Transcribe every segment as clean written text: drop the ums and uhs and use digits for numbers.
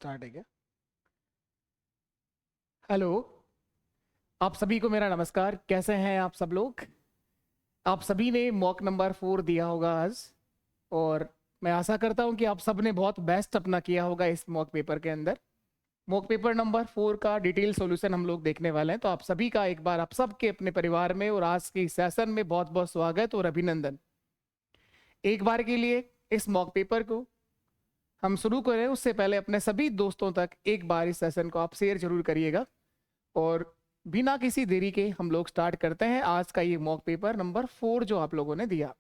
Start है क्या? Hello, आप सभी को मेरा नमस्कार। कैसे हैं आप सब लोग? आप सभी ने मॉक नंबर 4 दिया होगा आज, और मैं आशा करता हूं कि आप सब ने बहुत बेस्ट अपना किया होगा इस मॉक पेपर के अंदर। मॉक पेपर नंबर 4 का डिटेल सॉल्यूशन हम लोग देखने वाले हैं, तो आप सभी का एक बार आप सबके अपने परिवार में और आज के सेशन में बहुत बहुत स्वागत और अभिनंदन। एक बार के लिए इस मॉक पेपर को हम शुरू करें उससे पहले अपने सभी दोस्तों तक एक बार इस सेशन को आप शेयर जरूर करिएगा, और बिना किसी देरी के हम लोग स्टार्ट करते हैं आज का ये मॉक पेपर नंबर 4 जो आप लोगों ने दिया।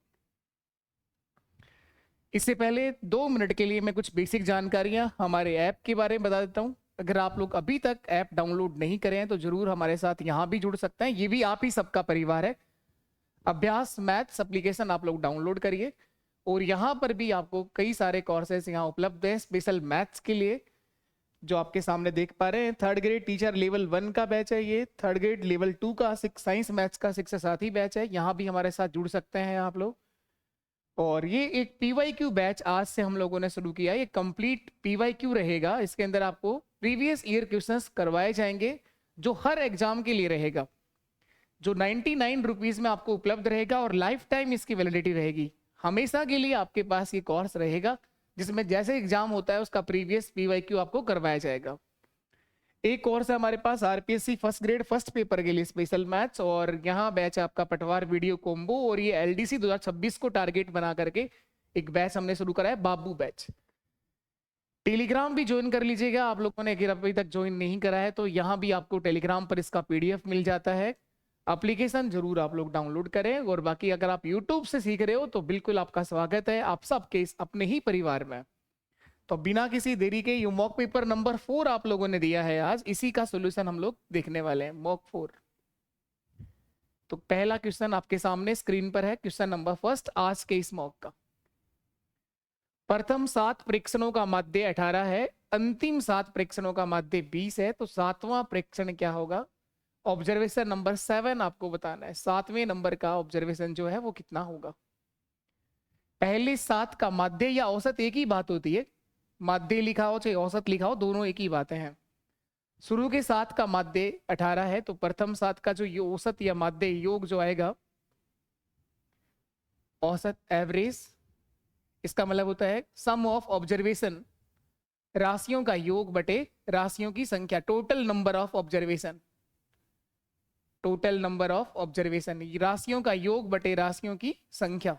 इससे पहले 2 मिनट के लिए मैं कुछ बेसिक जानकारियां हमारे ऐप के बारे में बता देता हूं। अगर आप लोग अभी तक ऐप डाउनलोड नहीं करें हैं तो जरूर हमारे साथ यहां भी जुड़ सकते हैं, ये भी आप ही सबका परिवार है। अभ्यास मैथ्स एप्लीकेशन आप लोग डाउनलोड करिए, और यहाँ पर भी आपको कई सारे कोर्सेज यहाँ उपलब्ध है स्पेशल मैथ्स के लिए, जो आपके सामने देख पा रहे हैं। 3rd ग्रेड टीचर लेवल 1 का बैच है, ये 3rd ग्रेड लेवल 2 का साइंस मैथ्स का 6 से 7 ही बैच है। यहाँ भी हमारे साथ जुड़ सकते हैं आप लोग। और ये एक PYQ बैच आज से हम लोगों ने शुरू किया है। ये कंप्लीट PYQ रहेगा, इसके अंदर आपको प्रीवियस ईयर क्वेश्चंस करवाए जाएंगे जो हर एग्जाम के लिए रहेगा, जो 99 रुपीज में आपको उपलब्ध रहेगा, और लाइफ टाइम इसकी वैलिडिटी रहेगी। हमेशा के लिए आपके पास ये कोर्स रहेगा, जिसमें जैसे एग्जाम होता है उसका प्रीवियस PYQ आपको करवाया जाएगा। एक कोर्स है हमारे पास RPSC first grade first paper के लिए स्पेशल मैथ्स, और यहाँ बैच है आपका पटवार वीडियो कॉम्बो, और ये LDC 2026 को टारगेट बना करके एक बैच हमने शुरू करा है, बाबू बैच। टेलीग्राम भी ज्वाइन कर लीजिएगा आप लोगों ने, अगर अभी तक ज्वाइन नहीं करा है तो यहाँ भी आपको टेलीग्राम पर इसका PDF मिल जाता है। एप्लीकेशन जरूर आप लोग डाउनलोड करें, और बाकी अगर आप यूट्यूब से सीख रहे हो तो बिल्कुल आपका स्वागत है आप सबके इस अपने ही परिवार में। तो बिना किसी देरी के ये मॉक पेपर नंबर 4 आप लोगों ने दिया है आज, इसी का सॉल्यूशन हम लोग देखने वाले हैं, मॉक 4। तो पहला क्वेश्चन आपके सामने स्क्रीन पर है, क्वेश्चन नंबर फर्स्ट आज के इस मॉक का। प्रथम 7 प्रेक्षणों का माध्य 18 है, अंतिम 7 प्रेक्षणों का माध्य 20 है, तो 7वां प्रेक्षण क्या होगा? ऑब्जर्वेशन नंबर 7 आपको बताना है। 7वें नंबर का ऑब्जर्वेशन जो है वो कितना होगा? पहले 7 का माध्य या औसत एक ही बात होती है, माध्य लिखा हो चाहे औसत लिखा हो दोनों एक ही बातें हैं। शुरू के 7 का माध्य 18 है, तो प्रथम 7 का जो औसत या माध्य योग जो आएगा, औसत एवरेज, इसका मतलब होता है सम ऑफ ऑब्जर्वेशन, राशियों का योग बटे राशियों की संख्या, total number of observation. Total number of observation, राशियों का योग बटे राशियों की संख्या।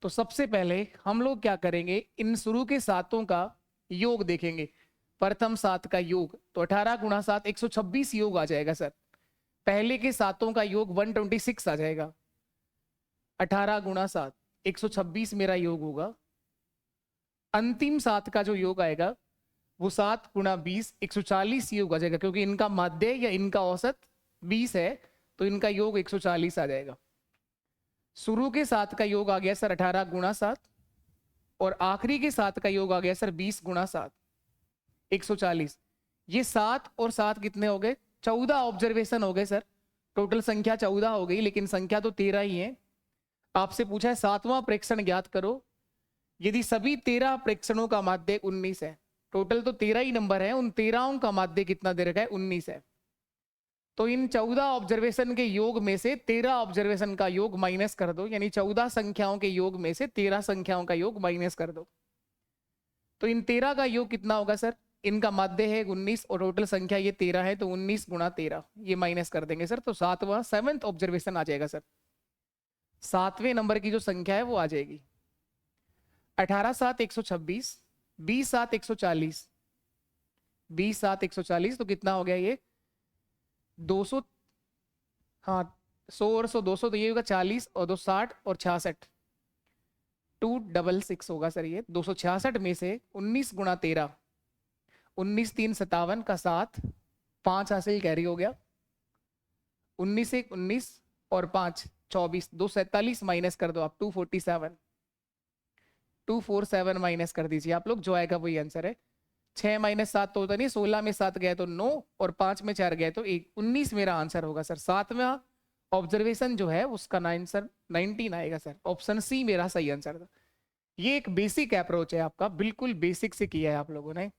तो सबसे पहले हम लोग क्या करेंगे, इन शुरू के 7 का योग देखेंगे। प्रथम 7 का योग तो 18 गुणा 7 126 योग आ जाएगा सर। पहले के 7 का योग 126 आ जाएगा। 18 गुणा 7 126 मेरा योग होगा। अंतिम 7 का जो योग आएगा वो 7 गुणा 20 140 योग आ जाएगा, क्योंकि इनका माध्य या इनका औसत 20 है तो इनका योग 140 आ जाएगा। शुरू के 7 का योग आ गया सर 18 गुणा 7, और आखिरी के 7 का योग आ गया सर 20 गुणा 7 140। ये 7 और 7 कितने हो गए? 14 ऑब्जर्वेशन हो गए सर। टोटल संख्या 14 हो गई, लेकिन संख्या तो 13 ही है। आपसे पूछा है 7वां प्रेक्षण ज्ञात करो। यदि सभी 13 प्रेक्षणों का माध्य 19 है, टोटल तो 13 ही नंबर है, उन 13 का माध्य कितना दे रखा है? 19 है। तो इन 14 ऑब्जर्वेशन के योग में से 13 ऑब्जर्वेशन का योग माइनस कर दो, यानी 14 संख्याओं के योग में से 13 संख्याओं का योग माइनस कर दो। तो इन 13 का योग कितना होगा सर? इनका माध्य है 19 और टोटल संख्या ये 13 है, तो 19 गुणा 13 ये माइनस कर देंगे सर, तो 7वां ऑब्जर्वेशन आ जाएगा सर। 7वें नंबर की जो संख्या है वो आ जाएगी 18 7 126, 20 7 140, 20 7 140, तो कितना हो गया ये? 200, हाँ 100 और 100 200, तो ये होगा 40 और 2 60 और 66, 266 होगा सर। ये 266 में से 19 गुणा 13, 19 3 57 का 7, 5 हासिल कैरी हो गया, 19 1 19 और 5 24, 247 माइनस कर दो आप 247, 247 माइनस कर दीजिए आप लोग, जो आएगा वही आंसर है। 6 माइनस 7 तो होता नहीं, 16 में 7 गए तो 9 और 5 में 4 गए तो 1, 19 मेरा आंसर होगा सर। 7वां ऑब्जर्वेशन जो है उसका आंसर 19 आएगा सर। ऑप्शन सी मेरा सही आंसर था। ये एक बेसिक अप्रोच है आपका, बिल्कुल बेसिक से किया है आप लोगों ने।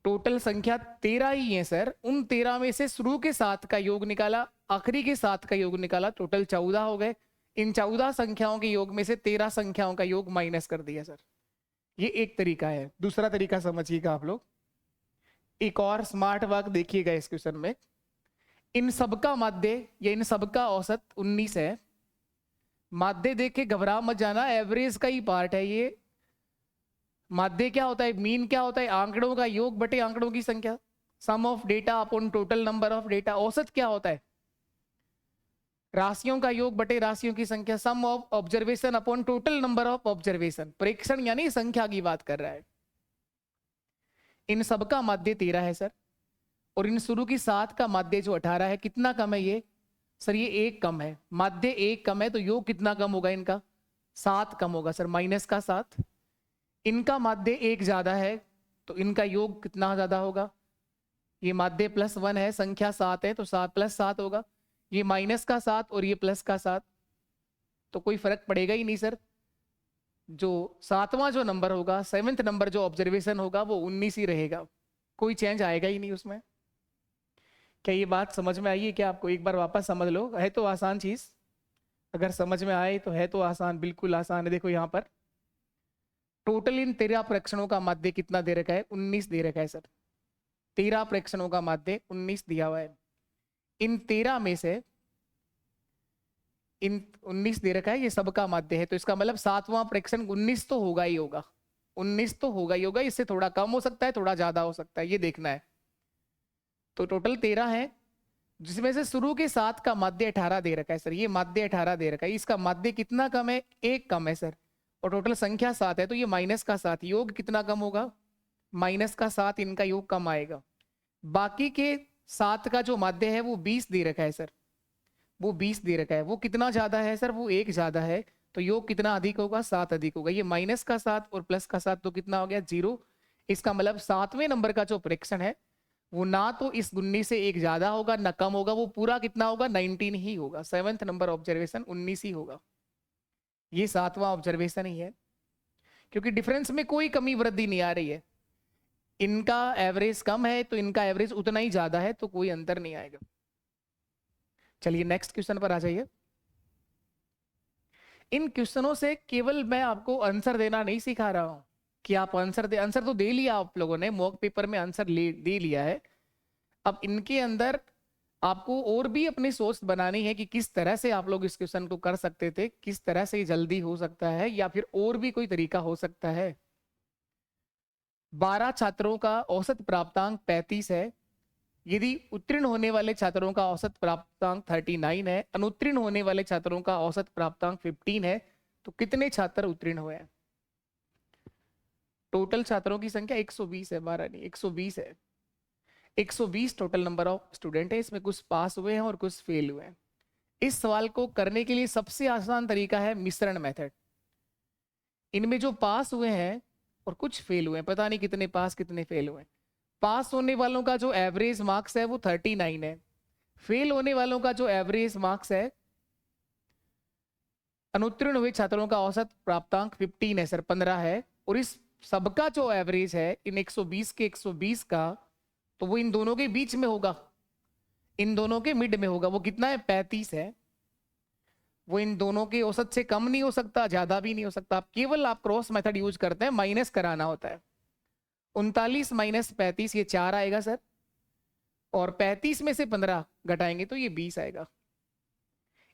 टोटल संख्या 13 ही है सर, उन 13 में से शुरू के 7 का योग निकाला, आखिरी के 7 का योग निकाला, टोटल 14 हो गए। इन 14 संख्याओं के योग में से 13 संख्याओं का योग माइनस कर दिया सर। ये एक तरीका है। दूसरा तरीका समझिएगा आप लोग, एक और स्मार्ट वर्क देखिएगा इस क्वेश्चन में। इन सबका माध्य या इन सबका औसत 19 है। माध्य देख के घबरा मत जाना, एवरेज का ही पार्ट है ये। माध्य क्या होता है, मीन क्या होता है, आंकड़ों का योग बटे आंकड़ों की संख्या, sum of data upon total number of data. औसत क्या होता है, राशियों का योग बटे राशियों की संख्या, sum of observation upon total number of observation. प्रेक्षण यानी संख्या की बात कर रहा है। इन सबका माध्य 13 है सर, और इन शुरू की 7 का माध्य जो 18 है, कितना कम है ये सर, ये 1 कम है। माध्य 1 कम है तो योग कितना कम होगा इनका, 7 कम होगा सर, माइनस का 7। इनका माध्य 1 ज्यादा है तो इनका योग कितना ज्यादा होगा, ये माध्य +1 है, संख्या 7 है तो 7 + 7 होगा, ये माइनस का 7 और ये प्लस का 7, तो कोई फर्क पड़ेगा ही नहीं सर। जो 7वां जो नंबर होगा, 7th नंबर जो ऑब्जर्वेशन होगा वो 19 ही रहेगा, कोई चेंज आएगा ही नहीं उसमें। क्या ये बात समझ में आई है क्या आपको? एक बार वापस समझ लो, है तो आसान चीज, अगर समझ में आए तो है तो आसान, बिल्कुल आसान है। देखो यहाँ पर टोटल इन 13 प्रेक्षणों का माध्य कितना दे रखा है, 19 दे रखा है सर। 13 प्रेक्षणों का माध्य 19 दिया हुआ है। इन 13 में से इन 19 दे रखा है, ये सबका माध्य है, तो इसका मतलब 7वां प्रेक्षण 19 तो होगा ही होगा, 19 तो होगा ही होगा। इससे थोड़ा कम हो सकता है, थोड़ा ज्यादा हो सकता है, ये देखना है। तो टोटल 13 है, जिसमें से शुरू के 7 का माध्य 18 दे रखा है सर। ये माध्य 18 दे रखा है, इसका माध्य कितना कम है, 1 कम है सर, और टोटल संख्या 7 है तो ये माइनस का 7, योग कितना कम होगा, माइनस का 7, इनका योग कम आएगा। बाकी के 7 का जो माध्य है वो 20 दे रखा है सर, वो 20 दे रखा है, वो कितना ज्यादा है सर, वो 1 ज्यादा है, तो योग कितना अधिक होगा, 7 अधिक होगा। ये माइनस का 7 और प्लस का 7 तो कितना हो गया, 0। इसका मतलब 7वें नंबर का जो प्रेक्षण है वो ना तो इस 19 से 1 ज्यादा होगा ना कम होगा, वो पूरा कितना होगा, 19 ही होगा। 7th नंबर ऑब्जर्वेशन 19 ही होगा, ये 7वां ऑब्जर्वेशन ही है, क्योंकि डिफरेंस में कोई कमी वृद्धि नहीं आ रही है। इनका एवरेज कम है तो इनका एवरेज उतना ही ज्यादा है, तो कोई अंतर नहीं आएगा। चलिए नेक्स्ट क्वेश्चन पर आ जाइए। इन क्वेश्चनों से केवल मैं आपको आंसर देना नहीं सिखा रहा हूं कि आप आंसर दे, आंसर तो दे लिया आप लोगों ने, मॉक पेपर में आंसर दे लिया है। अब इनके अंदर आपको और भी अपनी सोच बनानी है कि किस तरह से आप लोग इस क्वेश्चन को कर सकते थे, किस तरह से जल्दी हो सकता है, या फिर और भी कोई तरीका हो सकता है। 12 छात्रों का औसत प्राप्तांक 35 है। यदि उत्तीर्ण होने वाले छात्रों का औसत प्राप्तांक 39 है, अनुत्तीर्ण होने वाले छात्रों का औसत प्राप्तांक 15 है, तो कितने छात्र उत्तीर्ण हुए हैं? टोटल छात्रों की संख्या 120 है, 12 नहीं 120 है। 120 टोटल नंबर ऑफ स्टूडेंट है, इसमें कुछ पास हुए हैं और कुछ फेल हुए हैं। इस सवाल को करने के लिए सबसे आसान तरीका है मिश्रण मेथड। इनमें जो पास हुए हैं और कुछ फेल हुए हैं, पता नहीं कितने पास कितने फेल हुए हैं। पास होने वालों का जो एवरेज मार्क्स है वो 39 है, फेल होने वालों का जो एवरेज मार्क्स है, अनुत्तीर्ण हुए छात्रों का औसत प्राप्तांक 15 है सर, 15 है, और इस सबका जो एवरेज है इन 120 के 120 का, तो वो इन दोनों के बीच में होगा, इन दोनों के मिड में होगा। वो कितना है, 35 है। वो इन दोनों के औसत से कम नहीं हो सकता, ज्यादा भी नहीं हो सकता। केवल आप क्रॉस मेथड यूज करते हैं, माइनस कराना होता है। 39 माइनस 35 ये 4 आएगा सर, और 35 में से 15 घटाएंगे तो ये 20 आएगा।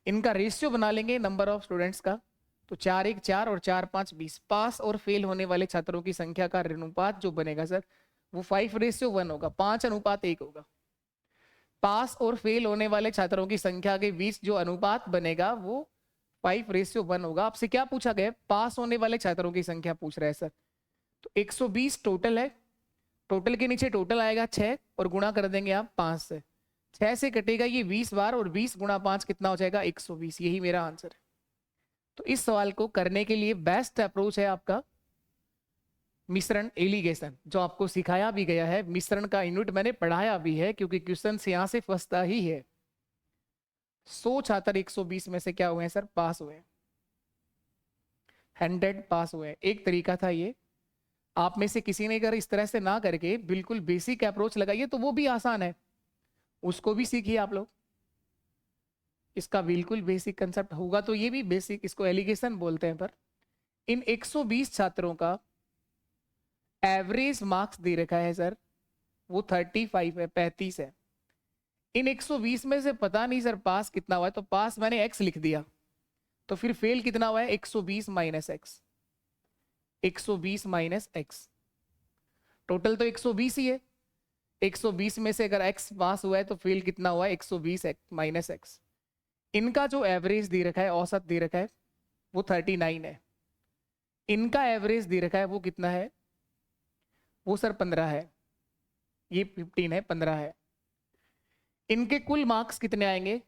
इनका रेशियो बना लेंगे नंबर ऑफ स्टूडेंट्स का, तो 4 1 4 और 4 5 20। पास और फेल होने वाले छात्रों की संख्या का ऋणानुपात जो बनेगा सर वो 5:1 होगा, 5:1 होगा। पास और फेल होने वाले छात्रों की संख्या के बीच जो अनुपात बनेगा वो 5:1 होगा। आपसे क्या पूछा गया, पास होने वाले छात्रों की संख्या पूछ रहा है सर। तो 120 टोटल है, टोटल के नीचे टोटल आएगा 6 और गुणा कर देंगे आप 5 से, 6 से कटेगा ये 20 बार, और 20 गुणा 5 कितना हो जाएगा, 120। यही मेरा आंसर है। तो इस सवाल को करने के लिए बेस्ट अप्रोच है आपका मिश्रण एलिगेशन, जो आपको सिखाया भी गया है। मिश्रण का यूनिट मैंने पढ़ाया भी है, क्योंकि क्वेश्चन यहां से फंसता ही है। 100 छात्र 120 में से क्या हुए हैं सर, पास हुए हैं। 100 पास हुए। एक तरीका था ये, आप में से किसी ने अगर इस तरह से ना करके बिल्कुल बेसिक अप्रोच लगाइए तो वो भी आसान है, उसको भी सीखिए आप लोग। इसका बिल्कुल बेसिक कंसेप्ट होगा तो ये भी बेसिक, इसको एलिगेशन बोलते हैं। पर इन 120 छात्रों का एवरेज मार्क्स दे रखा है सर, वो 35 है, 35 है। इन 120 में से पता नहीं सर पास कितना हुआ है, तो पास मैंने x लिख दिया, तो फिर फेल कितना हुआ है? 120 minus x, 120 minus x, total तो 120 ही है। 120 में से अगर x पास हुआ है तो फेल कितना हुआ है? 120 माइनस एक्स। इनका जो एवरेज दे रखा है, औसत दे रखा है, वो 39 है। इनका एवरेज दे रखा है वो कितना है? वो सर 15 है। ये 15 है, 15 है। इनके कुल मार्क्स कितने आएंगे?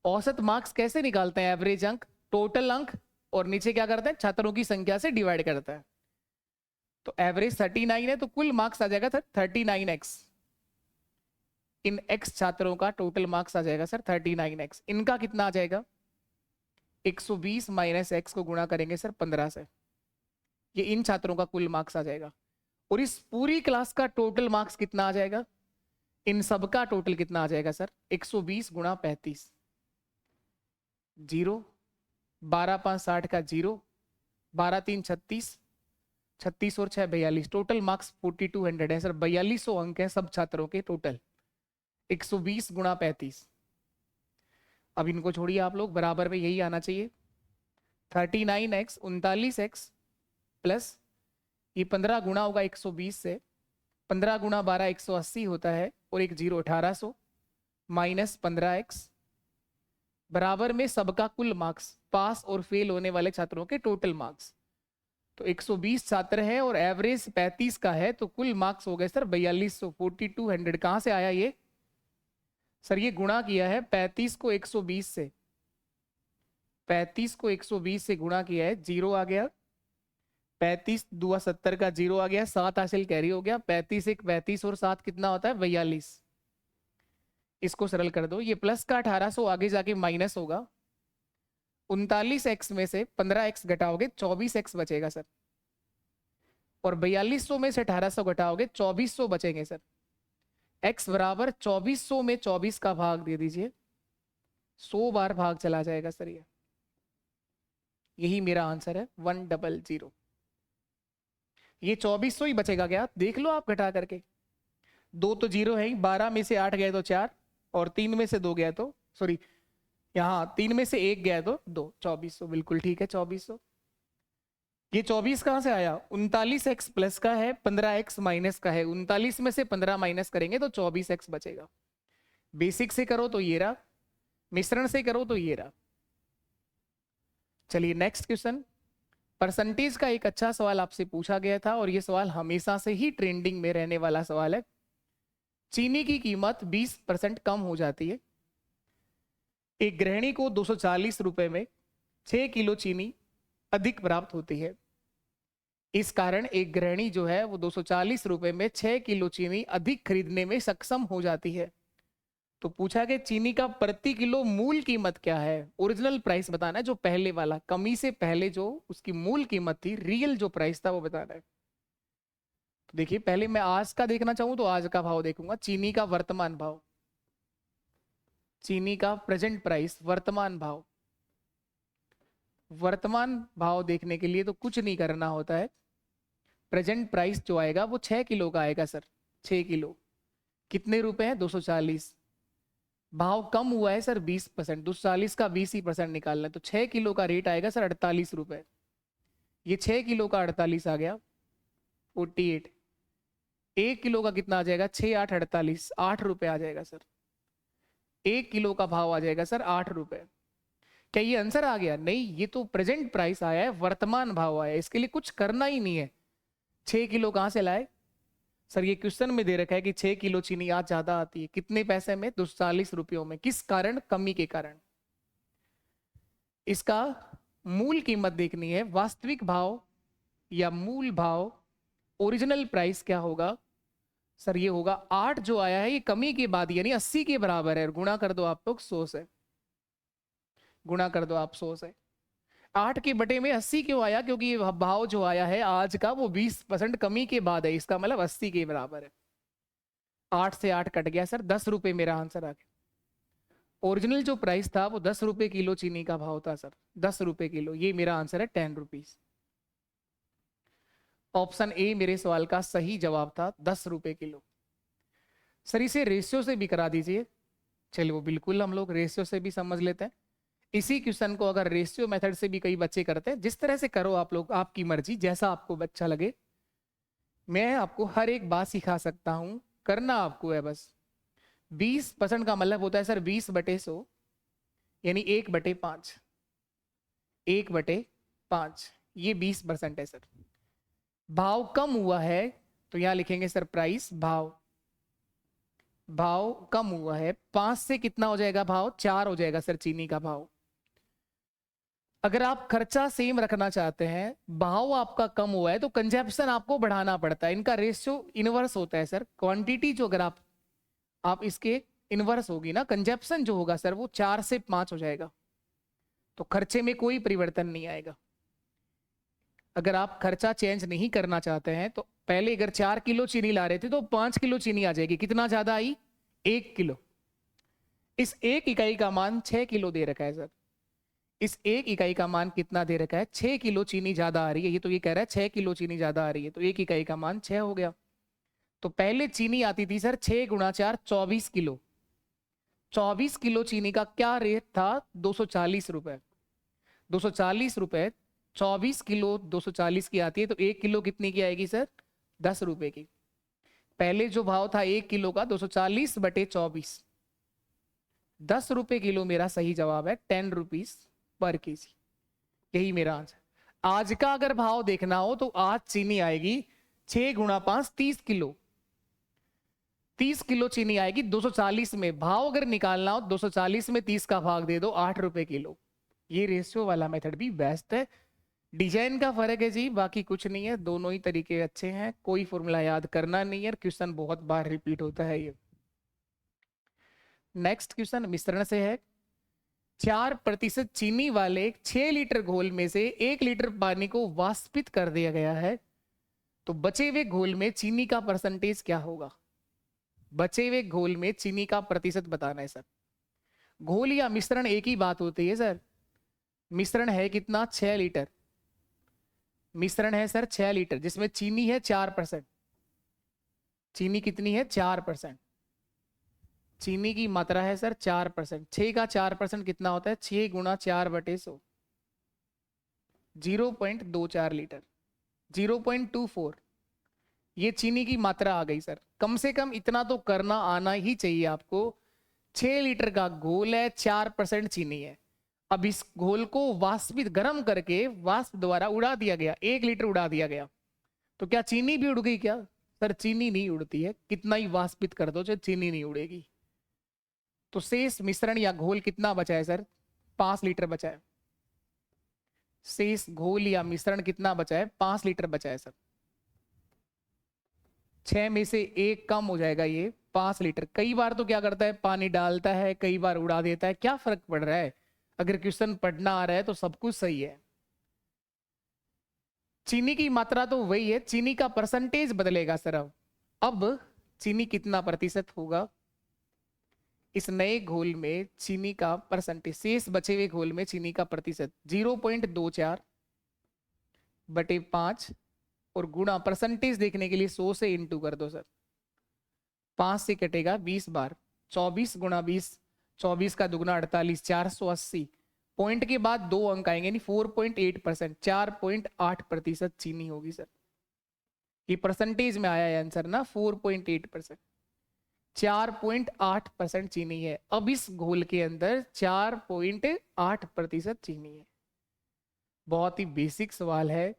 औसत मार्क्स कैसे निकालते हैं? एवरेज अंक, टोटल अंक, और नीचे क्या करते हैं? छात्रों की संख्या से डिवाइड करते हैं। तो एवरेज 39 है, तो कुल मार्क्स आ जाएगा सर 39x। इन x छात्रों का टोटल मार्क्स आ जाएगा सर 39x। इनका कितना आ जाएगा? 120 माइनस एक्स को गुणा करेंगे सर 15 से, ये इन छात्रों का कुल मार्क्स आ जाएगा। और इस पूरी क्लास का टोटल मार्क्स कितना आ जाएगा? इन सब का टोटल कितना आ जाएगा सर? 120 गुणा 35, 0, 12 5 60 का 0, 12 3 36, 36 और 6 42, टोटल मार्क्स 4200 है सर। 4200 अंक है सब छात्रों के टोटल। 120 गुणा 35, अब इनको छोड़िए आप लोग, बराबर में यही आना चाहिए। 39x 39x प्लस ये 15 गुणा होगा 120 से, 15 गुणा 12 180 होता है, और एक 0 1800 माइनस 15x बराबर में सबका कुल मार्क्स, पास और फेल होने वाले छात्रों के टोटल मार्क्स। तो 120 छात्र हैं और एवरेज 35 का है, तो कुल मार्क्स हो गए सर 4200, 4200। कहां से आया ये सर? ये गुणा किया है 35 को 120 से, 35 को 120 से गुणा किया है, 0 आ गया, 35 दुआ 70 का 0 आ गया, 7 हासिल कैरी हो गया, 35 एक 35 और 7 कितना होता है? 42। इसको सरल कर दो, ये प्लस का 1800 आगे जाके माइनस होगा। 39x में से 15x घटाओगे 24x बचेगा सर, और 4200 में से 1800 घटाओगे 2400 बचेंगे सर। x बराबर 2400 में 24 का भाग दे दीजिए, 100 बार भाग चला जाएगा सर। ये यही मेरा आंसर है 100। ये 2400 ही बचेगा क्या? देख लो आप घटा करके, 2 तो 0 है ही, 12 में से 8 गए तो 4, और 3 में से 2 गया तो, सॉरी यहाँ 3 में से 1 गया तो 2, 2400 बिल्कुल ठीक है 2400। ये 24 कहां से आया? 39x प्लस का है, 15x माइनस का है, 39 में से 15 माइनस करेंगे तो 24x बचेगा। बेसिक से करो तो ये रहा, मिश्रण से करो तो ये रहा। चलिए नेक्स्ट क्वेश्चन। परसेंटेज का एक अच्छा सवाल आपसे पूछा गया था, और ये सवाल हमेशा से ही ट्रेंडिंग में रहने वाला सवाल है। चीनी की कीमत 20% कम हो जाती है। एक गृहिणी को 240 रुपए में 6 किलो चीनी अधिक प्राप्त होती है। इस कारण एक गृहिणी जो है वो 240 रुपए में 6 किलो चीनी अधिक खरीदने में सक्षम हो जाती है। तो पूछा कि चीनी का प्रति किलो मूल कीमत क्या है? ओरिजिनल प्राइस बताना है, जो पहले वाला, कमी से पहले जो उसकी मूल कीमत थी, रियल जो प्राइस था वो बताना है। तो देखिए, पहले मैं आज का देखना चाहूं तो आज का भाव देखूंगा, चीनी का वर्तमान भाव, चीनी का प्रेजेंट प्राइस, वर्तमान भाव। वर्तमान भाव देखने के लिए तो कुछ नहीं करना होता है, प्रेजेंट प्राइस जो आएगा वो 6 किलो का आएगा सर। 6 किलो कितने रुपए हैं? 240। भाव कम हुआ है सर 20%, 240 का 20% निकालना है, तो 6 किलो का रेट आएगा सर 48 रुपए। ये 6 किलो का 48 आ गया 48। 1 किलो का कितना आ जाएगा? 6 8 48, 8 रुपए आ जाएगा सर। 1 किलो का भाव आ जाएगा सर 8 रुपए। क्या ये आंसर आ गया? नहीं, ये तो प्रेजेंट प्राइस आया है, वर्तमान भाव आया है, इसके लिए कुछ करना ही नहीं है। 6 किलो कहां से लाए सर? ये क्वेश्चन में दे रखा है कि 6 किलो चीनी आज ज्यादा आती है, कितने पैसे में? 240 रुपयों में। किस कारण? कमी के कारण। इसका मूल कीमत देखनी है, वास्तविक भाव या मूल भाव, ओरिजिनल प्राइस क्या होगा सर? ये होगा 8 जो आया है, ये कमी के बाद यानी 80 के बराबर है। गुणा कर दो आप लोग 100 से, गुणा कर दो आप 100 से। 8 के बटे में 80 क्यों आया? क्योंकि ये भाव जो आया है आज का वो 20% कमी के बाद है, इसका मतलब 80 के बराबर है। 8 से 8 कट गया सर, 10 रुपए मेरा आंसर आ गया। ओरिजिनल जो प्राइस था वो 10 रुपए किलो चीनी का भाव था सर, 10 रुपए किलो। ये मेरा आंसर है 10 रुपीज। ऑप्शन ए मेरे सवाल का सही जवाब था, 10 रुपए किलो। सर इसे रेशियो से भी करा दीजिए। चलिए वो बिल्कुल हम लोग रेशियो से भी समझ लेते हैं। इसी क्वेश्चन को अगर रेशियो मेथड से भी कई बच्चे करते हैं, जिस तरह से करो आप लोग, आपकी मर्जी, जैसा आपको अच्छा लगे। मैं आपको हर एक बात सिखा सकता हूं, करना आपको है बस। 20% का मतलब होता है सर 20/100, यानी 1/5। 1/5 ये 20% है सर। भाव कम हुआ है तो यहां लिखेंगे सर प्राइस, भाव। भाव कम हुआ है 5 से, कितना हो जाएगा भाव? 4 हो जाएगा सर चीनी का भाव। अगर आप खर्चा सेम रखना चाहते हैं, भाव आपका कम हुआ है, तो कंजप्शन आपको बढ़ाना पड़ता है। इनका रेशियो इनवर्स होता है सर। क्वांटिटी जो अगर आप इसके इनवर्स होगी ना, कंजप्शन जो होगा सर वो 4 से 5 हो जाएगा, तो खर्चे में कोई परिवर्तन नहीं आएगा। अगर आप खर्चा चेंज नहीं करना चाहते हैं तो पहले अगर 4 किलो चीनी ला रहे थे तो 5 किलो चीनी आ जाएगी। कितना ज्यादा आई? 1 किलो। इस 1 इकाई का मान 6 किलो दे रखा है सर। इस 1 इकाई का मान कितना दे रखा है? 6 किलो चीनी ज्यादा आ रही है। ये तो ये कह रहा है 6 किलो चीनी ज्यादा आ रही है, तो 1 इकाई का मान 6 हो गया। तो पहले चीनी आती थी सर 6 गुणा 4 24 किलो। 24 किलो चीनी का क्या रेट था? 240 रुपए। 240 रुपए, 24 किलो 240 की आती है, तो 1 किलो कितनी की आएगी सर? 10 रुपए की। पहले जो भाव था 1 किलो का 240/24, 10 रुपए किलो मेरा सही जवाब है, 10 रुपीज पर केजी। यही मेरा आंसर। आज का अगर भाव देखना हो तो आज चीनी आएगी 6 गुणा 5 30 किलो। 30 किलो चीनी आएगी 240 में। भाव अगर निकालना हो 240 में 30 का भाग दे दो, 8 रुपए किलो। ये रेशियो वाला मेथड भी बेस्ट है। डिजाइन का फर्क है जी, बाकी कुछ नहीं है। दोनों ही तरीके अच्छे हैं, कोई फॉर्मूला याद करना नहीं है। क्वेश्चन बहुत बार रिपीट होता है ये। नेक्स्ट क्वेश्चन मिश्रण से है। 4% चीनी वाले 6 लीटर घोल में से 1 लीटर पानी को वाष्पित कर दिया गया है, तो बचे हुए घोल में चीनी का परसेंटेज क्या होगा? बचे हुए घोल में चीनी का प्रतिशत बताना है सर। घोल या मिश्रण एक ही बात होती है सर। मिश्रण है कितना? 6 लीटर। मिश्रण है सर 6 लीटर, जिसमें चीनी है 4%। चीनी कितनी है? 4%। चीनी की मात्रा है सर 4%। 6 का 4% कितना होता है? 6 गुणा 4/100, 0.24 लीटर, 0.24। ये चीनी की मात्रा आ गई सर। कम से कम इतना तो करना आना ही चाहिए आपको। 6 लीटर का घोल है, 4% चीनी है। अब इस घोल को वाष्पित गर्म करके वाष्प द्वारा उड़ा दिया गया, 1 लीटर उड़ा दिया गया, तो क्या चीनी भी उड़ गई क्या? सर चीनी नहीं उड़ती है, कितना ही वाष्पित कर दो चाहे चीनी नहीं उड़ेगी। तो शेष मिश्रण या घोल कितना बचा है सर? 5 लीटर बचा है। शेष घोल या मिश्रण कितना बचा है? 5 लीटर बचा है सर। 6 में से 1 कम हो जाएगा, ये 5 लीटर। कई बार तो क्या करता है, पानी डालता है, कई बार उड़ा देता है, क्या फर्क पड़ रहा है? अगर क्वेश्चन पढ़ना आ रहा है तो सब कुछ सही है। चीनी की मात्रा तो वही है, चीनी का परसेंटेज बदलेगा सर। अब चीनी कितना प्रतिशत होगा इस नए घोल में? चीनी का परसेंटेज, शेष बचे हुए घोल में चीनी का प्रतिशत 0.24/5 और गुणा, परसेंटेज देखने के लिए 100 से इंटू कर दो सर। 5 से कटेगा 20 बार, 24 गुणा 20, 24 का दुगना 48, 480। पॉइंट के बाद 2 अंक आएंगे, यानी 4.8%, 4.8% चीनी होगी सर। ये परसेंटेज में आया है आंसर ना, 4.8%, 4.8% चीनी है। अब इस घोल के अंदर 4.8% चीनी है। बहुत ही बेसिक सवाल है।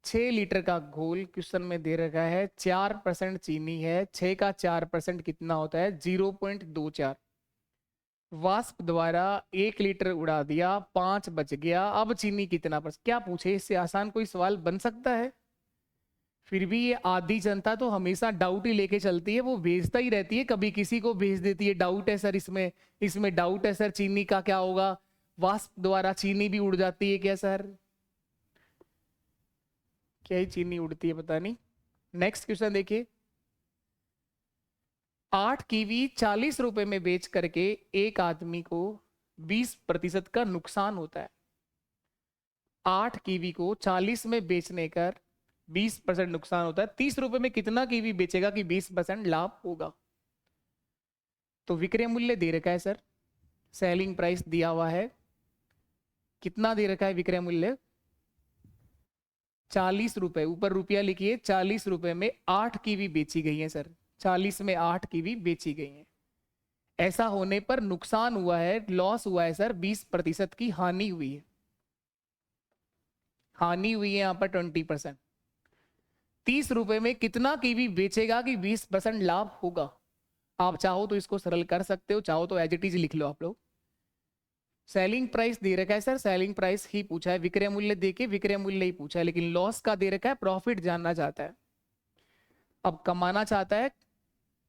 6 लीटर का घोल क्वेश्चन में दे रखा है, 4% चीनी है। 6 का 4% कितना होता है? 0.24। वाष्प द्वारा 1 लीटर उड़ा दिया, 5 बच गया। अब चीनी कितना पर? क्या पूछे, इससे आसान कोई सवाल बन सकता है? फिर भी ये आधी जनता तो हमेशा डाउट ही लेके चलती है, वो भेजता ही रहती है, कभी किसी को भेज देती है, डाउट है सर इसमें, इसमें डाउट है सर, चीनी का क्या होगा? वाष्प द्वारा चीनी भी उड़ जाती है क्या सर? क्या ही चीनी उड़ती है पता नहीं। नेक्स्ट क्वेश्चन देखिए, 8 कीवी 40 रुपए में बेच करके एक आदमी को 20% का नुकसान होता है। 8 कीवी को 40 में बेचने कर 20% नुकसान होता है। 30 रुपए में कितना कीवी बेचेगा कि 20% लाभ होगा? तो विक्रय मूल्य दे रखा है सर, सेलिंग प्राइस दिया हुआ है, कितना दे रखा है विक्रय मूल्य? 40 रुपए, ऊपर रुपया लिखिए। 40 रुपए में 8 कीवी बेची गई है सर, 40 में 8 कीवी बेची गई है। ऐसा होने पर नुकसान हुआ है, लॉस हुआ है सर, 20% की हानि हुई है। हानि हुई है यहां पर 20%। 30 रुपए में कितना कीवी बेचेगा कि 20% लाभ होगा? आप चाहो तो इसको सरल कर सकते हो, चाहो तो एज इट इज लिख लो आप लोग। सेलिंग प्राइस दे रखा है सर, सेलिंग प्राइस ही पूछा है, विक्रय मूल्य देके विक्रय मूल्य ही पूछा है, लेकिन लॉस का दे रखा है, प्रॉफिट जानना चाहता है। अब कमाना चाहता है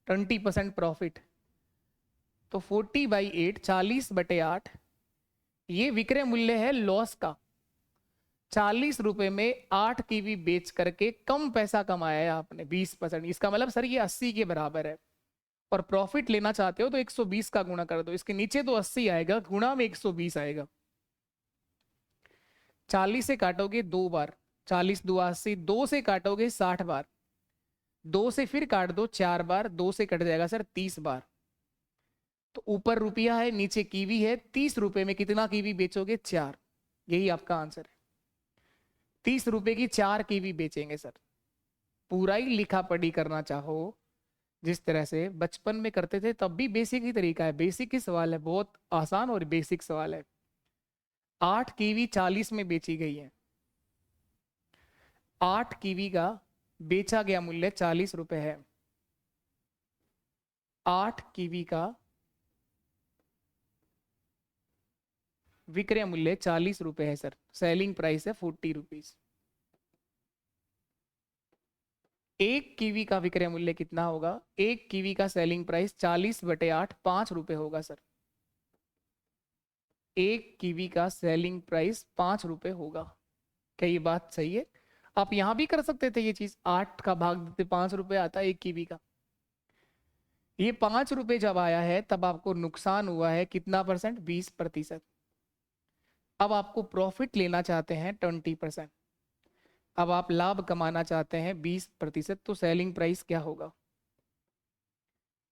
20% प्रॉफिट, तो 40/8, 40/8 ये विक्रय मूल्य है लॉस का। 40 रुपए में 8 कीवी बेच करके कम पैसा कमाया है आपने, 20%। इसका मतलब सर ये 80 के बराबर है, और प्रॉफिट लेना चाहते हो तो 120 का गुणा कर दो। इसके नीचे तो 80 आएगा, गुणा में 120 आएगा। 40 से काटोगे 2 बार, 40 2 80, 2 से काटोगे 60 बार, 2 से फिर काट दो 4 बार, 2 से कट जाएगा सर 30 बार। तो ऊपर रुपया है, नीचे कीवी है। 30 रुपए में कितना कीवी बेचोगे? 4। यही आपका आंसर है। 30 रुपए की 4 कीवी बेचेंगे सर। पूरा ही लिखा पढ़ी करना चाहो जिस तरह से बचपन में करते थे तब भी बेसिक ही तरीका है, बेसिक ही सवाल है, बहुत आसान और बेसिक सवाल है। 8 कीवी 40 में बेची गई है। 8 कीवी का बेचा गया मूल्य 40 रुपए है। 8 कीवी का विक्रय मूल्य 40 रुपए है सर, सेलिंग प्राइस है 40 रुपीज। 1 कीवी का विक्रय मूल्य कितना होगा? 1 कीवी का सेलिंग प्राइस 40/8, 5 रुपए होगा सर। 1 कीवी का सेलिंग प्राइस 5 रुपए होगा। क्या ये बात सही है? आप यहां भी कर सकते थे ये चीज, 8 का भाग देते 5 रुपए आता है 1 कीवी का। ये 5 रुपए जब आया है तब आपको नुकसान हुआ है कितना परसेंट? 20%। अब आपको प्रॉफिट लेना चाहते हैं 20%। अब आप लाभ कमाना चाहते हैं 20%, तो सेलिंग प्राइस क्या होगा?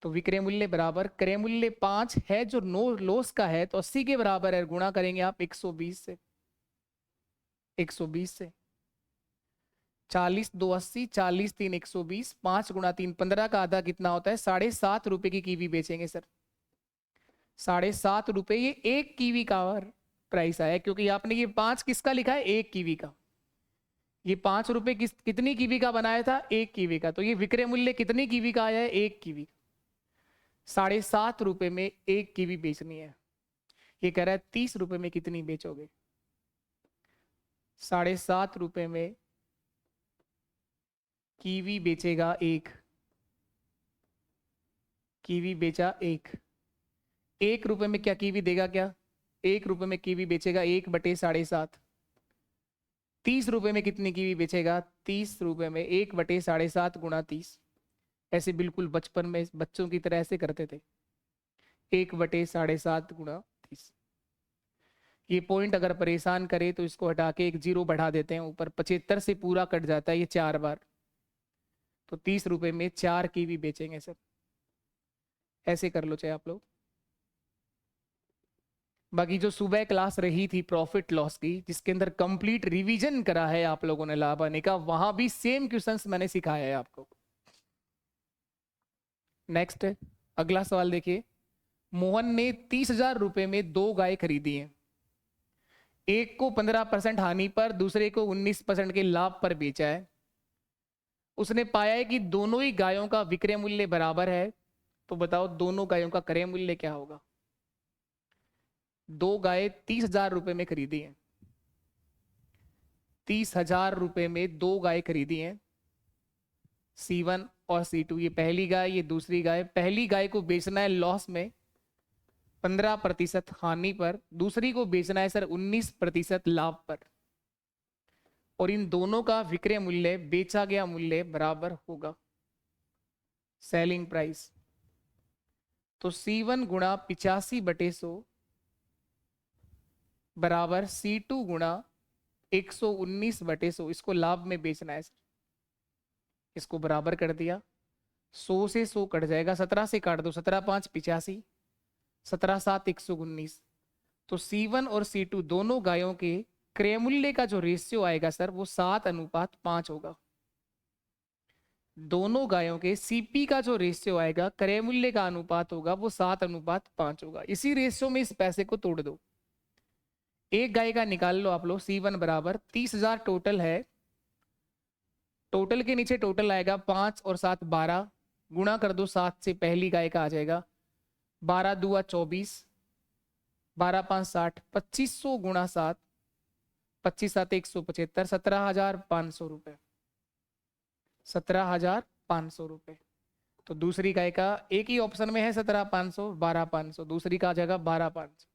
तो विक्रय मूल्य बराबर क्रय मूल्य 5 है जो नो लॉस का है, तो 80 के बराबर है, गुणा करेंगे आप 120 से। 120 से 40 2 80, 40 3 120, 5 गुणा 3 15 का आधा कितना होता है? 7.5 रुपए की कीवी बेचेंगे सर। 7.5 रुपए ये 1 कीवी का प्राइस आया, क्योंकि आपने ये 5 किसका लिखा है? 1 कीवी का। ये 5 रुपए कितनी कीवी का बनाया था? 1 कीवी का। तो ये विक्रय मूल्य कितनी कीवी का आया है? 1 कीवी। 7.5 रुपए में 1 कीवी बेचनी है। ये कह रहा है 30 रुपए में कितनी बेचोगे? 7.5 रुपए में कीवी बेचेगा 1, कीवी बेचा 1 रुपए में क्या कीवी देगा क्या? 1 रुपए में कीवी बेचेगा 1/7.5। 30 रुपए में कितनी कीवी बेचेगा? 30 रुपए में 1/7.5 गुणा 30। ऐसे बिल्कुल बचपन में बच्चों की तरह ऐसे करते थे, 1/7.5 गुणा 30। ये पॉइंट अगर परेशान करे तो इसको हटा के 1 0 बढ़ा देते हैं ऊपर, 75 से पूरा कट जाता है ये 4 बार। तो 30 रुपए में 4 कीवी बेचेंगे सर। ऐसे कर लो चाहे आप लोग। बाकी जो सुबह क्लास रही थी प्रॉफिट लॉस की, जिसके अंदर कंप्लीट रिवीजन करा है आप लोगों ने लाभ आने का, वहां भी सेम क्वेश्चंस मैंने सिखाया है आपको। नेक्स्ट अगला सवाल देखिए, मोहन ने 30,000 रुपए में 2 गाय खरीदी हैं। एक को 15% हानि पर, दूसरे को 19% के लाभ पर बेचा है। उसने पाया है कि दोनों ही गायों का विक्रय मूल्य बराबर है, तो बताओ दोनों गायों का क्रय मूल्य क्या होगा? 2 गाय 30,000 रुपए में खरीदी हैं। 30,000 रुपए में 2 गाय खरीदी हैं, C1 और C2। ये पहली गाय, ये दूसरी गाय। पहली गाय को बेचना है लॉस में, 15% हानि पर, दूसरी को बेचना है सर 19% लाभ पर, और इन दोनों का विक्रय मूल्य, बेचा गया मूल्य बराबर होगा सेलिंग प्राइस। तो C1 गुणा 85/100 बराबर C2 गुणा 119/100, इसको लाभ में बेचना है सर। इसको बराबर कर दिया, 100 से 100 कट जाएगा, 17 से काट दो, 17 5 85, 17 7 119। तो C1 और C2 दोनों गायों के क्रय मूल्य का जो रेशियो आएगा सर वो 7:5 होगा। दोनों गायों के सीपी का जो रेशियो आएगा, क्रय मूल्य का अनुपात होगा, वो 7:5 होगा। इसी रेशियो में इस पैसे को तोड़ दो, एक गाय का निकाल लो आप लोग। C1 बराबर 30,000 टोटल है, टोटल के नीचे टोटल आएगा 5 और 7 12, गुणा कर दो 7 से, पहली गाय का आ जाएगा 12 दूआ 24, 12 5 60, 2500 गुणा 7, 25 7 175, 17,500 रुपए, 17,500 रुपए। तो दूसरी गाय का एक ही ऑप्शन में है 17,500, 12,500, दूसरी का आ जाएगा 12,500।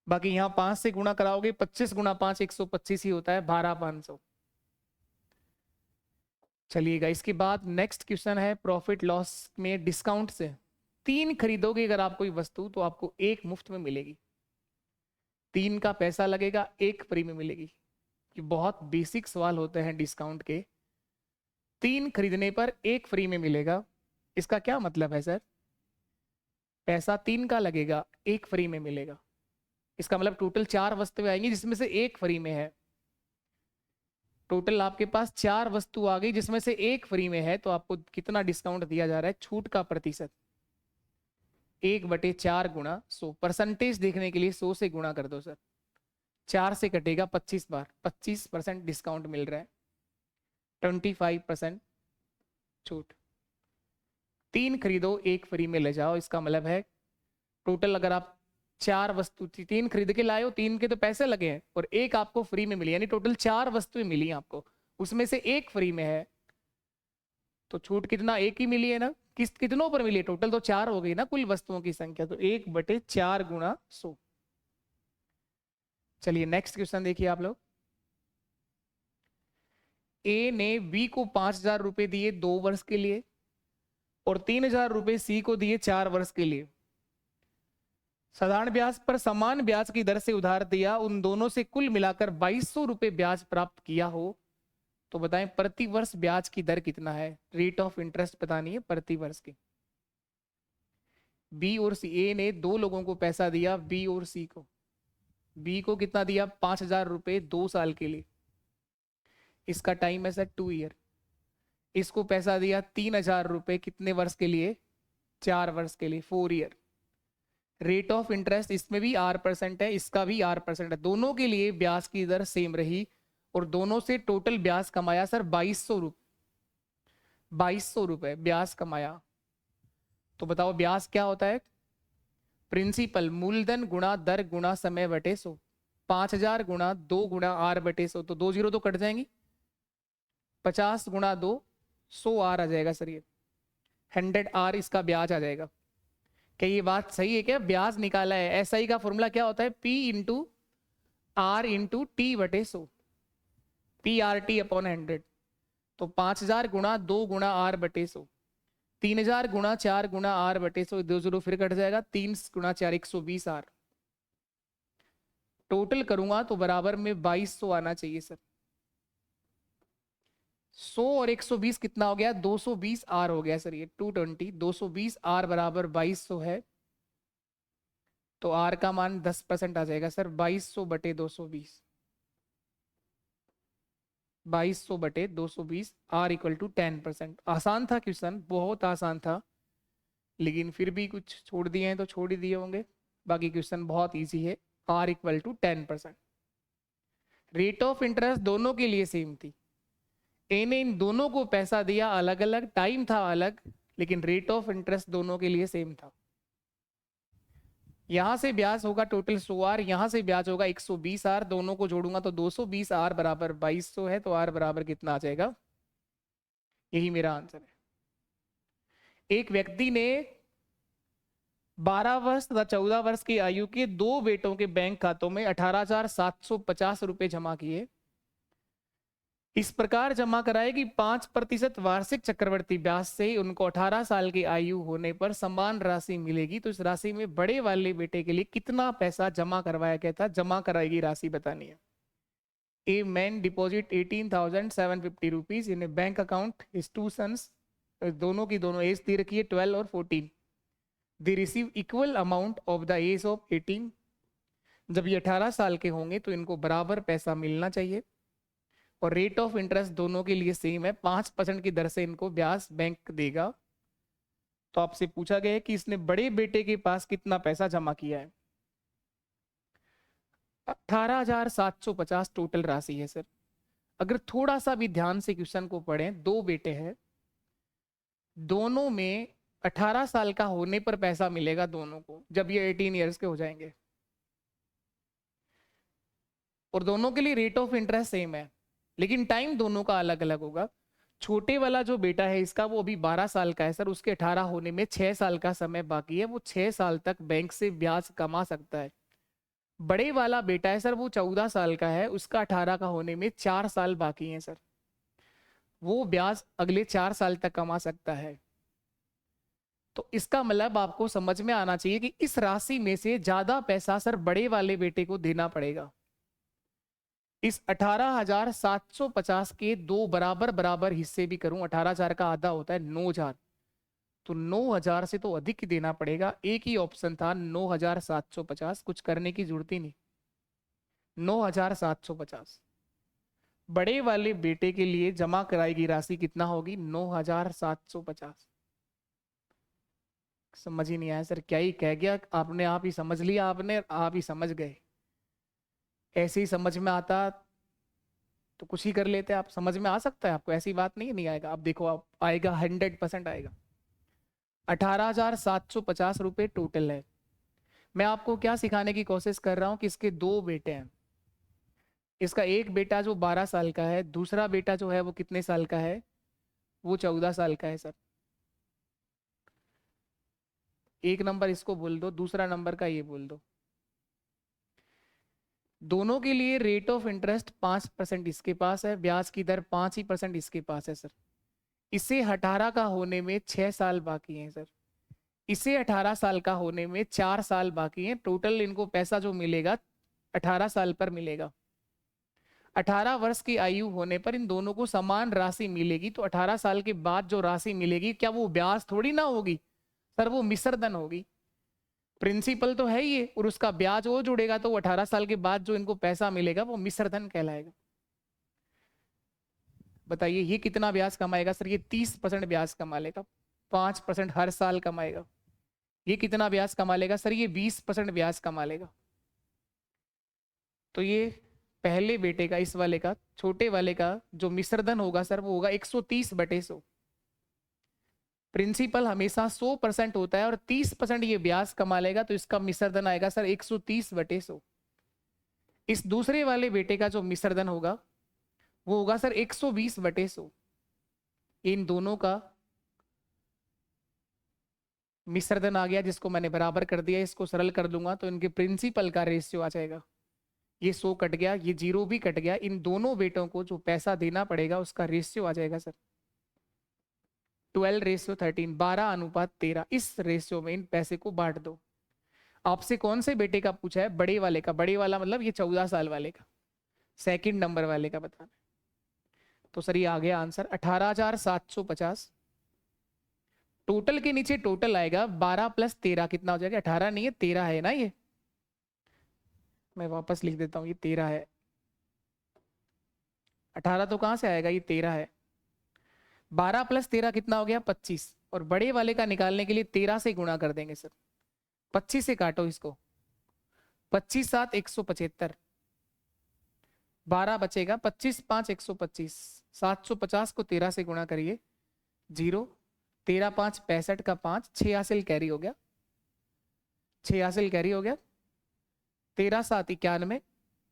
बाकी यहाँ 5 से गुणा कराओगे, 25 गुणा 5 125 ही होता है, 12,500। चलिएगा, इसके बाद नेक्स्ट क्वेश्चन है प्रॉफिट लॉस में डिस्काउंट से। 3 खरीदोगे अगर आप कोई वस्तु तो आपको 1 मुफ्त में मिलेगी, 3 का पैसा लगेगा, 1 फ्री में मिलेगी। ये बहुत बेसिक सवाल होते हैं डिस्काउंट के। 3 खरीदने पर 1 फ्री में मिलेगा, इसका क्या मतलब है सर? पैसा 3 का लगेगा, 1 फ्री में मिलेगा। इसका मतलब टोटल 4 वस्तुएं आएंगी जिसमें से 1 फ्री में है। टोटल आपके पास 4 वस्तु आ गई जिसमें से 1 फ्री में है, तो आपको कितना डिस्काउंट दिया जा रहा है? छूट का प्रतिशत 1/4 गुणा 100। परसेंटेज देखने के लिए 100 से गुणा कर दो सर, 4 से कटेगा 25 बार, 25% डिस्काउंट मिल रहा है, 25% छूट। 3 खरीदो 1 फ्री में ले जाओ, इसका मतलब है टोटल अगर आप 4 वस्तु 3 खरीद के लाए हो, 3 के तो पैसे लगे हैं और 1 आपको फ्री में मिली, यानी टोटल 4 वस्तुएं मिली आपको, उसमें से 1 फ्री में है, तो छूट कितना? 1 ही मिली है ना। कितनों पर मिली है? टोटल तो 4 हो गई ना कुल वस्तुओं की संख्या, तो 1/4 गुणा 100। चलिए नेक्स्ट क्वेश्चन देखिए आप लोग। ए ने बी को 5,000 रुपए दिए 2 वर्ष के लिए और 3,000 रुपए सी को दिए 4 वर्ष के लिए। साधारण ब्याज पर समान ब्याज की दर से उधार दिया, उन दोनों से कुल मिलाकर 2,200 रुपए ब्याज प्राप्त किया हो, तो बताएं प्रति वर्ष ब्याज की दर कितना है? रेट ऑफ इंटरेस्ट बतानी है प्रति वर्ष की। बी और सी, ए ने 2 लोगों को पैसा दिया, बी और सी को। बी को कितना दिया? 5,000 रुपए 2 साल के लिए, इसका टाइम है सर 2 ईयर। इसको पैसा दिया 3,000 रुपए कितने वर्ष के लिए? 4 वर्ष के लिए, 4 ईयर। रेट ऑफ इंटरेस्ट इसमें भी R% है, इसका भी R% है, दोनों के लिए ब्याज की दर सेम रही और दोनों से टोटल ब्याज कमाया सर 2,200 रुपए, 2,200 रुपए ब्याज कमाया। तो बताओ ब्याज क्या होता है? प्रिंसिपल मूलधन गुणा दर गुणा समय बटे 100। 5,000 गुणा 2 गुणा R/100, तो 2 जीरो तो कट जाएंगी, 50 गुणा 2 100 R आ जाएगा सर, ये 100 R इसका ब्याज आ जाएगा। क्या ये बात सही है? क्या ब्याज निकाला है? SI का फॉर्मूला क्या होता है? P into R into T/100, PRT/100। तो 5,000 गुणा 2 गुणा R/100, 3,000 गुणा 4 गुणा R/100, 2 जीरो फिर कट जाएगा, 3 गुणा 4 120R। टोटल करूंगा तो बराबर में 2,200 आना चाहिए सर। 100 और 120 कितना हो गया? 220R हो गया सर, ये 220, 220R बराबर 2,200 है, तो R का मान 10% आ जाएगा सर, 2,200 बटे 220, 2,200 बटे 220, R इक्वल टू 10%। आसान था क्वेश्चन, बहुत आसान था, लेकिन फिर भी कुछ छोड़ दिए हैं तो छोड़ ही दिए होंगे, बाकी क्वेश्चन बहुत इजी है। R equal to 10%। Rate of interest दोनों के लिए सेम थी, ए ने इन दोनों को पैसा दिया, अलग अलग टाइम था अलग, लेकिन रेट ऑफ इंटरेस्ट दोनों के लिए सेम था। यहां से ब्याज होगा टोटल 100R, यहां से ब्याज होगा 120R, दोनों को जोड़ूंगा तो 220R बराबर 2,200 है, तो R बराबर कितना आ जाएगा? यही मेरा आंसर है। एक व्यक्ति ने 12 वर्ष तथा 14 वर्ष की आयु के दो बेटों के बैंक खातों में 18,750 रुपए जमा किए। इस प्रकार जमा कराए कि 5% वार्षिक चक्रवर्ती ब्याज से उनको 18 साल की आयु होने पर समान राशि मिलेगी। तो इस राशि में बड़े वाले बेटे के लिए कितना पैसा जमा करवाया गया था, जमा कराएगी राशि बतानी है। A man deposit 18,750 rupees in a bank account. His two sons, दोनों की दोनों एज दे रखी है 12 और 14। They receive equal amount of the age of 18। जब ये 18 साल के होंगे तो इनको बराबर पैसा मिलना चाहिए और रेट ऑफ इंटरेस्ट दोनों के लिए सेम है, 5% की दर से इनको ब्याज बैंक देगा। तो आपसे पूछा गया है कि इसने बड़े बेटे के पास कितना पैसा जमा किया है। 18,750 टोटल राशि है सर। अगर थोड़ा सा भी ध्यान से क्वेश्चन को पढ़ें, दो बेटे हैं, दोनों में 18 साल का होने पर पैसा मिलेगा दोनों को जब ये 18 इयर्स के हो जाएंगे, और दोनों के लिए रेट ऑफ इंटरेस्ट सेम है, लेकिन टाइम दोनों का अलग अलग होगा। छोटे वाला जो बेटा है इसका वो अभी 12 साल का है सर, उसके 18 होने में 6 साल का समय बाकी है, वो 6 साल तक बैंक से ब्याज कमा सकता है। बड़े वाला बेटा है सर, वो 14 साल का है, उसका 18 का होने में 4 साल बाकी है सर, वो ब्याज अगले 4 साल तक कमा सकता है। तो इसका मतलब आपको समझ में आना चाहिए कि इस राशि में से ज्यादा पैसा सर बड़े वाले बेटे को देना पड़ेगा। इस 18,750 के दो बराबर बराबर हिस्से भी करूं, 18,000 का आधा होता है 9,000, तो 9,000 से तो अधिक ही देना पड़ेगा। एक ही ऑप्शन था 9,750, कुछ करने की जरूरत ही नहीं। 9,750 बड़े वाले बेटे के लिए जमा कराएगी राशि कितना होगी, 9,750। समझ ही नहीं आया सर, क्या ही कह गया आपने, आप ही समझ लिया आपने, आप ही समझ गए। ऐसे ही समझ में आता तो कुछ ही कर लेते आप, समझ में आ सकता है आपको, ऐसी बात नहीं नहीं आएगा। आप देखो, आप आएगा 100% आएगा। 18,750 रुपए टोटल है। मैं आपको क्या सिखाने की कोशिश कर रहा हूं कि इसके दो बेटे हैं, इसका एक बेटा जो 12 साल का है, दूसरा बेटा जो है वो कितने साल का है, वो 14 साल का है सर। एक नंबर इसको बोल दो, दूसरा नंबर का ये बोल दो। दोनों के लिए रेट ऑफ इंटरेस्ट 5% इसके पास है, ब्याज की दर 5% इसके पास है सर। इसे 18 का होने में 6 साल बाकी हैं सर, इसे 18 साल का होने में 4 साल बाकी हैं। टोटल इनको पैसा जो मिलेगा 18 साल पर मिलेगा। 18 वर्ष की आयु होने पर इन दोनों को समान राशि मिलेगी। तो 18 साल के बाद जो राशि मिलेगी, क्या वो ब्याज थोड़ी ना होगी सर, वो मिश्र धन होगी। प्रिंसिपल तो है ये, और उसका ब्याज वो जुड़ेगा, तो 18 साल के बाद जो इनको पैसा मिलेगा वो मिश्र धन कहलाएगा। बताइए ये कितना ब्याज कमाएगा सर, ये 30% ब्याज कमा लेगा, 5% हर साल कमाएगा। ये कितना ब्याज कमा लेगा सर, ये 20% ब्याज कमा लेगा। तो ये पहले बेटे का, इस वाले का, छोटे वाले का जो मिश्र धन होगा सर, वो होगा 130/100। प्रिंसिपल हमेशा 100% होता है और 30% ये ब्याज कमा लेगा, तो इसका मिश्र धन आएगा सर 130/100। इस दूसरे वाले बेटे का जो मिश्र धन होगा वो होगा सर 120/100। इन दोनों का मिश्र धन आ गया, जिसको मैंने बराबर कर दिया। इसको सरल कर दूंगा तो इनके प्रिंसिपल का रेशियो आ जाएगा, ये 100 कट गया, ये 0 भी कट गया। इन दोनों बेटों को जो पैसा देना पड़ेगा उसका रेशियो आ जाएगा सर 12:13, 12:13। इस रेशियो में इन पैसे को बांट दो। आपसे कौन से बेटे का पूछा है, बड़े वाले का। बड़े वाला मतलब ये 14 साल वाले का, सेकंड नंबर वाले का बताना। तो सर ये आ गया आंसर 18,750। टोटल के नीचे टोटल आएगा 12 + 13 कितना हो जाएगा, 18 नहीं है 13 है ना, ये मैं वापस लिख देता हूं, ये 13 है। 18 तो कहां से आएगा, ये 13 है। 12 + 13 कितना हो गया, 25। और बड़े वाले का निकालने के लिए 13 से गुणा कर देंगे सर, 25 से काटो इसको, 25 × 7 = 175, 12 बचेगा, 25 × 5 = 125। 750 को 13 से गुणा करिए, 0, 13 × 5 = 65 का 5, 6 हासिल कैरी हो गया, 6 हासिल कैरी हो गया, 13 × 7 = 91,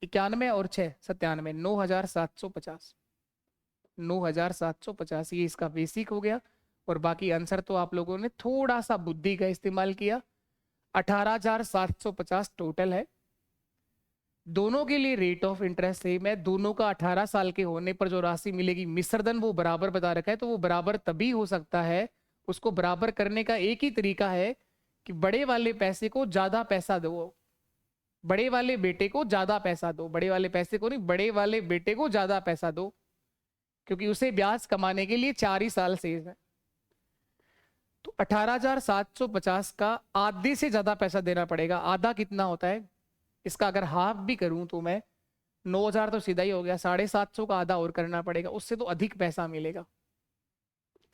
91 और 6 = 97, 9,750। 9,750 ये इसका बेसिक हो गया। और बाकी आंसर तो आप लोगों ने थोड़ा सा बुद्धि का इस्तेमाल किया, 18,750 टोटल है। दोनों के लिए रेट ऑफ इंटरेस्ट सेम है। दोनों का 18 साल के होने पर जो राशि मिलेगी मिश्रधन वो बराबर बता रखा है, तो वो बराबर तभी हो सकता है। उसको बराबर करने का एक ही तरीका है कि बड़े वाले पैसे को ज्यादा पैसा दो, बड़े वाले बेटे को ज्यादा पैसा दो, बड़े वाले पैसे को नहीं, बड़े वाले बेटे को ज्यादा पैसा दो, क्योंकि उसे ब्याज कमाने के लिए 4 ही साल शेष है। तो 18,750 का आधे से ज्यादा पैसा देना पड़ेगा। आधा कितना होता है इसका? अगर हाफ भी करूं तो मैं 9,000 तो सीधा ही हो गया, 750 का आधा और करना पड़ेगा, उससे तो अधिक पैसा मिलेगा।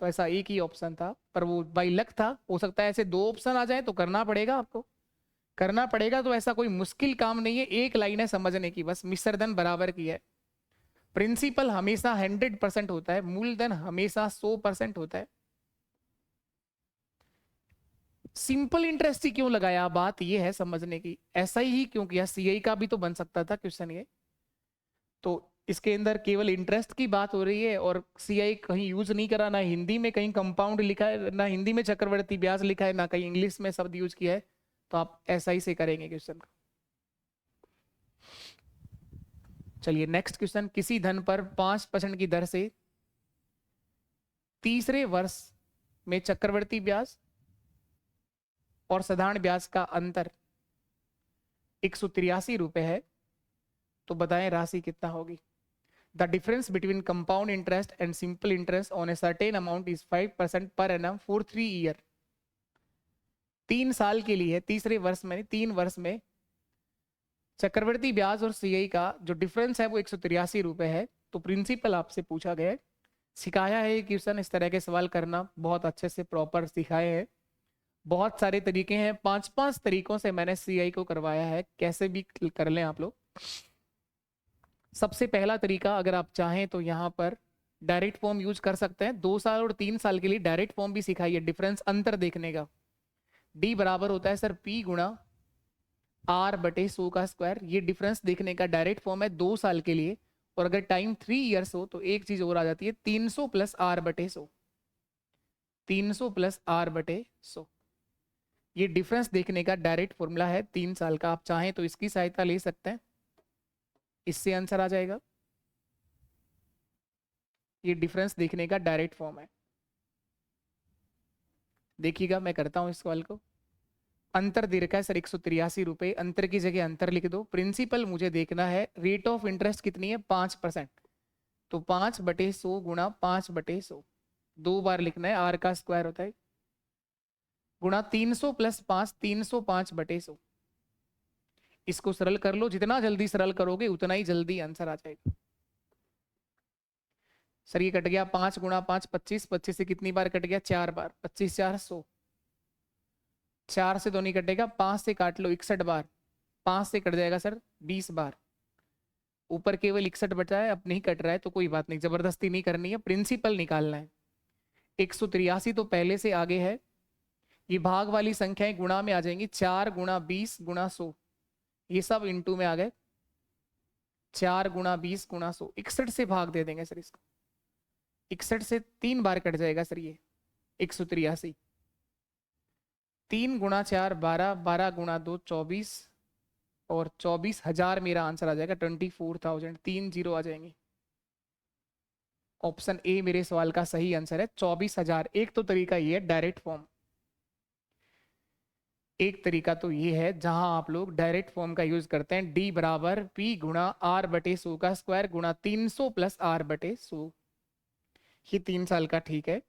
तो ऐसा एक ही ऑप्शन था, पर वो बाई लक था। हो सकता है ऐसे 2 ऑप्शन आ जाए तो करना पड़ेगा, आपको करना पड़ेगा। तो ऐसा कोई मुश्किल काम नहीं है, एक लाइन है समझने की बस, मिश्रधन बराबर की है। प्रिंसिपल हमेशा 100% होता है, मूलधन हमेशा 100% होता है। सिंपल इंटरेस्ट ही क्यों लगाया, बात ये है समझने की। ऐसा ही क्यों किया, सीआई का भी तो बन सकता था क्वेश्चन ये। तो इसके अंदर केवल इंटरेस्ट की बात हो रही है, और सीआई कहीं यूज नहीं करा, ना हिंदी में कहीं कंपाउंड लिखा है, ना हिंदी में चक्रवर्ती ब्याज लिखा है, ना कहीं इंग्लिश में शब्द यूज किया है। तो आप ऐसा ही से करेंगे क्वेश्चन का। चलिए नेक्स्ट क्वेश्चन। किसी धन पर 5% की दर से तीसरे वर्ष में चक्रवर्ती ब्याज और साधारण ब्याज का अंतर 183 रुपए है, तो बताएं राशि कितना होगी। The difference between compound interest and simple interest on a certain amount is 5% per annum for 3 year. 3 साल के लिए, तीसरे वर्ष में, 3 वर्ष में चक्रवर्ती ब्याज और सीआई का जो डिफरेंस है वो 183 रुपए है। तो प्रिंसिपल आपसे पूछा गया है, सिखाया है क्वेश्चन, इस तरह के सवाल करना बहुत अच्छे से प्रॉपर सिखाए हैं। बहुत सारे तरीके हैं, 5-5 तरीकों से मैंने सीआई को करवाया है, कैसे भी कर लें आप लोग। सबसे पहला तरीका, अगर आप चाहें तो यहाँ पर डायरेक्ट फॉर्म यूज कर सकते हैं। 2 साल और 3 साल के लिए डायरेक्ट फॉर्म भी सिखाई है, डिफरेंस अंतर देखने का। डी बराबर होता है सर पी गुणा आर बटे 100 का स्क्वायर। ये डिफरेंस देखने का डायरेक्ट फॉर्म है 2 साल के लिए। और अगर टाइम 3 ईयर्स हो तो एक चीज और आ जाती है, 300 प्लस आर बटे 100, 300 प्लस आर बटे 100। ये डिफरेंस देखने का डायरेक्ट फॉर्मूला है 3 साल का। आप चाहें तो इसकी सहायता ले सकते हैं, इससे आंसर आ जाएगा। ये डिफरेंस देखने का डायरेक्ट फॉर्म है। देखिएगा मैं करता हूं इस सवाल को। अंतर दे रखा है सर 183 रुपए, अंतर की जगह अंतर लिख दो। प्रिंसिपल मुझे देखना है रेट ऑफ इंटरेस्ट कितनी है, 5%। तो 5/100 गुणा 5/100, 2 बार लिखना है, आर का स्क्वायर होता है, गुणा 300 प्लस 5, 305/100। इसको सरल कर लो, जितना जल्दी सरल करोगे उतना ही जल्दी आंसर आ जाएगा। सर ये कट गया, 5 गुणा 5 25, 25 से कितनी बार कट गया, 4 बार, 25 4 100। 4 से 2 नहीं कटेगा, 5 से काट लो 61 बार, 5 से कट जाएगा सर 20 बार। ऊपर केवल 61 बचा है, अब नहीं कट रहा है तो कोई बात नहीं, जबरदस्ती नहीं करनी है, प्रिंसिपल निकालना है। 183 तो पहले से आगे है, ये भाग वाली संख्याएं गुणा में आ जाएंगी, 4 गुणा 20 गुणा 100, ये सब इंटू में आ गए। 4 गुणा 20 गुणा 100, 61 से भाग दे देंगे सर इसको, 61 से 3 बार कट जाएगा सर ये 183। 3 गुणा 4 12, 12 गुणा 2 24, और 24,000 मेरा आंसर आ जाएगा, 24,000, 3 जीरो आ जाएंगे। ऑप्शन ए मेरे सवाल का सही आंसर है, 24,000। एक तो तरीका ये है डायरेक्ट फॉर्म, एक तरीका तो ये है जहां आप लोग डायरेक्ट फॉर्म का यूज करते हैं, डी बराबर पी गुणा आर बटे 100 का स्क्वायर गुणा 300 प्लस आर बटे 100। ये 3 साल का ठीक है।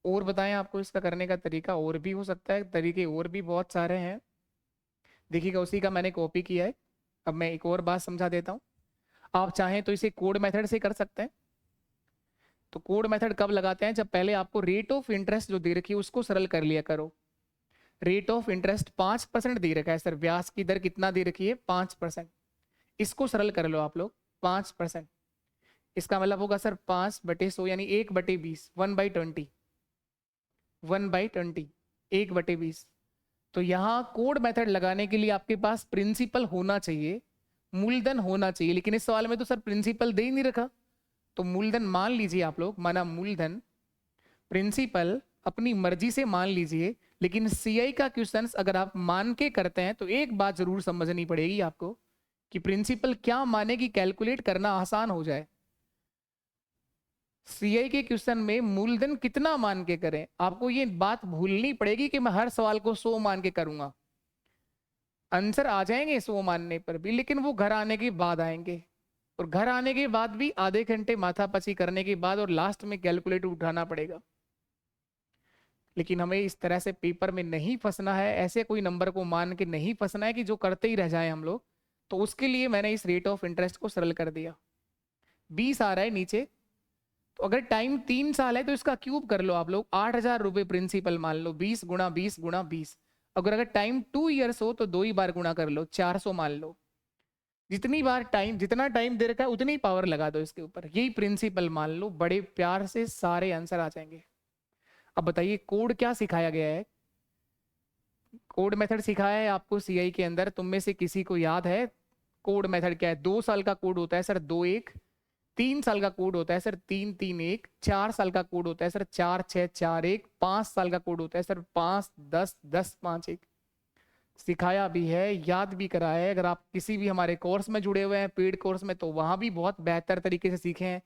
और बताएं आपको इसका करने का तरीका और भी हो सकता है, तरीके और भी बहुत सारे हैं। देखिएगा उसी का मैंने कॉपी किया है। अब मैं एक और बात समझा देता हूं, आप चाहें तो इसे कोड मेथड से कर सकते हैं। तो कोड मेथड कब लगाते हैं, जब पहले आपको रेट ऑफ इंटरेस्ट जो दे रखी है उसको सरल कर लिया करो। रेट ऑफ इंटरेस्ट 5% दे रखा है सर, ब्याज की दर कितना दे रखी है, 5%। इसको सरल कर लो आप लोग, 5%। इसका मतलब होगा सर 5/100 यानी 1/20, 1/20, 1/20, 1/20। तो यहाँ कोड मेथड लगाने के लिए आपके पास प्रिंसिपल होना चाहिए, मूलधन होना चाहिए, लेकिन इस सवाल में तो सर प्रिंसिपल दे ही नहीं रखा। तो मूलधन मान लीजिए आप लोग, माना मूलधन, प्रिंसिपल अपनी मर्जी से मान लीजिए, लेकिन सीआई का क्वेश्चंस अगर आप मान के करते हैं तो एक बात जरूर समझनी पड़ेगी आपको कि प्रिंसिपल क्या माने कि कैलकुलेट करना आसान हो जाए। सीआई के क्वेश्चन में मूलधन कितना मान के करें, आपको ये बात भूलनी पड़ेगी कि मैं हर सवाल को 100 मान के करूंगा। आंसर आ जाएंगे 100 मानने पर भी, लेकिन वो घर आने के बाद आएंगे, और घर आने के बाद भी आधे घंटे माथापची करने के बाद और लास्ट में कैलकुलेटर उठाना पड़ेगा। लेकिन हमें इस तरह से पेपर में नहीं फंसना है, ऐसे कोई नंबर को मान के नहीं फंसना है कि जो करते ही रह जाए हम लोग। तो उसके लिए मैंने इस रेट ऑफ इंटरेस्ट को सरल कर दिया। 20 आ रहा है नीचे, तो अगर टाइम 3 साल है तो इसका क्यूब कर लो आप लोग, 8,000 रुपये प्रिंसिपल मान लो, 20 गुणा 20 गुणा 20। अगर टाइम 2 ईयर्स हो तो 2 ही बार गुणा कर लो, 400 मान लो। जितनी बार टाइम, जितना टाइम दे रखा है उतनी पावर लगा दो इसके ऊपर, यही प्रिंसिपल मान लो। बड़े प्यार से सारे आंसर आ जाएंगे। अब बताइए कोड क्या सिखाया गया है, कोड मेथड सिखाया है आपको सीआई के अंदर। तुम में से किसी को याद है कोड मेथड क्या है? 2 साल का कोड होता है सर 2-1, 3 साल का कोड होता है सर 3-3-1, 4 साल का कोड होता है सर 4-6-4-1, 5 साल का कोड होता है सर 5-10-10-5-1। सिखाया भी है, याद भी कराया है। अगर आप किसी भी हमारे कोर्स में जुड़े हुए हैं, पेड कोर्स में, तो वहां भी बहुत बेहतर तरीके से सीखे हैं।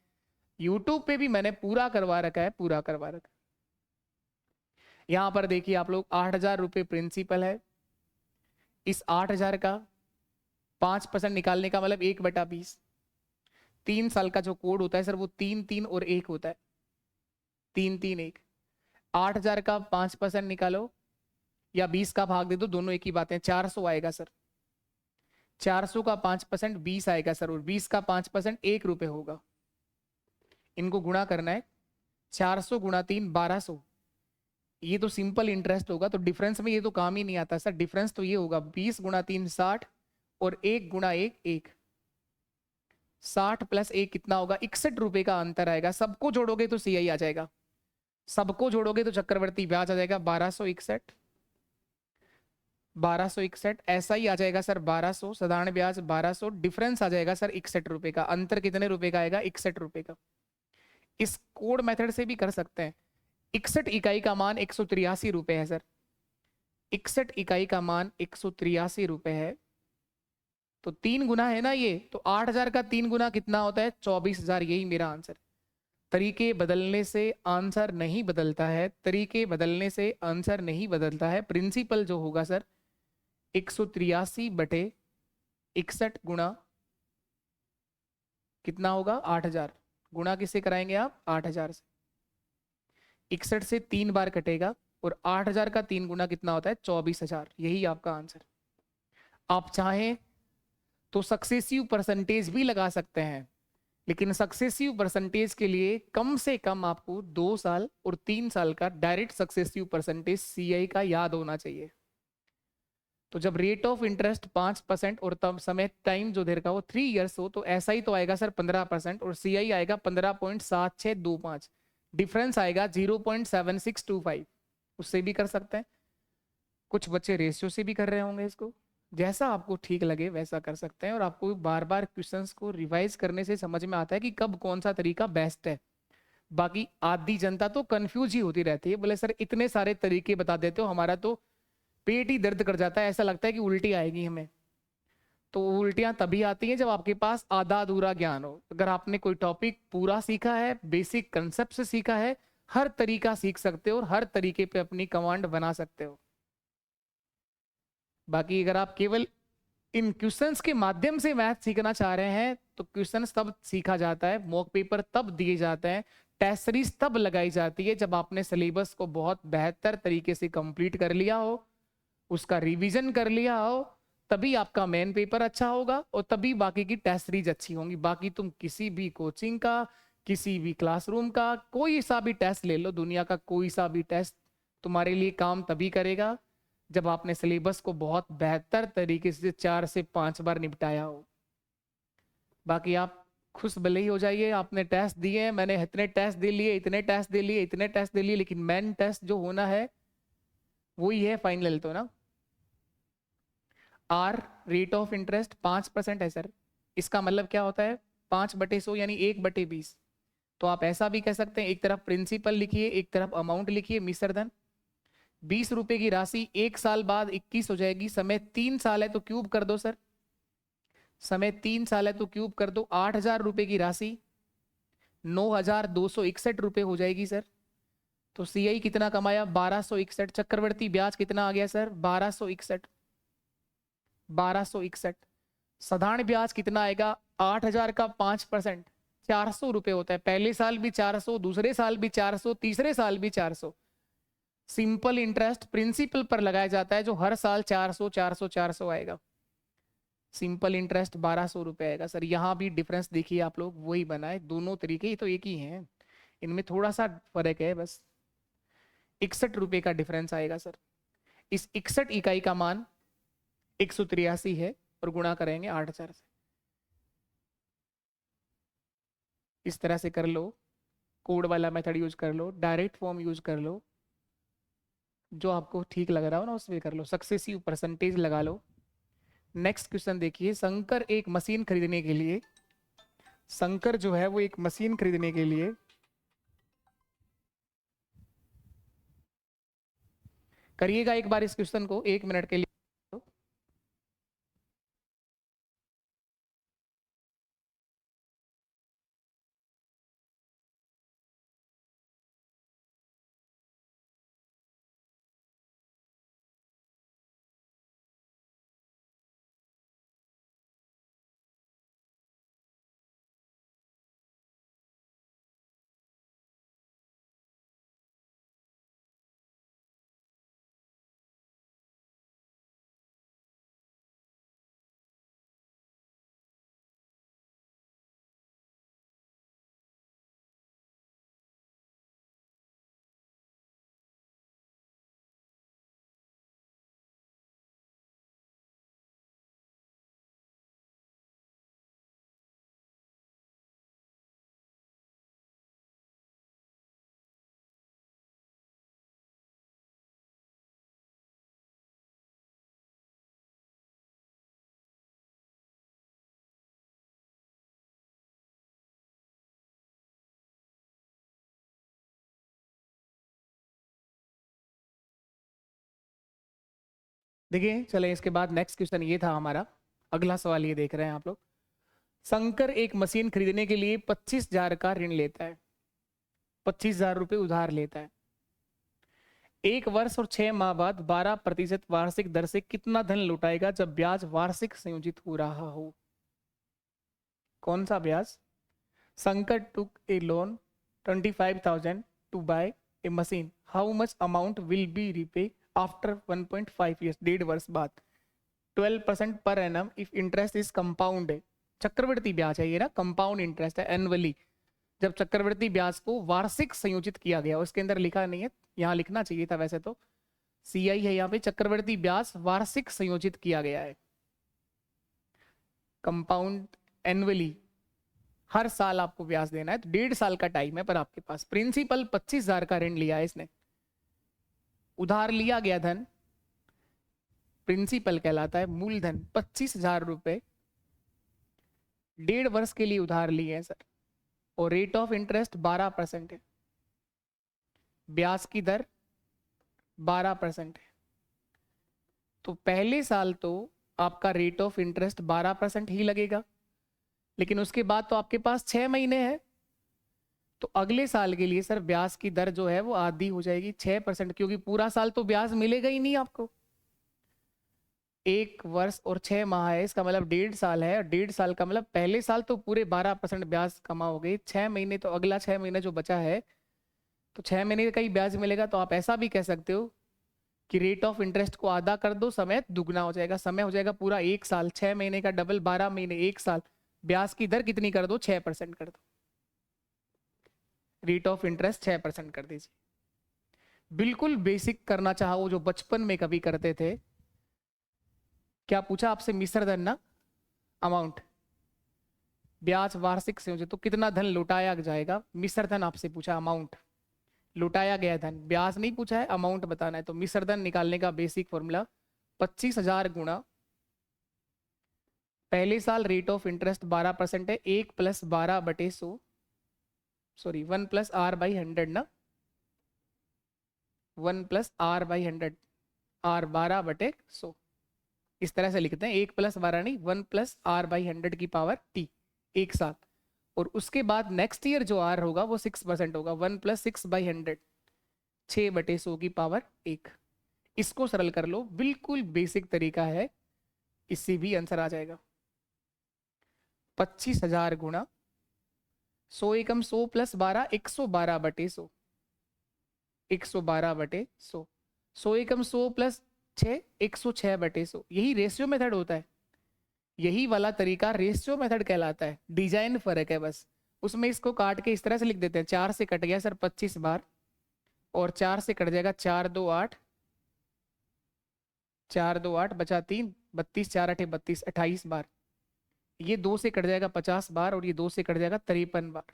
यूट्यूब पे भी मैंने पूरा करवा रखा है, पूरा करवा रखा है। यहां पर देखिए आप लोग, 8,000 रुपये प्रिंसिपल है। इस 8,000 का 5% निकालने का मतलब 1/20। 3 साल का जो कोड होता है सर वो 3-3 और 1 होता है, 3-3-1। 8,000 का 5% निकालो या 20 का भाग दे दो, दोनों एक ही बात है, 400 आएगा सर। 400 का 5% 20 आएगा सर, और 20 का 5% 1 रुपये होगा। इनको गुणा करना है, 400 गुणा 3 1200। ये तो सिंपल इंटरेस्ट होगा, तो डिफरेंस में ये तो काम ही नहीं आता सर। डिफरेंस तो ये होगा 20 गुणा 3 60 और 1 गुणा 1 1। 60 प्लस 1 कितना होगा? 61 रुपए का अंतर आएगा। सबको जोड़ोगे तो सीआई आ जाएगा, सबको जोड़ोगे तो चक्रवर्ती ब्याज आ जाएगा 1261। 1261 ऐसा ही आ जाएगा सर 1200, साधारण ब्याज 1200, डिफरेंस आ जाएगा सर 61 रुपए का। अंतर कितने रुपए का आएगा? 61 रुपए का। इस कोड मेथड से भी कर सकते हैं। 61 इकाई का मान 183 रुपए है सर, 61 इकाई का मान 183 रुपए है। तो 3 गुना है ना ये, तो 8,000 का 3 गुना कितना होता है? 24,000। यही मेरा आंसर। तरीके बदलने से आंसर नहीं बदलता है, तरीके बदलने से आंसर नहीं बदलता है। प्रिंसिपल जो होगा सर 183/61 गुणा कितना होगा? 8,000। गुणा किससे कराएंगे आप? 8,000 से। 61 से 3 बार कटेगा, और 8,000 का 3 गुना कितना होता है? 24,000। यही आपका आंसर। आप चाहें तो सक्सेसिव परसेंटेज भी लगा सकते हैं, लेकिन सक्सेसिव परसेंटेज के लिए कम से कम आपको 2 साल और 3 साल का डायरेक्ट सक्सेसिव परसेंटेज सीआई का याद होना चाहिए। तो जब रेट ऑफ इंटरेस्ट 5% और तब समय टाइम जो देर का वो 3 इयर्स हो, तो ऐसा ही तो आएगा सर 15%, और सीआई आएगा 15.7625। डिफरेंस आएगा 0.7625। उससे भी कर सकते हैं, कुछ बच्चे रेशियो से भी कर रहे होंगे इसको। जैसा आपको ठीक लगे वैसा कर सकते हैं, और आपको बार बार क्वेश्चंस को रिवाइज करने से समझ में आता है कि कब कौन सा तरीका बेस्ट है। बाकी आधी जनता तो कंफ्यूज ही होती रहती है, बोले सर इतने सारे तरीके बता देते हो, हमारा तो पेट ही दर्द कर जाता है, ऐसा लगता है कि उल्टी आएगी हमें। तो उल्टियां तभी आती हैं जब आपके पास आधा अधूरा ज्ञान हो। अगर आपने कोई टॉपिक पूरा सीखा है, बेसिक कंसेप्ट से सीखा है, हर तरीका सीख सकते हो और हर तरीके पे अपनी कमांड बना सकते हो। बाकी अगर आप केवल इन क्वेश्चंस के माध्यम से मैथ सीखना चाह रहे हैं तो क्वेश्चंस तब सीखा जाता है, मॉक पेपर तब दिए जाते हैं, टेस्ट सीरीज तब लगाई जाती है जब आपने सिलेबस को बहुत बेहतर तरीके से कंप्लीट कर लिया हो, उसका रिवीजन कर लिया हो, तभी आपका मेन पेपर अच्छा होगा और तभी बाकी की टेस्ट सीरीज अच्छी होंगी। बाकी तुम किसी भी कोचिंग का, किसी भी क्लासरूम का कोई सा भी टेस्ट ले लो, दुनिया का कोई सा भी टेस्ट तुम्हारे लिए काम तभी करेगा जब आपने सिलेबस को बहुत बेहतर तरीके से 4 से 5 बार निपटाया हो। बाकी आप खुश भले ही हो जाइए, आपने टेस्ट दिए, मैंने इतने टेस्ट दे लिए, इतने टेस्ट दे लिए, इतने टेस्ट दे लिए, लेकिन मेन टेस्ट जो होना है वही है फाइनल। तो ना आर रेट ऑफ इंटरेस्ट 5% है सर, इसका मतलब क्या होता है? 5/100 यानी 1/20। तो आप ऐसा भी कह सकते हैं, एक तरफ प्रिंसिपल लिखिए, एक तरफ अमाउंट लिखिए, मिश्रधन। ₹20 की राशि 1 साल बाद 21 हो जाएगी। समय 3 साल है तो क्यूब कर दो सर, समय 3 साल है तो क्यूब कर दो। ₹8,000 की राशि 9,261 हो जाएगी सर। तो सीआई कितना कमाया? 1261। चक्रवर्ती ब्याज कितना आ गया सर? 1261। 1261। साधारण ब्याज कितना आएगा? 8,000 का 5%, ₹400 होता है। पहले साल भी 400, दूसरे साल भी 400, तीसरे साल भी 400। सिंपल इंटरेस्ट प्रिंसिपल पर लगाया जाता है, जो हर साल 400 400 400 आएगा। सिंपल इंटरेस्ट ₹1200 आएगा सर। यहाँ भी डिफरेंस देखिए आप लोग, वही बना है, दोनों तरीके ही तो एक ही हैं, इनमें थोड़ा सा फर्क है बस। ₹61 का डिफरेंस आएगा सर। इस 61 इकाई का मान 183 है और गुणा करेंगे 8,000 से। इस तरह से कर लो, कोड वाला मेथड यूज कर लो, डायरेक्ट फॉर्म यूज कर लो, जो आपको ठीक लग रहा हो ना उसमें कर लो। सक्सेसिव परसेंटेज लगा लो। नेक्स्ट क्वेश्चन देखिए। शंकर एक मशीन खरीदने के लिए, शंकर जो है वो एक मशीन खरीदने के लिए करिएगा एक बार इस क्वेश्चन को 1 मिनट के लिए। देखिए चले, इसके बाद नेक्स्ट क्वेश्चन ये था हमारा। अगला सवाल ये देख रहे हैं आप लोग। शंकर एक मशीन खरीदने के लिए 25,000 का ऋण लेता है, ₹25,000 उधार लेता है। 1 वर्ष और 6 माह बाद 12% वार्षिक दर से कितना धन लौटाएगा जब ब्याज वार्षिक संयोजित हो रहा हो? कौन सा ब्याज? Shankar took a loan 25,000 to buy a machine. How much amount will be repay after 1.5 years? 1.5 वर्ष बाद। 12% पर annum if interest is compound है। चक्रवृद्धि ब्याज है ये ना, कंपाउंड इंटरेस्ट है एनुअली। जब चक्रवृद्धि ब्याज को वार्षिक संयोजित किया गया, उसके अंदर लिखा नहीं है, यहाँ लिखना चाहिए था वैसे तो, सीआई है यहाँ पे। चक्रवृद्धि ब्याज वार्षिक संयोजित किया गया है, कंपाउंड एनुअली, हर साल आपको ब्याज देना है। तो 1.5 साल का टाइम है पर आपके पास। प्रिंसिपल 25,000 का ऋण लिया है इसने, उधार लिया गया धन प्रिंसिपल कहलाता है, मूलधन 25,000 रुपए 1.5 वर्ष के लिए उधार लिए हैं सर। और रेट ऑफ इंटरेस्ट 12% है, ब्याज की दर 12% है। तो पहले साल तो आपका रेट ऑफ इंटरेस्ट 12% ही लगेगा, लेकिन उसके बाद तो आपके पास 6 महीने हैं, तो अगले साल के लिए सर ब्याज की दर जो है वो आधी हो जाएगी, 6%, क्योंकि पूरा साल तो ब्याज मिलेगा ही नहीं आपको। 1 वर्ष और 6 माह है, इसका मतलब 1.5 साल है। 1.5 साल का मतलब पहले साल तो पूरे 12% ब्याज कमाओगे, 6 महीने तो अगला 6 महीने जो बचा है तो 6 महीने का ही ब्याज मिलेगा। तो आप ऐसा भी कह सकते हो कि रेट ऑफ इंटरेस्ट को आधा कर दो, समय दुगना हो जाएगा। समय हो जाएगा पूरा 1 साल, 6 महीने का डबल 12 महीने 1 साल। ब्याज की दर कितनी कर दो? 6% कर दो, रेट ऑफ इंटरेस्ट 6% कर दीजिए। बिल्कुल बेसिक करना चाहो जो बचपन में कभी करते थे। क्या पूछा आपसे? मिश्र धन ना, अमाउंट, ब्याज वार्षिक संयोजित, तो कितना धन लौटाया जाएगा? मिश्र धन आपसे पूछा, अमाउंट, लौटाया गया धन। ब्याज नहीं पूछा है, अमाउंट बताना है। तो मिश्र धन निकालने का बेसिक फॉर्मूला 25,000 गुणा पहले साल रेट ऑफ इंटरेस्ट 12% है, 1 + 12/100, सॉरी 1 + R/100 ना, 1 प्लस आर बाई 100, आर 12/100, इस तरह से लिखते हैं। 1 प्लस 12 नहीं, 1 प्लस आर बाई 100 की पावर टी, एक साथ। और उसके बाद नेक्स्ट ईयर जो आर होगा वो 6% होगा, 1 प्लस 6/100, 6/100 की पावर 1। इसको सरल कर लो, बिल्कुल बेसिक तरीका है, इससे भी आंसर आ जाएगा। 25,000 गुणा 100 एकम 100 प्लस 12, 112/100, 112/100, 100 एकम 100 प्लस 6, 106/100। यही रेशियो मेथड होता है, यही वाला तरीका रेशियो मेथड कहलाता है। डिजाइन फर्क है बस, उसमें इसको काट के इस तरह से लिख देते हैं। 4 से कट गया सर 25 बार, और 4 से कट जाएगा 4 2 8, 4 2 8 बचा 3, 32, 4 8 32, 28 बार। ये 2 से कट जाएगा 50 बार, और ये 2 से कट जाएगा 53 बार।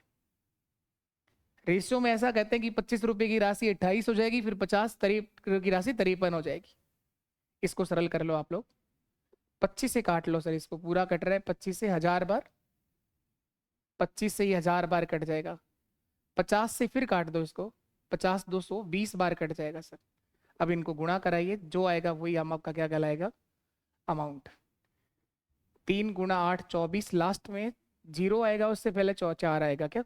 रेशियो में ऐसा कहते हैं कि 25 रुपए की राशि 28 हो जाएगी, फिर 50 की राशि 53 हो जाएगी। इसको सरल कर लो आप लोग, 25 से काट लो सर, इसको पूरा कट रहा है 25 से 1000 बार, 25 से ही 1000 बार कट जाएगा। 50 से फिर काट दो इसको, 50 200, 20 बार कट जाएगा सर। अब इनको गुणा कराइए, जो आएगा वही हम आपका क्या कहलाएगा, अमाउंट। 3 गुणा 8 24, लास्ट में 0 आएगा, उससे पहले 4 आएगा क्या,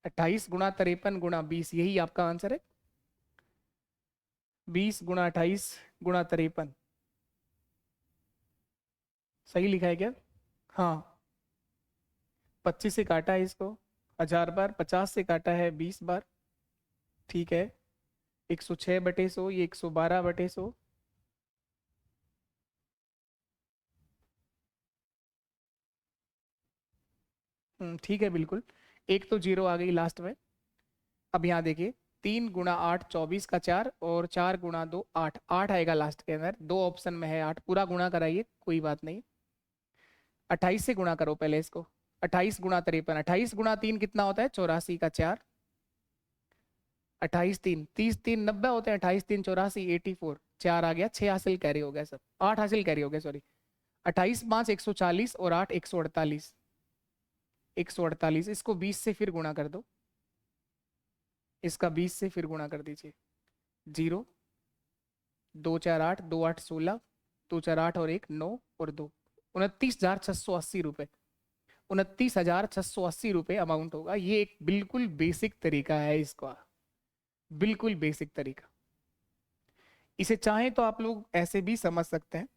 28 गुणा 53 गुणा 20, यही आपका आंसर है। 20 गुणा 28 गुणा 53, सही लिखा है क्या? हाँ, 25 से काटा है इसको 1000 बार, 50 से काटा है 20 बार, ठीक है। 106/100, ये 112/100, ठीक है बिल्कुल। एक तो 0 आ गई लास्ट में। अब यहाँ देखिए, 3 गुणा 8 24 का 4, और 4 गुणा 2 8, 8 आएगा लास्ट के अंदर, 2 ऑप्शन में है 8, पूरा गुणा कराइए कोई बात नहीं। 28 से गुणा करो पहले इसको, 28 गुणा 53, 28 गुणा 3 कितना होता है, 84 का 4, 28 3 30, 3 90 होते हैं, 28 3 84, 84, 4 आ गया, 6 हासिल कैरी हो गया सब, 8 हासिल कैरी हो गया सॉरी। 28 5 140, और 8 148, 148। इसको 20 से फिर गुणा कर दो, इसका 20 से फिर गुणा कर दीजिए। 0 2 4 8, 2 8 16, 2 4 8 और 1 9 और 2, 29,680 रुपये, 29,680 रुपये अमाउंट होगा। ये एक बिल्कुल बेसिक तरीका है इसका, बिल्कुल बेसिक तरीका। इसे चाहें तो आप लोग ऐसे भी समझ सकते हैं।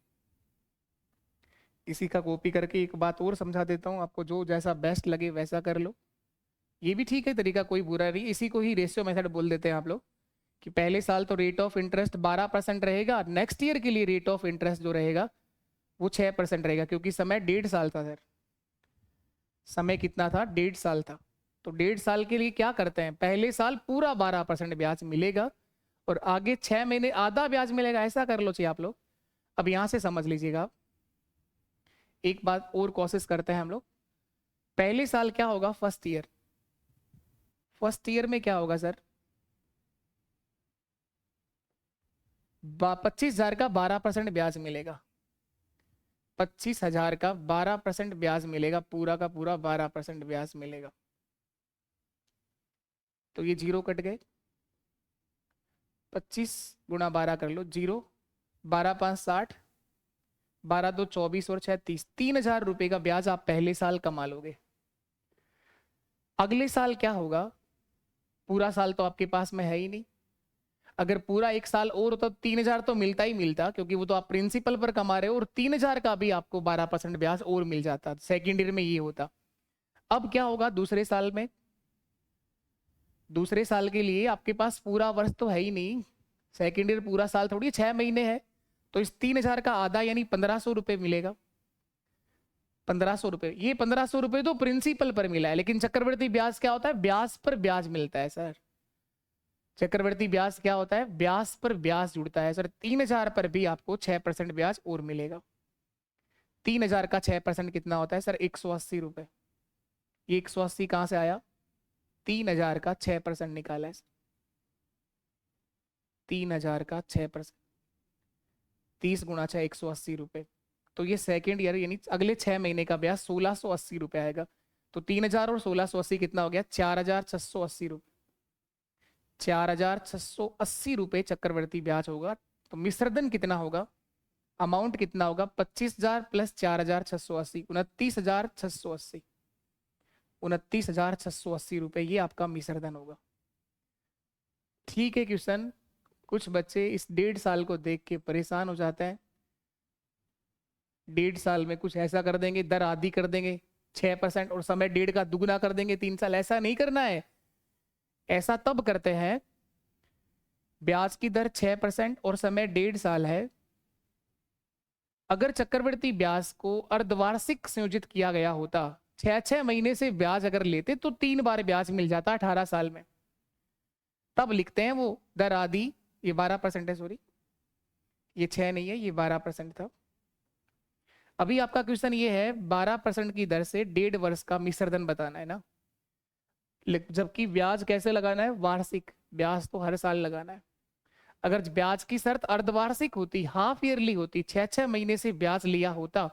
इसी का कॉपी करके एक बात और समझा देता हूं आपको, जो जैसा बेस्ट लगे वैसा कर लो। ये भी ठीक है तरीका, कोई बुरा नहीं। इसी को ही रेशियो मेथड बोल देते हैं आप लोग, कि पहले साल तो रेट ऑफ इंटरेस्ट 12% रहेगा, नेक्स्ट ईयर के लिए रेट ऑफ इंटरेस्ट जो रहेगा वो 6% रहेगा, क्योंकि समय 1.5 साल था सर। समय कितना था, 1.5 साल था। तो 1.5 साल के लिए क्या करते हैं, पहले साल पूरा 12% ब्याज मिलेगा, और आगे 6 महीने आधा ब्याज मिलेगा, ऐसा कर लो चाहिए आप लोग। अब यहां से समझ लीजिएगा आप, एक बात और कोशिश करते हैं हम लोग। पहले साल क्या होगा, फर्स्ट ईयर, फर्स्ट ईयर में क्या होगा सर, 25,000 का 12% ब्याज मिलेगा, 25,000 का 12% ब्याज मिलेगा, पूरा का पूरा 12% ब्याज मिलेगा। तो ये 0 कट गए, 25 गुणा 12 कर लो, 0 12 5 60, 12 2 24 और 6 30, 3,000 रुपए का ब्याज आप पहले साल कमा लोगे। अगले साल क्या होगा, पूरा साल तो आपके पास में है ही नहीं। अगर पूरा एक साल और होता तो 3,000 तो मिलता ही मिलता, क्योंकि वो तो आप प्रिंसिपल पर कमा रहे हो, और 3,000 का भी आपको 12% ब्याज और मिल जाता, सेकेंड ईयर में ये होता। अब क्या होगा दूसरे साल में, दूसरे साल के लिए आपके पास पूरा वर्ष तो है ही नहीं, सेकेंड ईयर पूरा साल थोड़ी 6 महीने है, तो इस 3,000 का आधा यानी 1,500 रुपये मिलेगा। 1,500 रुपये, ये 1,500 रुपये तो प्रिंसिपल पर मिला है, लेकिन चक्रवृद्धि ब्याज क्या होता है, ब्याज पर ब्याज मिलता है सर। चक्रवृद्धि ब्याज क्या होता है, ब्याज पर ब्याज जुड़ता है सर। 3,000 पर भी आपको 6% ब्याज और मिलेगा। 3,000 का 6% कितना होता है सर, 180 रुपये। ये 180 कहाँ से आया, 3,000 का 6% निकाला है, 3,000 का 6%, 30 गुणा 6 180 रुपये। तो ये सेकेंड ईयर यानी अगले 6 महीने का ब्याज 1,680 रुपये आएगा। तो 3,000 और 1,680 कितना हो गया, 4,680 रुपये। 4,680 रुपये चक्रवर्ती ब्याज होगा। तो मिश्रधन कितना होगा, अमाउंट कितना होगा, 25,000 प्लस 4,680, 29,680, 29,680 रुपये, ये आपका मिश्रधन होगा। ठीक है क्वेश्चन, कुछ बच्चे इस 1.5 साल को देख के परेशान हो जाते हैं। 1.5 साल में कुछ ऐसा कर देंगे, दर आधी कर देंगे 6% और समय 1.5 का दुगुना कर देंगे 3 साल। ऐसा नहीं करना है। ऐसा तब करते हैं, ब्याज की दर 6% और समय 1.5 साल है। अगर चक्रवृद्धि ब्याज को अर्धवार्षिक संयोजित किया गया होता, 6 महीने से ब्याज अगर लेते तो 3 बार ब्याज मिल जाता 18 साल में। तब लिखते हैं वो दर आधी, ये 12% है, सॉरी ये 6 नहीं है, ये 12% था। अभी आपका क्वेश्चन ये है 12% की दर से 1.5 वर्ष का मिश्रधन बताना है ना, जबकि ब्याज कैसे लगाना है, वार्षिक ब्याज तो हर साल लगाना है। अगर ब्याज की शर्त अर्धवार्षिक होती, हाफ ईयरली होती, 6 महीने से ब्याज लिया होता,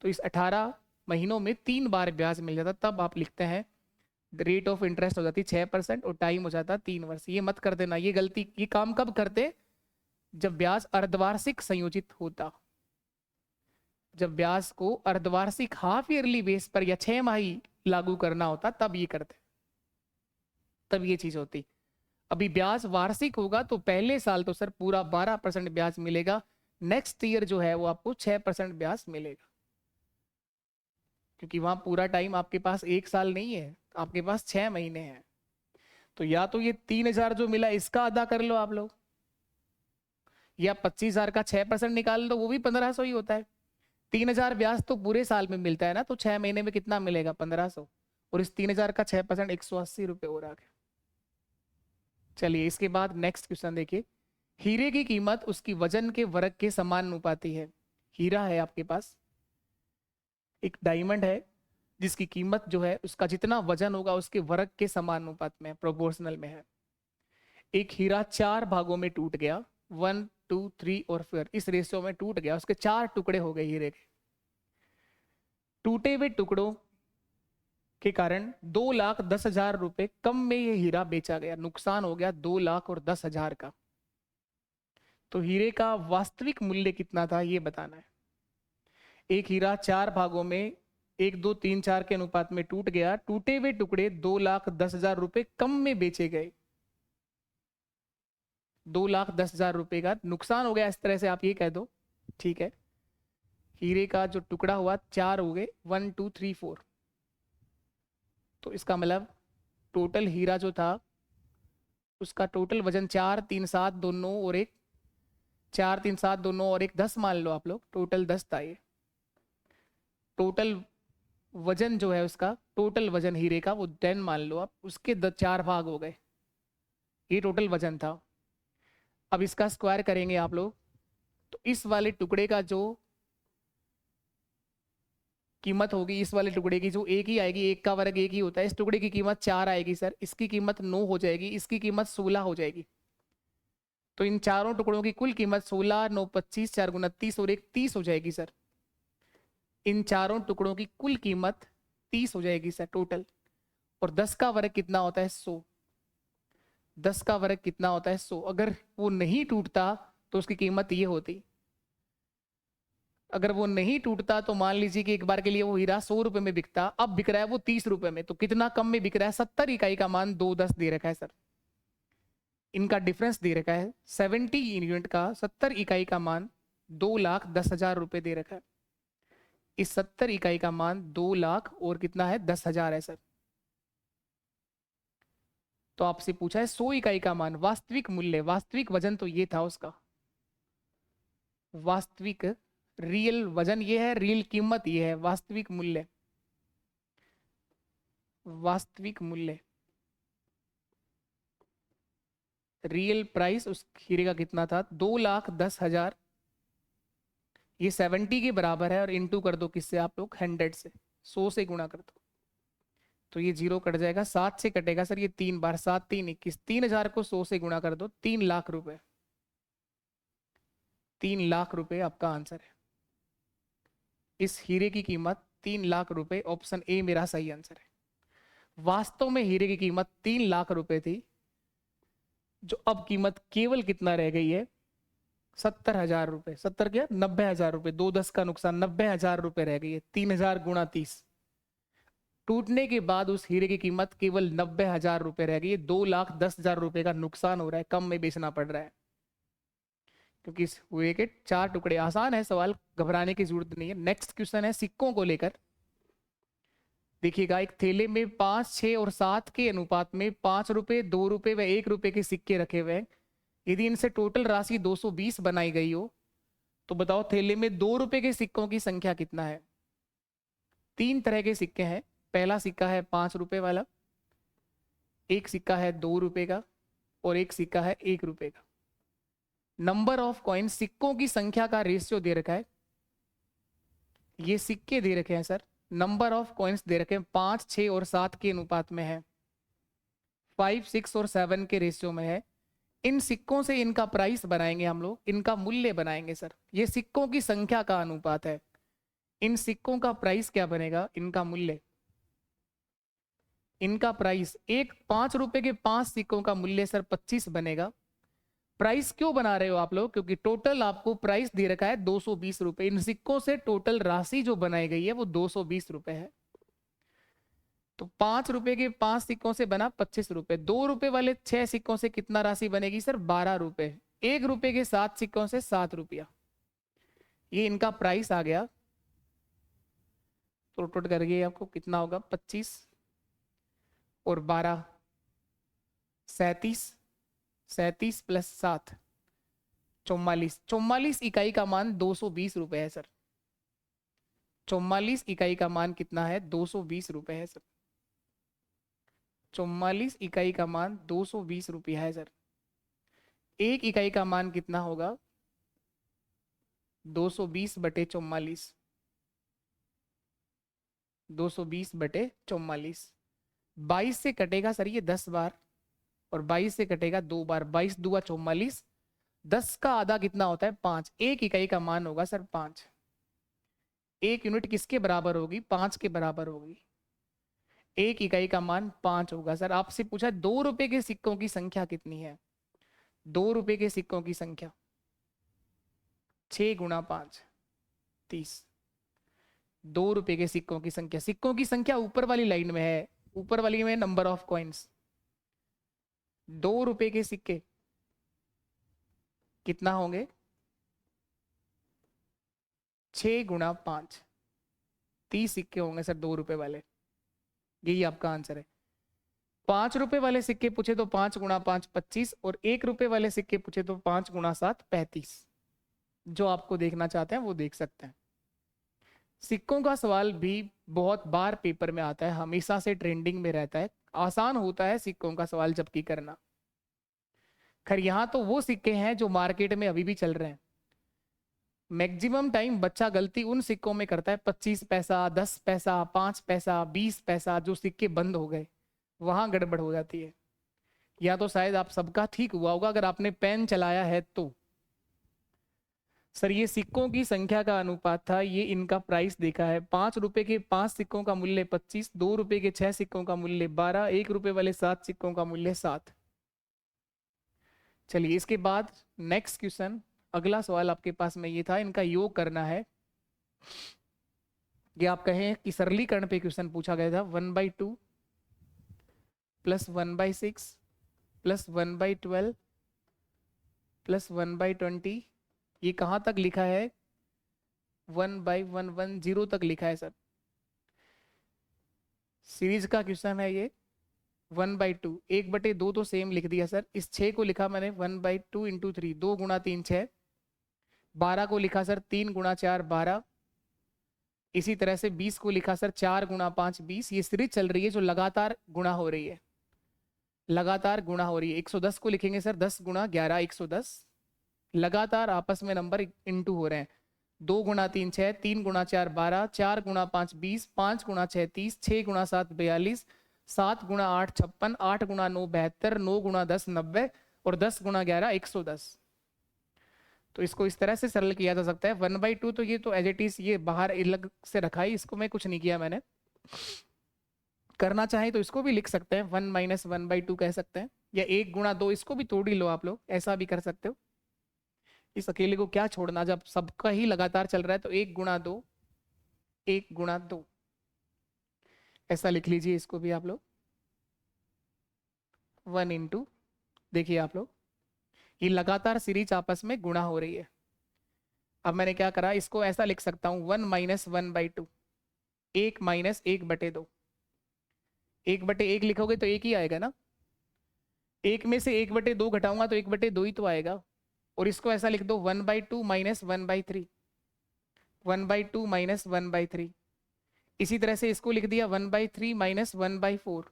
तो इस 18 महीनों में 3 बार ब्याज मिल जाता। तब आप लिखते हैं रेट ऑफ इंटरेस्ट हो जाती 6% और टाइम हो जाता 3 वर्ष। ये मत कर देना, ये गलती, ये काम कब करते, जब ब्याज अर्धवार्षिक संयोजित होता। जब ब्याज को अर्धवार्षिक हाफ ईयरली बेस पर या 6 माही लागू करना होता, तब ये करते, तब ये चीज होती। अभी ब्याज वार्षिक होगा तो पहले साल तो सर पूरा 12% ब्याज मिलेगा, नेक्स्ट ईयर जो है वो आपको 6% ब्याज मिलेगा, क्योंकि वहां पूरा टाइम आपके पास 1 साल नहीं है, आपके पास 6 महीने हैं। तो या तो ये 3,000 जो मिला इसका अदा कर लो आप लोग, या 25,000 का 6% निकाल दो, वो भी 1,500 ही होता है। 3,000 ब्याज तो पूरे साल में मिलता है ना, तो 6 महीने में कितना मिलेगा, 1,500, और इस 3,000 का 6% 180 रुपये और आ गया। चलिए इसके बाद नेक्स्ट क्वेश्चन देखिए, हीरे की कीमत उसकी वजन के वर्ग के समानुपाती है। हीरा है आपके पास, एक डायमंड है जिसकी कीमत जो है उसका जितना वजन होगा उसके वर्ग के समानुपात में, प्रोपोर्शनल में है। एक हीरा 4 भागों में टूट गया, 1 2 3 और फिर इस रेशियो में टूट गया, उसके 4 टुकड़े हो गए हीरे के। टूटे हुए टुकड़ों के कारण 2,10,000 रुपए कम में ये हीरा बेचा गया, नुकसान हो गया 2,10,000 का। तो हीरे का वास्तविक मूल्य कितना था ये बताना है। एक हीरा 4 भागों में 1 2 3 4 के अनुपात में टूट गया, टूटे हुए टुकड़े 2,10,000 रुपए कम में बेचे गए, 2,10,000 रुपए का नुकसान हो गया, इस तरह से आप ये कह दो। ठीक है, हीरे का जो टुकड़ा हुआ 4 हो गए, 1 2 3 4, तो इसका मतलब टोटल हीरा जो था उसका टोटल वजन 4 3 7 2 9 और 1, 4 3 7 2 9 और 1 10 मान लो आप लोग, टोटल 10 था ये। टोटल वजन जो है उसका, टोटल वजन हीरे का वो 10 मान लो आप, उसके 4 भाग हो गए, ये टोटल वजन था। अब इसका स्क्वायर करेंगे आप लोग, तो इस वाले टुकड़े का जो कीमत होगी, इस वाले टुकड़े की जो एक ही आएगी, 1 का वर्ग 1 ही होता है, इस टुकड़े की कीमत 4 आएगी सर, इसकी कीमत 9 हो जाएगी, इसकी कीमत 16 हो जाएगी। तो इन चारों टुकड़ों की कुल कीमत 16 9 25 4 29 और 1 30 हो जाएगी सर। इन चारों टुकड़ों की कुल कीमत 30 हो जाएगी सर टोटल। और 10 का वर्ग कितना होता है, 100। 10 का वर्ग कितना होता है, 100। अगर वो नहीं टूटता तो उसकी कीमत ये होती। अगर वो नहीं टूटता तो मान लीजिए कि एक बार के लिए वो हीरा 100 रुपए में बिकता, अब बिक रहा है वो 30 रुपए में, तो कितना कम में बिक रहा है, 70 इकाई का मान 210 दे रखा है सर। इनका डिफरेंस दे रखा है 70 यूनिट का, 70 इकाई का मान 2,10,000 रुपए दे रखा है। इस 70 इकाई का मान 2 लाख और कितना है, 10,000 है सर। तो आपसे पूछा है 100 इकाई का मान, वास्तविक मूल्य, वास्तविक वजन तो ये था उसका, वास्तविक रियल वजन ये है, रियल कीमत ये है, वास्तविक मूल्य, वास्तविक मूल्य रियल प्राइस उस हीरे का कितना था, 2,10,000। ये 70 के बराबर है और इंटू कर दो किससे आप लोग, 100 से, 100 से गुणा कर दो, तो ये 0 कट जाएगा, 7 से कटेगा सर, ये 3 बार, 7 3 21, 3,000 को 100 से गुणा कर दो, 3 लाख रुपए, 3 लाख रुपए आपका आंसर है। इस हीरे की कीमत 3 लाख रुपए, ऑप्शन ए मेरा सही आंसर है। वास्तव में हीरे की कीमत 3 लाख रुपए थी, जो अब कीमत केवल कितना रह गई है, 70,000 रुपए, 70 क्या 90,000 रुपए, 2 10 का नुकसान, 90,000 रुपए रह गई है। 3,000 गुणा 30, टूटने के बाद उस हीरे की कीमत केवल 90,000 रुपए रह गई है। 2,10,000 रुपए का नुकसान हो रहा है, कम में बेचना पड़ रहा है, क्योंकि इस हुए के 4 टुकड़े। आसान है सवाल, घबराने की जरूरत नहीं है। नेक्स्ट क्वेश्चन है सिक्कों को लेकर। देखिएगा, एक थैले में 5, 6 और 7 के अनुपात में 5 रुपए, 2 रुपए व 1 रुपए के सिक्के रखे हुए हैं। यदि इनसे टोटल राशि 220 बनाई गई हो, तो बताओ थैले में 2 रुपए के सिक्कों की संख्या कितना है। 3 तरह के सिक्के हैं। पहला सिक्का है 5 रुपए वाला, एक सिक्का है 2 रुपए का, और एक सिक्का है 1 रुपए का। नंबर ऑफ कॉइन, सिक्कों की संख्या का रेशियो दे रखा है। ये सिक्के दे रखे हैं सर, नंबर ऑफ कॉइन्स दे रखे हैं 5, 6 और 7 के अनुपात में है, 5, 6 और 7 के रेशियो में है। इन सिक्कों से इनका प्राइस बनाएंगे हम लोग, इनका मूल्य बनाएंगे सर। ये सिक्कों की संख्या का अनुपात है, इन सिक्कों का प्राइस क्या बनेगा, इनका मूल्य, इनका प्राइस। एक 5 रुपए के 5 सिक्कों का मूल्य सर 25 बनेगा। प्राइस क्यों बना रहे हो आप लोग, क्योंकि टोटल आपको प्राइस दे रखा है 220 रुपए। इन सिक्कों से टोटल राशि जो बनाई गई है वो 220 रुपए है। तो 5 रुपए के 5 सिक्कों से बना 25 रुपए। 2 रुपए वाले 6 सिक्कों से कितना राशि बनेगी सर, 12 रुपए। 1 रुपए के 7 सिक्कों से 7 रुपया। ये इनका प्राइस आ गया। तो टोटल करके आपको कितना होगा, 25 और 12, 37, 37 प्लस 7, 44। 44 इकाई का मान 220 रुपए है सर। 44 इकाई का मान कितना है, 220 रुपए है सर। 44 इकाई का मान 220 रुपया है सर। एक इकाई का मान कितना होगा, 220 बटे 44, 220 बटे 44। 22 से कटेगा सर ये 10 बार, और 22 से कटेगा 2 बार। 22 दूआ 44, 10 का आधा कितना होता है, 5। एक इकाई का मान होगा सर 5। एक यूनिट किसके बराबर होगी, 5 के बराबर होगी। एक इकाई का मान 5 होगा सर। आपसे पूछा 2 रुपए के सिक्कों की संख्या कितनी है। 2 रुपए के सिक्कों की संख्या 6 गुणा 5, 30। 2 रुपए के सिक्कों की संख्या, सिक्कों की संख्या ऊपर वाली लाइन में है, ऊपर वाली में नंबर ऑफ कॉइन्स। 2 रुपए के सिक्के कितना होंगे, 6 गुणा 5, 30 सिक्के होंगे सर 2 रुपए वाले। यही आपका आंसर है। 5 रुपए वाले सिक्के पूछे तो 5 गुणा 5 25, और 1 रुपए वाले सिक्के पूछे तो 5 गुणा 7 35। जो आपको देखना चाहते हैं वो देख सकते हैं। सिक्कों का सवाल भी बहुत बार पेपर में आता है, हमेशा से ट्रेंडिंग में रहता है। आसान होता है सिक्कों का सवाल जबकि करना। खैर यहाँ तो वो सिक्के हैं जो मार्केट में अभी भी चल रहे हैं। मैक्सिमम टाइम बच्चा गलती उन सिक्कों में करता है, 25 पैसा, 10 पैसा, 5 पैसा, 20 पैसा, जो सिक्के बंद हो गए, वहां गड़बड़ हो जाती है। या तो शायद आप सबका ठीक हुआ होगा अगर आपने पेन चलाया है तो। सर ये सिक्कों की संख्या का अनुपात था, ये इनका प्राइस देखा है। 5 रुपए के 5 सिक्कों का मूल्य 25, 2 रुपए के 6 सिक्कों का मूल्य 12, 1 रुपए वाले 7 सिक्कों का मूल्य 7। चलिए इसके बाद नेक्स्ट क्वेश्चन, अगला सवाल आपके पास में ये था, इनका योग करना है। ये आप कहें कि सरलीकरण पे क्वेश्चन पूछा गया था। 1/2 प्लस 1/6 प्लस 1/12 प्लस 1/20, ये कहाँ तक लिखा है, 1/110 तक लिखा है सर। सीरीज का क्वेश्चन है ये। 1/2, 1/2 तो सेम लिख दिया सर। इस 6 को लिखा मैंने 1/2 × 3, 2 गुणा 3 6। 12 को लिखा सर 3 गुणा 4 12। इसी तरह से 20 को लिखा सर 4 गुणा 5 20। ये सीरीज चल रही है जो लगातार गुणा हो रही है, लगातार गुणा हो रही है। 110 को लिखेंगे सर 10 गुणा 11 110। लगातार आपस में नंबर इंटू हो रहे हैं। 2 गुणा 3 6, 3 गुणा 4 12, 4 गुणा 5 20, 5 गुणा 6 30, 6 गुणा 7 42, 7 गुणा 8 56, 8 गुणा 9 72, 9 गुणा 10 90, और 10 गुणा 11 110। तो इसको इस तरह से सरल किया जा सकता है। 1/2 तो ये तो एज इट इज ये बाहर अलग से रखा है, इसको मैं कुछ नहीं किया मैंने। करना चाहे तो इसको भी लिख सकते हैं, 1 - 1/2 कह सकते हैं। या 1 गुणा 2, इसको भी तोड़ ही लो आप लोग, ऐसा भी कर सकते हो। इस अकेले को क्या छोड़ना, जब सबका ही लगातार चल रहा है, तो 1 गुणा 2, 1 गुणा 2 ऐसा लिख लीजिए इसको भी आप लोग। 1 इंटू, देखिए आप लोग ये लगातार सीरीज आपस में गुणा हो रही है। अब मैंने क्या करा, इसको ऐसा लिख सकता हूँ 1 - 1/2, 1 - 1/2। 1/1 लिखोगे तो 1 ही आएगा ना, 1 में से 1/2 घटाऊंगा तो 1/2 ही तो आएगा। और इसको ऐसा लिख दो 1/2 - 1/3, 1/2 - 1/3। इसी तरह से इसको लिख दिया 1/3 - 1/4,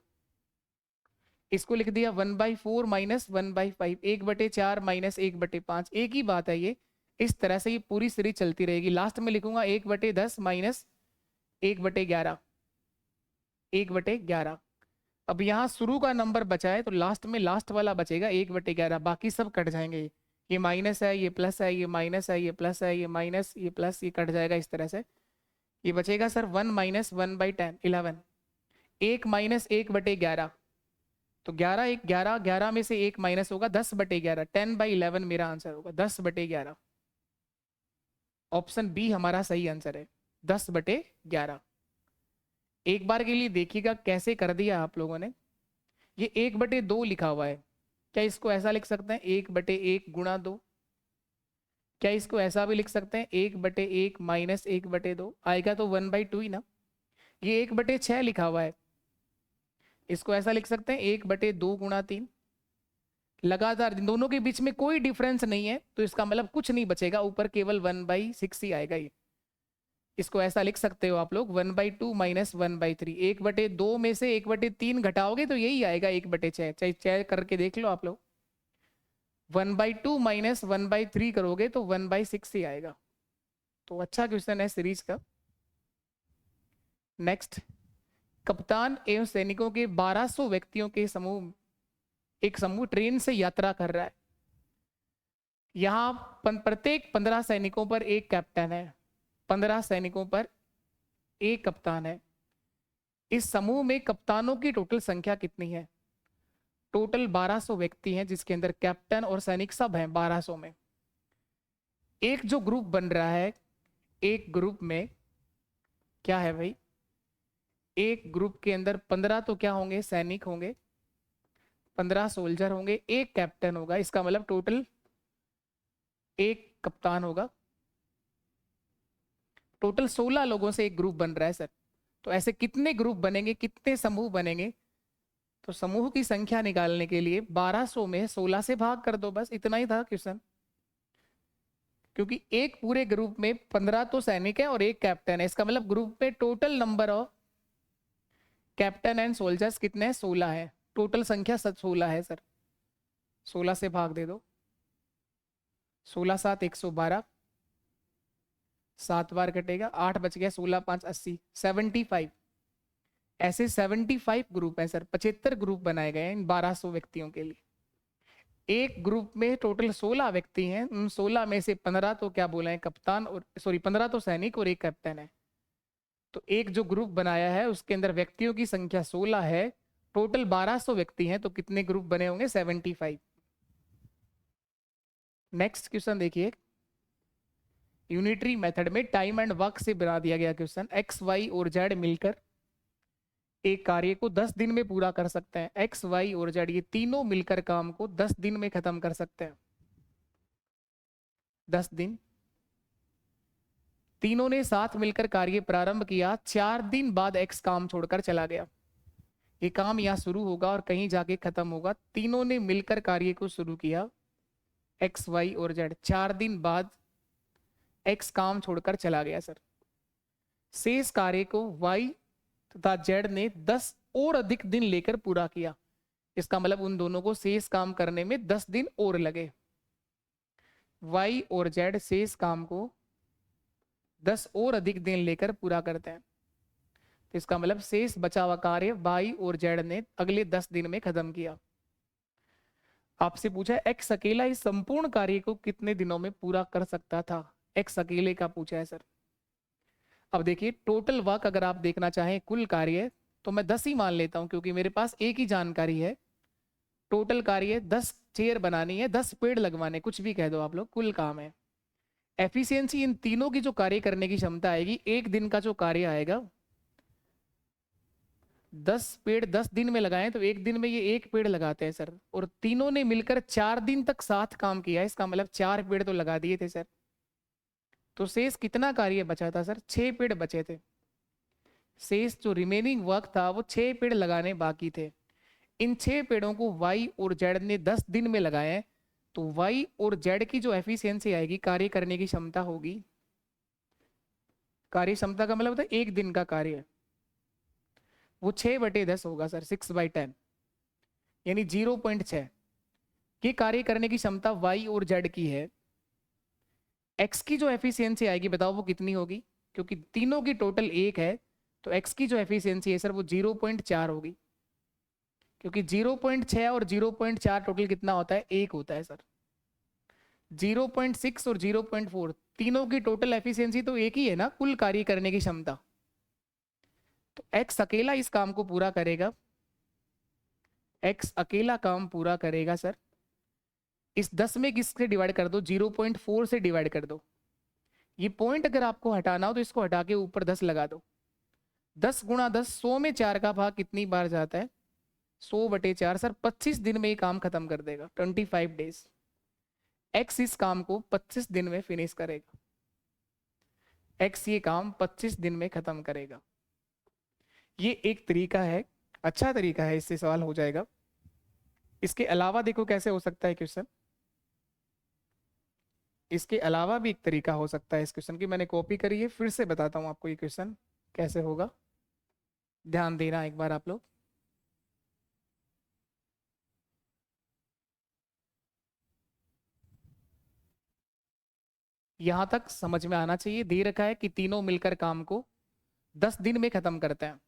इसको लिख दिया 1/4 - 1/5, 1/4 - 1/5। एक ही बात है ये, इस तरह से ये पूरी सीरीज चलती रहेगी। लास्ट में लिखूंगा 1/10 - 1/11, 1/11। अब यहाँ शुरू का नंबर बचा है तो लास्ट में लास्ट वाला बचेगा 1/11, बाकी सब कट जाएंगे। ये माइनस है, ये प्लस है, ये माइनस है, ये प्लस है, ये माइनस, ये प्लस, ये कट जाएगा इस तरह से। ये बचेगा सर 1 - 1/10, 11। 1 - 1/11, तो 11 1 11, 11 में से 1 माइनस होगा 10/11, 10/11 मेरा आंसर होगा, 10/11। ऑप्शन बी हमारा सही आंसर है, 10/11। एक बार के लिए देखिएगा कैसे कर दिया आप लोगों ने। ये 1/2 लिखा हुआ है, क्या इसको ऐसा लिख सकते हैं 1/1 × 2? क्या इसको ऐसा भी लिख सकते हैं 1/1 - 1/2? आएगा तो 1/2 ही ना। ये 1/6 लिखा हुआ है, इसको ऐसा लिख सकते हैं 1/2 × 3। लगातार इन दोनों के बीच में कोई डिफरेंस नहीं है, तो इसका मतलब कुछ नहीं बचेगा, ऊपर केवल 1/6 ही आएगा ये। इसको ऐसा लिख सकते हो आप लोग 1/2 - 1/3। 1/2 में से 1/3 घटाओगे तो यही आएगा 1/6, चाहे चेक करके देख लो आप लोग। 1/2 - 1/3 करोगे तो 1/6 ही आएगा। तो अच्छा क्वेश्चन है सीरीज का। नेक्स्ट, कप्तान एवं सैनिकों के 1200 व्यक्तियों के समूह, एक समूह ट्रेन से यात्रा कर रहा है। यहाँ प्रत्येक 15 सैनिकों पर एक कैप्टन है, 15 सैनिकों पर एक कप्तान है। इस समूह में कप्तानों की टोटल संख्या कितनी है? टोटल 1200 व्यक्ति हैं, जिसके अंदर कैप्टन और सैनिक सब हैं 1200 में। एक जो ग्रुप बन रहा है, एक ग्रुप में क्या है भाई, एक ग्रुप के अंदर 15 तो क्या होंगे, सैनिक होंगे, 15 सोल्जर होंगे, एक कैप्टन होगा। इसका मतलब टोटल एक कप्तान होगा। टोटल 16 लोगों से एक ग्रुप बन रहा है सर। तो ऐसे कितने ग्रुप बनेंगे, कितने समूह बनेंगे? तो समूह की संख्या निकालने के लिए 1200 में 16 से भाग कर दो, बस इतना ही था क्वेश्चन। क्योंकि एक पूरे ग्रुप में 15 तो सैनिक है और एक कैप्टन है, इसका मतलब ग्रुप में total number of captain and soldiers कितने हैं? 16 है। टोटल संख्या 16 है सर। 16 से भाग दे दो, 16 7 112, 7 बार कटेगा, 8 बच गया, 16 5 80, 75। ऐसे 75 ग्रुप है सर, 75 ग्रुप बनाए गए हैं इन 1200 व्यक्तियों के लिए। एक ग्रुप में टोटल 16 व्यक्ति हैं, उन 16 में से 15 तो क्या बोला है, कप्तान, और सॉरी 15 तो सैनिक और एक कैप्टन है। तो एक जो ग्रुप बनाया है उसके अंदर व्यक्तियों की संख्या 16 है, टोटल 1200 व्यक्ति हैं, तो कितने ग्रुप बने होंगे? 75। नेक्स्ट क्वेश्चन देखिए, यूनिटरी मेथड में टाइम एंड वर्क से बना दिया गया क्वेश्चन। एक्स वाई और जेड मिलकर एक कार्य को 10 दिन में पूरा कर सकते हैं। एक्स वाई और जेड ये तीनों मिलकर काम को 10 दिन में खत्म कर सकते हैं। 10 दिन। तीनों ने साथ मिलकर कार्य प्रारंभ किया, 4 दिन बाद एक्स काम छोड़कर चला गया। ये काम यहाँ शुरू होगा और कहीं जाके खत्म होगा। तीनों ने मिलकर कार्य को शुरू किया, एक्स वाई और जेड, 4 दिन बाद एक्स काम छोड़कर चला गया सर। शेष कार्य को वाई तथा जेड ने 10 और अधिक दिन लेकर पूरा किया। इसका मतलब उन दोनों को शेष काम करने में 10 दिन और लगे। वाई और जेड शेष काम को 10 और अधिक दिन लेकर पूरा करते हैं। तो इसका मतलब शेष बचा हुआ कार्य वाई और जेड ने अगले 10 दिन में खत्म किया। आपसे पूछा एक्स अकेला इस संपूर्ण कार्य को कितने दिनों में पूरा कर सकता था? एक्स अकेले का पूछा है सर। अब देखिए टोटल वर्क अगर आप देखना चाहें, कुल कार्य, तो मैं 10 ही मान लेता हूं क्योंकि मेरे पास एक ही जानकारी है। टोटल कार्य 10 चेयर बनानी है, 10 पेड़ लगवाने, कुछ भी कह दो आप लोग, कुल काम है। एफिशिएंसी इन तीनों की जो कार्य करने की क्षमता आएगी, एक दिन का जो कार्य आएगा, 10 पेड़ 10 दिन में लगाए तो एक दिन में ये एक पेड़ लगाते हैं सर, और तीनों ने मिलकर 4 दिन तक साथ काम किया, इसका मतलब 4 पेड़ तो लगा दिए थे सर। तो शेष कितना कार्य बचा था सर? 6 पेड़ बचे थे। शेष जो रिमेनिंग वर्क था वो 6 पेड़ लगाने बाकी थे। इन 6 पेड़ों को वाई और जेड ने 10 दिन में लगाए, तो वाई और जेड की जो एफिशिएंसी आएगी, कार्य करने की क्षमता होगी, कार्य क्षमता का मतलब होता है एक दिन का कार्य, वो 6/10 होगा सर, 6/10, यानी 0.6 की कार्य करने की क्षमता वाई और जेड की है। एक्स की जो एफिशिएंसी आएगी बताओ वो कितनी होगी? क्योंकि तीनों की टोटल 1 है, तो एक्स की जो एफिशिएंसी है सर वो 0.4 होगी, क्योंकि 0.6 और 0.4 टोटल कितना होता है? 1 होता है सर। 0.6 और 0.4 तीनों की टोटल एफिशिएंसी तो एक ही है ना, कुल कार्य करने की क्षमता। तो एक्स अकेला इस काम को पूरा करेगा, एक्स अकेला काम पूरा करेगा सर। इस 10 में किससे डिवाइड कर दो? 0.4 से डिवाइड कर दो। ये पॉइंट अगर आपको हटाना हो तो इसको हटा के ऊपर 10 लगा दो। 10 गुणा 10, 100 में 4 का भाग कितनी बार जाता है? 100/4 सर, 25 दिन में ये काम खत्म कर देगा, 25 डेज। एक्स इस काम को 25 दिन में फिनिश करेगा, एक्स ये काम 25 दिन में खत्म करेगा। ये एक तरीका है, अच्छा तरीका है, इससे सवाल हो जाएगा। इसके अलावा देखो कैसे हो सकता है क्वेश्चन, इसके अलावा भी एक तरीका हो सकता है इस क्वेश्चन की, मैंने कॉपी करी है, फिर से बताता हूं आपको ये क्वेश्चन कैसे होगा, ध्यान देना एक बार आप लोग। यहां तक समझ में आना चाहिए। दे रखा है कि तीनों मिलकर काम को 10 दिन में खत्म करते हैं।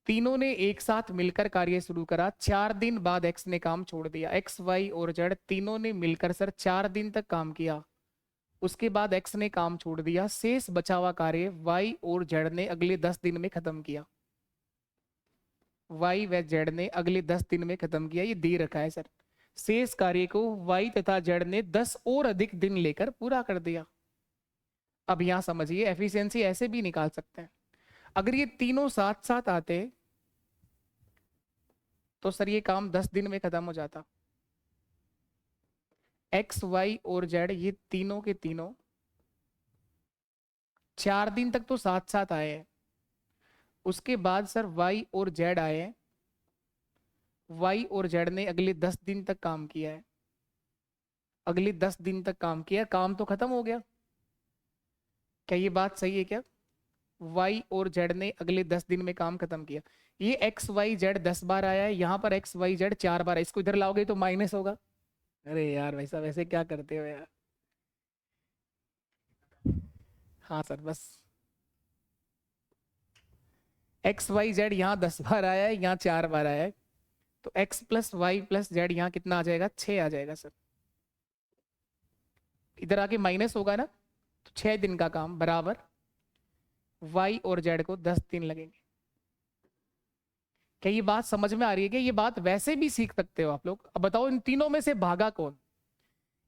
तीनों ने एक साथ मिलकर कार्य शुरू करा, 4 दिन बाद एक्स ने काम छोड़ दिया। एक्स वाई और जेड तीनों ने मिलकर सर 4 दिन तक काम किया, उसके बाद एक्स ने काम छोड़ दिया। शेष बचा हुआ कार्य वाई और जेड ने अगले 10 दिन में खत्म किया, वाई व जेड ने अगले 10 दिन में खत्म किया, ये दे रखा है सर। शेष कार्य को वाई तथा जेड ने 10 और अधिक दिन लेकर पूरा कर दिया। अब यहां समझिए, एफिशिएंसी ऐसे भी निकाल सकते हैं। अगर ये तीनों साथ साथ आते तो सर ये काम 10 दिन में खत्म हो जाता। एक्स वाई और जेड ये तीनों के तीनों 4 दिन तक तो साथ साथ आए हैं, उसके बाद सर वाई और जेड आए हैं, वाई और जेड ने अगले 10 दिन तक काम किया है, अगले 10 दिन तक काम किया, काम तो खत्म हो गया। क्या ये बात सही है क्या? वाई और जेड ने अगले 10 दिन में काम खत्म किया। ये एक्स वाई जेड 10 बार आया है, यहां पर एक्स वाई जेड 4 बार है, इसको इधर लाओगे तो माइनस होगा। अरे यार भाई साहब ऐसे क्या करते हो यार। हाँ सर, बस एक्स वाई जेड यहाँ 10 बार आया है, यहाँ 4 बार आया है, तो x plus y plus z यहाँ कितना आ जाएगा? 6 आ जाएगा सर। इधर आके माइनस होगा ना, तो 6 दिन का काम बराबर वाई और जेड को 10 दिन लगेंगे। क्या ये बात समझ में आ रही है? क्या ये बात वैसे भी सीख सकते हो आप लोग? अब बताओ इन तीनों में से भागा कौन?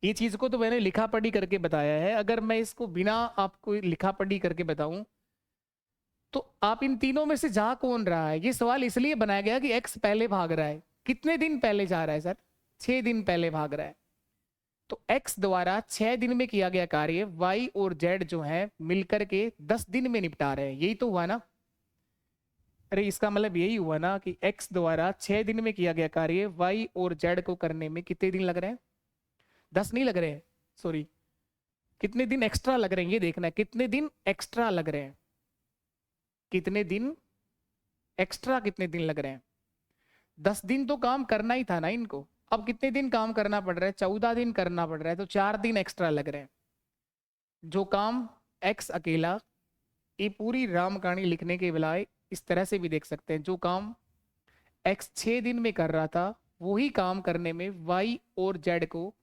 ये चीज को तो मैंने लिखा पढ़ी करके बताया है, अगर मैं इसको बिना आपको लिखा पढ़ी करके बताऊं तो आप इन तीनों में से जा कौन रहा है? ये सवाल इसलिए बनाया गया कि एक्स पहले भाग रहा है। कितने दिन पहले जा रहा है सर? 6 दिन पहले भाग रहा है। तो एक्स द्वारा 6 दिन में किया गया कार्य वाई और जेड जो है मिलकर के 10 दिन में निपटा रहे हैं, यही तो हुआ ना? अरे इसका मतलब यही हुआ ना कि एक्स द्वारा 6 दिन में किया गया कार्य वाई और जेड को करने में कितने दिन लग रहे हैं? 10 नहीं लग रहे हैं, सॉरी, कितने दिन एक्स्ट्रा लग रहे हैं ये देखना है, कितने दिन एक्स्ट्रा लग रहे हैं, कितने दिन एक्स्ट्रा, कितने दिन लग रहे हैं? 10 दिन तो काम करना ही था ना इनको, अब कितने दिन काम करना पड़ रहा है? 14 दिन करना पड़ रहा है, तो 4 दिन एक्स्ट्रा लग रहे हैं। जो काम एक्स अकेला, ये पूरी राम कहानी लिखने के बजाय इस तरह से भी देख सकते हैं, जो काम एक्स 6 दिन में कर रहा था वही काम करने में वाई और जेड को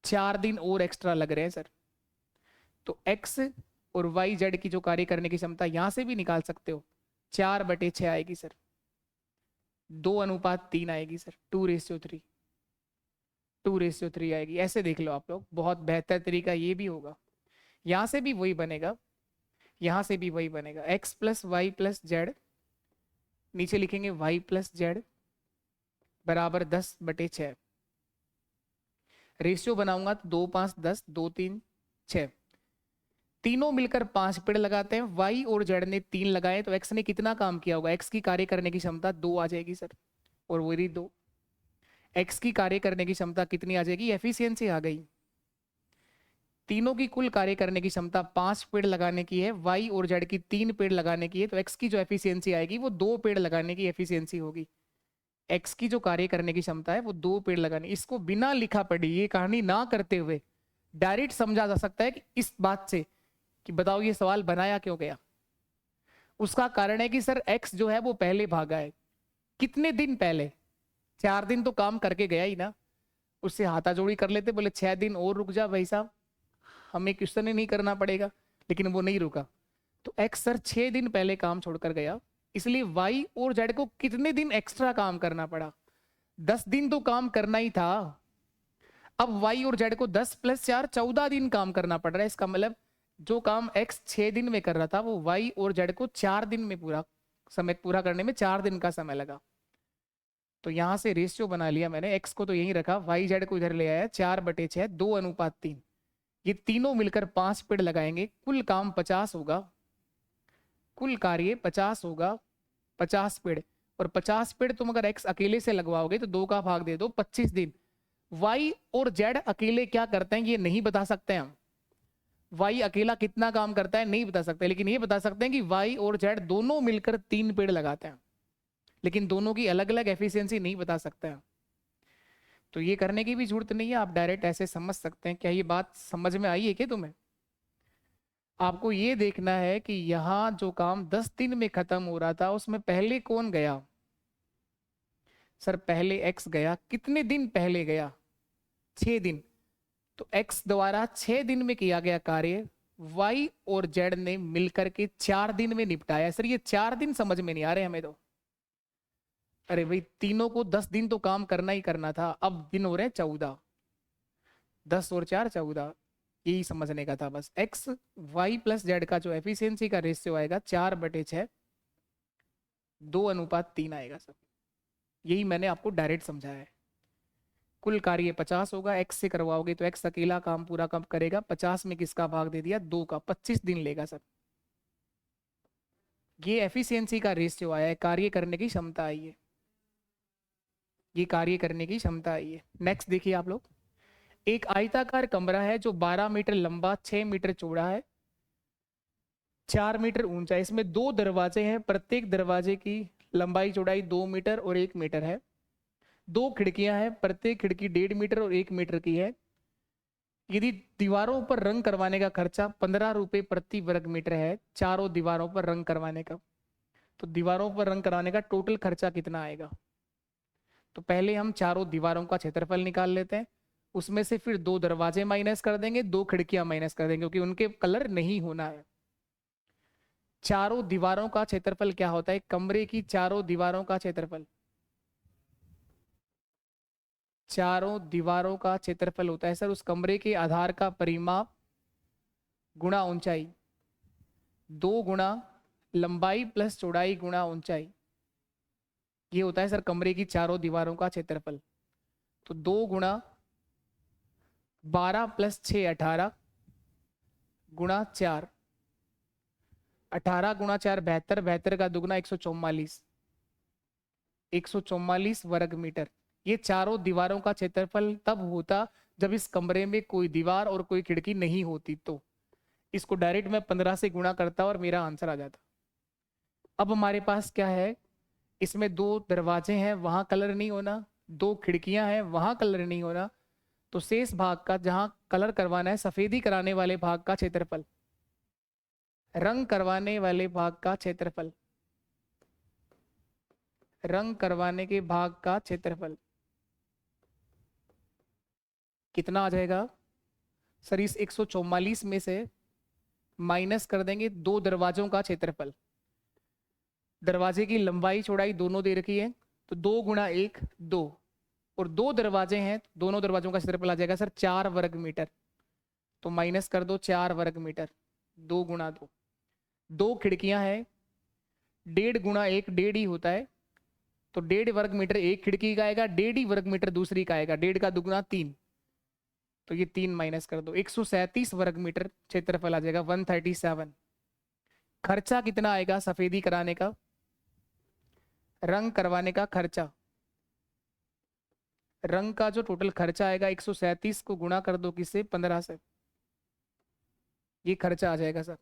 4 दिन और एक्स्ट्रा लग रहे हैं सर। तो एक्स और वाई जेड की जो कार्य करने की क्षमता यहां से भी निकाल सकते हो, 4/6 आएगी सर। 2:3 आएगी सर, 2:3, 2:3 आएगी। ऐसे देख लो आप लोग, बहुत बेहतर तरीका ये भी होगा। यहाँ से भी वही बनेगा, यहाँ से भी वही बनेगा, x plus y plus z, नीचे लिखेंगे y प्लस जेड बराबर 10/6। रेशियो बनाऊंगा तो 2 5 10, 2 3 6, तीनों मिलकर 5 पेड़ लगाते हैं। y और z ने 3 लगाए तो x ने कितना काम किया होगा? x की कार्य करने की क्षमता 2 आ जाएगी सर, और वही 2। x की कार्य करने की क्षमता कितनी आ जाएगी? एफिशिएंसी आ गई। तीनों की कुल कार्य करने की क्षमता 5 पेड़ लगाने की है, y और z की 3 पेड़ लगाने की है, तो x की जो एफिशिएंसी आएगी वो 2 पेड़ लगाने की एफिशिएंसी होगी। x की जो कार्य करने की क्षमता है वो 2 पेड़ लगाने। इसको बिना लिखा पढ़ी, ये कहानी ना करते हुए डायरेक्ट समझा जा सकता है कि इस बात से कि बताओ ये सवाल बनाया क्यों गया। उसका कारण है कि सर x जो है वो पहले भागा है। कितने दिन पहले? 4 दिन तो काम करके गया ही ना। उससे हाथाजोड़ी कर लेते, बोले 6 दिन और रुक जा भाई साहब, हमें क्वेश्चन ही नहीं करना पड़ेगा, लेकिन वो नहीं रुका। तो x सर 6 दिन पहले काम छोड़कर गया, इसलिए y और z को कितने दिन एक्स्ट्रा काम करना पड़ा? 10 दिन तो काम करना ही था। अब y और z को 10 + 4 14 दिन काम करना पड़ रहा है। इसका मतलब जो काम x 6 दिन में कर रहा था वो y और z को 4 दिन में पूरा करने में 4 दिन का समय लगा। तो यहां से रेशियो बना लिया मैंने, x को तो यहीं रखा, y z को इधर ले आया, 4/6, 2:3। ये तीनों मिलकर 5 पेड़ लगाएंगे, कुल काम 50 होगा, कुल कार्य 50 होगा, 50 पेड़। और 50 पेड़ तुम अगर x अकेले से लगवाओगे तो 2 का भाग दे दो, 25 दिन। y और z अकेले क्या करते हैं ये नहीं बता सकते हम। y अकेला कितना काम करता है नहीं बता सकते, लेकिन ये बता सकते हैं कि y और z दोनों मिलकर 3 पेड़ लगाते हैं, लेकिन दोनों की अलग अलग एफिशिएंसी नहीं बता सकते हैं। तो ये करने की भी जरूरत नहीं है, आप डायरेक्ट ऐसे समझ सकते हैं। क्या ये बात समझ में आई है क्या तुम्हें? आपको ये देखना है कि यहां जो काम 10 दिन में खत्म हो रहा था उसमें पहले कौन गया? सर पहले x गया। कितने दिन पहले गया? 6 दिन। तो x द्वारा 6 दिन में किया गया कार्य y और z ने मिलकर के 4 दिन में निपटाया। सर ये 4 दिन समझ में नहीं आ रहे हमें तो। अरे भाई तीनों को 10 दिन तो काम करना ही करना था, अब दिन हो रहे 14, 10 और 4 14, यही समझने का था बस। x y प्लस z का जो एफिशिएंसी का रेशियो आएगा 4/6, 2:3 आएगा सर। यही मैंने आपको डायरेक्ट समझाया है। कुल कार्य 50 होगा, x से करवाओगे तो x अकेला काम पूरा कब करेगा? 50 में किसका भाग दे दिया? 2 का, 25 दिन लेगा सर। ये एफिशिएंसी का रेशियो आया है, कार्य करने की क्षमता आई है, ये कार्य करने की क्षमता आई है। नेक्स्ट देखिए आप लोग, एक आयताकार कमरा है जो 12 मीटर लंबा, 6 मीटर चौड़ा है, 4 मीटर ऊंचा है। इसमें 2 दरवाजे हैं, प्रत्येक दरवाजे की लंबाई चौड़ाई 2 मीटर और 1 मीटर है। 2 खिड़कियां हैं, प्रत्येक खिड़की 1.5 मीटर और 1 मीटर की है। यदि दीवारों पर रंग करवाने का खर्चा 15 रुपए प्रति वर्ग मीटर है, चारों दीवारों पर रंग करवाने का, तो दीवारों पर रंग कराने का टोटल खर्चा कितना आएगा? तो पहले हम चारों दीवारों का क्षेत्रफल निकाल लेते हैं, उसमें से फिर 2 दरवाजे माइनस कर देंगे, 2 खिड़कियां माइनस कर देंगे, क्योंकि उनके कलर नहीं होना है। चारों दीवारों का क्षेत्रफल क्या होता है? कमरे की चारों दीवारों का क्षेत्रफल, चारों दीवारों का क्षेत्रफल होता है सर उस कमरे के आधार का परिमाप गुणा ऊंचाई, 2 गुणा लंबाई प्लस चौड़ाई गुणा ऊंचाई, ये होता है सर कमरे की चारों दीवारों का क्षेत्रफल। तो 2 गुणा 12 + 6 18 गुणा 4, 18 गुणा 4 72, 72 का दुगना 144, 144 वर्ग मीटर। ये चारों दीवारों का क्षेत्रफल तब होता जब इस कमरे में कोई दीवार और कोई खिड़की नहीं होती। तो इसको डायरेक्ट मैं 15 से गुणा करता और मेरा आंसर आ जाता। अब हमारे पास क्या है? इसमें 2 दरवाजे हैं, वहां कलर नहीं होना, 2 खिड़कियां हैं, वहां कलर नहीं होना, तो शेष भाग का जहां कलर करवाना है, सफेदी कराने वाले भाग का क्षेत्रफल, रंग करवाने वाले भाग का क्षेत्रफल, रंग करवाने के भाग का क्षेत्रफल कितना आ जाएगा? सर इस 144 में से माइनस कर देंगे 2 दरवाजों का क्षेत्रफल। दरवाजे की लंबाई चौड़ाई दोनों दे रखी है, तो तो 2 गुणा 1 2, और 2 दरवाजे हैं, दोनों दरवाजों का क्षेत्रफल आ जाएगा सर 4 वर्ग मीटर। तो माइनस कर दो 4 वर्ग मीटर, 2 गुणा 2। 2 खिड़कियां हैं, 1.5 गुणा 1 1.5 ही होता है, तो 1.5 वर्ग मीटर एक खिड़की का आएगा, 1.5 ही वर्ग मीटर दूसरी का आएगा, 1.5 का दुगुना 3, तो ये 3 माइनस कर दो, 137 वर्ग मीटर क्षेत्रफल आ जाएगा, 137। खर्चा कितना आएगा सफेदी कराने का, रंग करवाने का खर्चा, रंग का जो टोटल खर्चा आएगा 137 को गुणा कर दो किससे, 15 से, ये खर्चा आ जाएगा सर।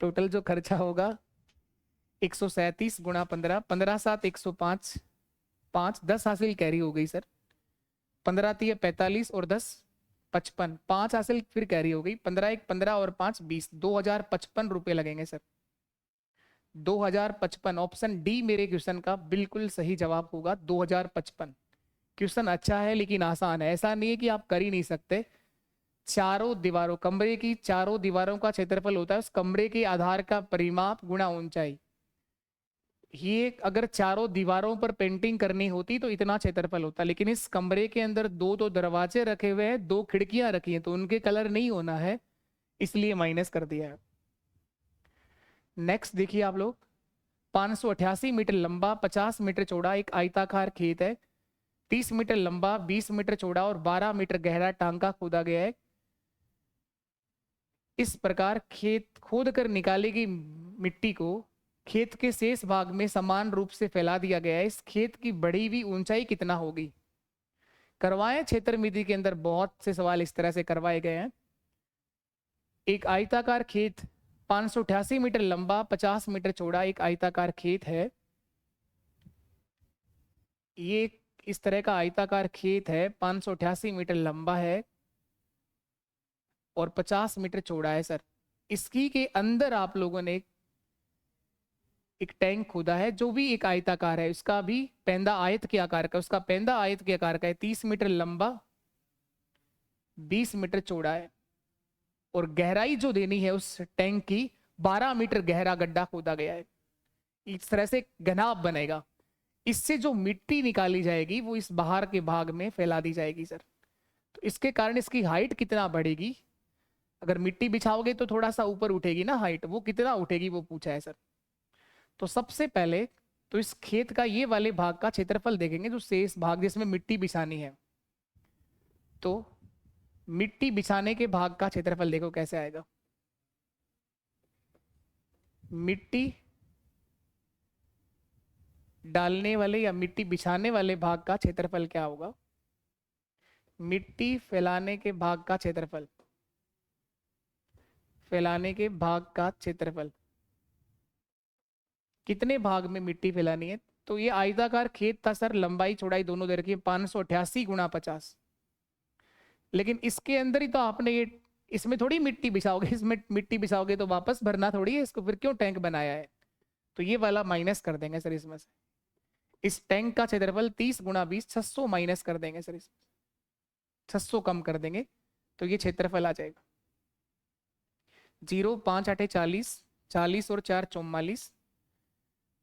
टोटल जो खर्चा होगा 137 गुणा 15, 15 7 105, 5 10 हासिल कैरी हो गई सर, 15 3 45 और 10 55, 5 हासिल फिर कैरी हो गई, 15 1 15 और 5 20, 2055 रुपए लगेंगे सर। 2055, ऑप्शन डी मेरे क्वेश्चन का बिल्कुल सही जवाब होगा 2055। क्वेश्चन अच्छा है लेकिन आसान है, ऐसा नहीं है कि आप कर ही नहीं सकते। चारों दीवारों, कमरे की चारों दीवारों का क्षेत्रफल होता है उस कमरे के आधार का परिमाप गुणा ऊंचाई। ये अगर चारों दीवारों पर पेंटिंग करनी होती तो इतना क्षेत्रफल होता, लेकिन इस कमरे के अंदर दो दो दरवाजे रखे हुए हैं, 2 खिड़कियां रखी हैं, तो उनके कलर नहीं होना है, इसलिए माइनस कर दिया है। नेक्स्ट देखिए आप लोग, 588 मीटर लंबा 50 मीटर चौड़ा एक आयताकार खेत है, 30 मीटर लंबा 20 मीटर चौड़ा और 12 मीटर गहरा टांका खोदा गया है। इस प्रकार खेत खोद कर निकाली गई मिट्टी को खेत के शेष भाग में समान रूप से फैला दिया गया है। इस खेत की बढ़ी हुई ऊंचाई कितना होगी। करवाए क्षेत्र मिति के अंदर बहुत से सवाल इस तरह से करवाए गए हैं। एक आयताकार खेत 588 मीटर लंबा 50 मीटर चौड़ा एक आयताकार खेत है। ये इस तरह का आयताकार खेत है, 588 मीटर लंबा है और 50 मीटर चौड़ा है सर। इसकी के अंदर आप लोगों ने एक टैंक खोदा है जो भी एक आयताकार है, उसका भी पेंदा आयत के आकार का, उसका पेंदा आयत के आकार का है, 30 मीटर लंबा 20 मीटर चौड़ा है और गहराई जो देनी है उस टैंक की 12 मीटर गहरा गड्ढा खोदा गया है। इस तरह से घनाभ बनेगा। इससे जो मिट्टी निकाली जाएगी वो इस बाहर के भाग में फैला दी जाएगी सर। तो इसके कारण इसकी हाइट कितना बढ़ेगी, अगर मिट्टी बिछाओगे तो थोड़ा सा ऊपर उठेगी ना हाइट, वो कितना उठेगी वो पूछा है सर। तो सबसे पहले तो इस खेत का ये वाले भाग का क्षेत्रफल देखेंगे, जो शेष भाग जिसमें मिट्टी बिछानी है, तो मिट्टी बिछाने के भाग का क्षेत्रफल देखो कैसे आएगा। मिट्टी डालने वाले या मिट्टी बिछाने वाले भाग का क्षेत्रफल क्या होगा, मिट्टी फैलाने के भाग का क्षेत्रफल, फैलाने के भाग का क्षेत्रफल, कितने भाग में मिट्टी फैलानी है। तो ये आयताकार खेत था सर, लंबाई चौड़ाई दोनों दे रखी है 588 गुणा 50, लेकिन इसके अंदर ही तो आपने ये, इसमें थोड़ी मिट्टी बिछाओगे, इसमें मिट्टी बिछाओगे तो वापस भरना थोड़ी है इसको, फिर क्यों टैंक बनाया है। तो ये वाला माइनस कर देंगे सर इसमें से। इस टैंक का क्षेत्रफल 30 गुणा 20, 600 माइनस कर देंगे सर इसमें, 600 कम कर देंगे तो ये क्षेत्रफल आ जाएगा 0 5 8 40, 40 और 4 44,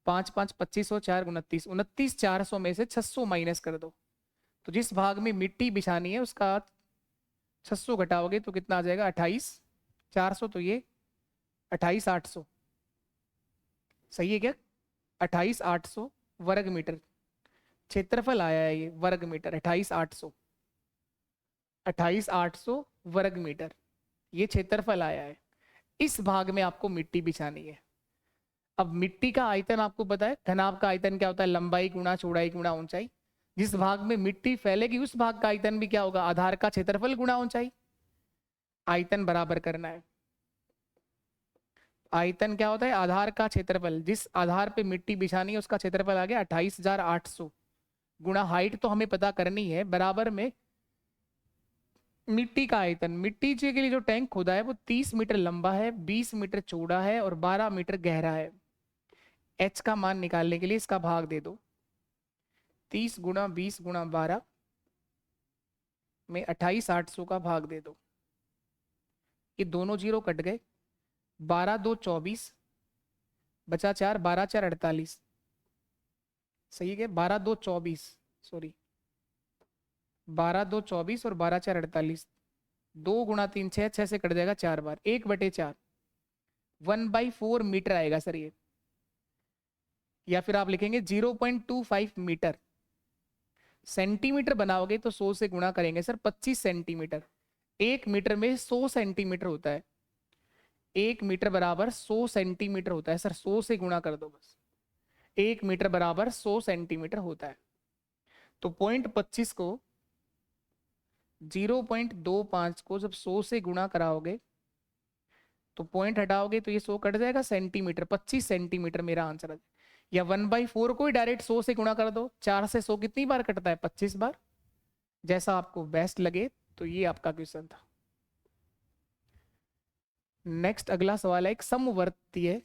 5 5 25 और 4 29, 29 400 में से 600 माइनस कर दो, तो जिस भाग में मिट्टी बिछानी है उसका 600 घटाओगे तो कितना आ जाएगा 28 400, तो ये 28 800 सही है क्या, 28 800 वर्ग मीटर क्षेत्रफल आया है ये, वर्ग मीटर 28 800, 28 800 वर्ग मीटर ये क्षेत्रफल आया है। इस भाग में आपको मिट्टी बिछानी है। अब मिट्टी का आयतन आपको पता है, घनाभ का आयतन क्या होता है, लंबाई गुणा चौड़ाई गुणा ऊंचाई। जिस भाग में मिट्टी फैलेगी उस भाग का आयतन भी क्या होगा, आधार का क्षेत्रफल गुणा ऊंचाई। आयतन बराबर करना है, आयतन क्या होता है, आधार का क्षेत्रफल, जिस आधार पे मिट्टी बिछानी है उसका क्षेत्रफल आ गया 28,800 गुणा हाइट तो हमें पता करनी है, बराबर में मिट्टी का आयतन। मिट्टी के लिए जो टैंक खोदा है वो 30 मीटर लंबा है, 20 मीटर चौड़ा है और 12 मीटर गहरा है। एच का मान निकालने के लिए इसका भाग दे दो, 30 गुणा 20 गुणा 12 में 28,800 का भाग दे दो, ये दोनों जीरो कट गए, 12 2 24 बचा 4, 12 4 48, सही है, 12 2 24, सॉरी 12 2 24 और 12 4 48, 2 × 3 6, 6 से कट जाएगा 4 बार, 1/4, 1/4 मीटर आएगा सर ये। या फिर आप लिखेंगे 0.25 मीटर। सेंटीमीटर बनाओगे तो 100 से गुणा करेंगे सर, 25 सेंटीमीटर। 1 मीटर में 100 सेंटीमीटर होता है, 1 मीटर बराबर 100 सेंटीमीटर होता है सर, 100 से गुणा कर दो बस। 1 मीटर बराबर 100 सेंटीमीटर होता है। तो 0.25 को 0.25 को जब 100 से गुणा कराओगे तो पॉइंट हटाओगे तो ये 100 कट जाएगा, सेंटीमीटर, 25 सेंटीमीटर मेरा आंसर है। या 1/4 को ही डायरेक्ट 100 से गुणा कर दो, 4 से 100 कितनी बार कटता है, 25 बार। जैसा आपको बेस्ट लगे। तो ये आपका क्वेश्चन था। नेक्स्ट अगला सवाल है, एक समवर्तीय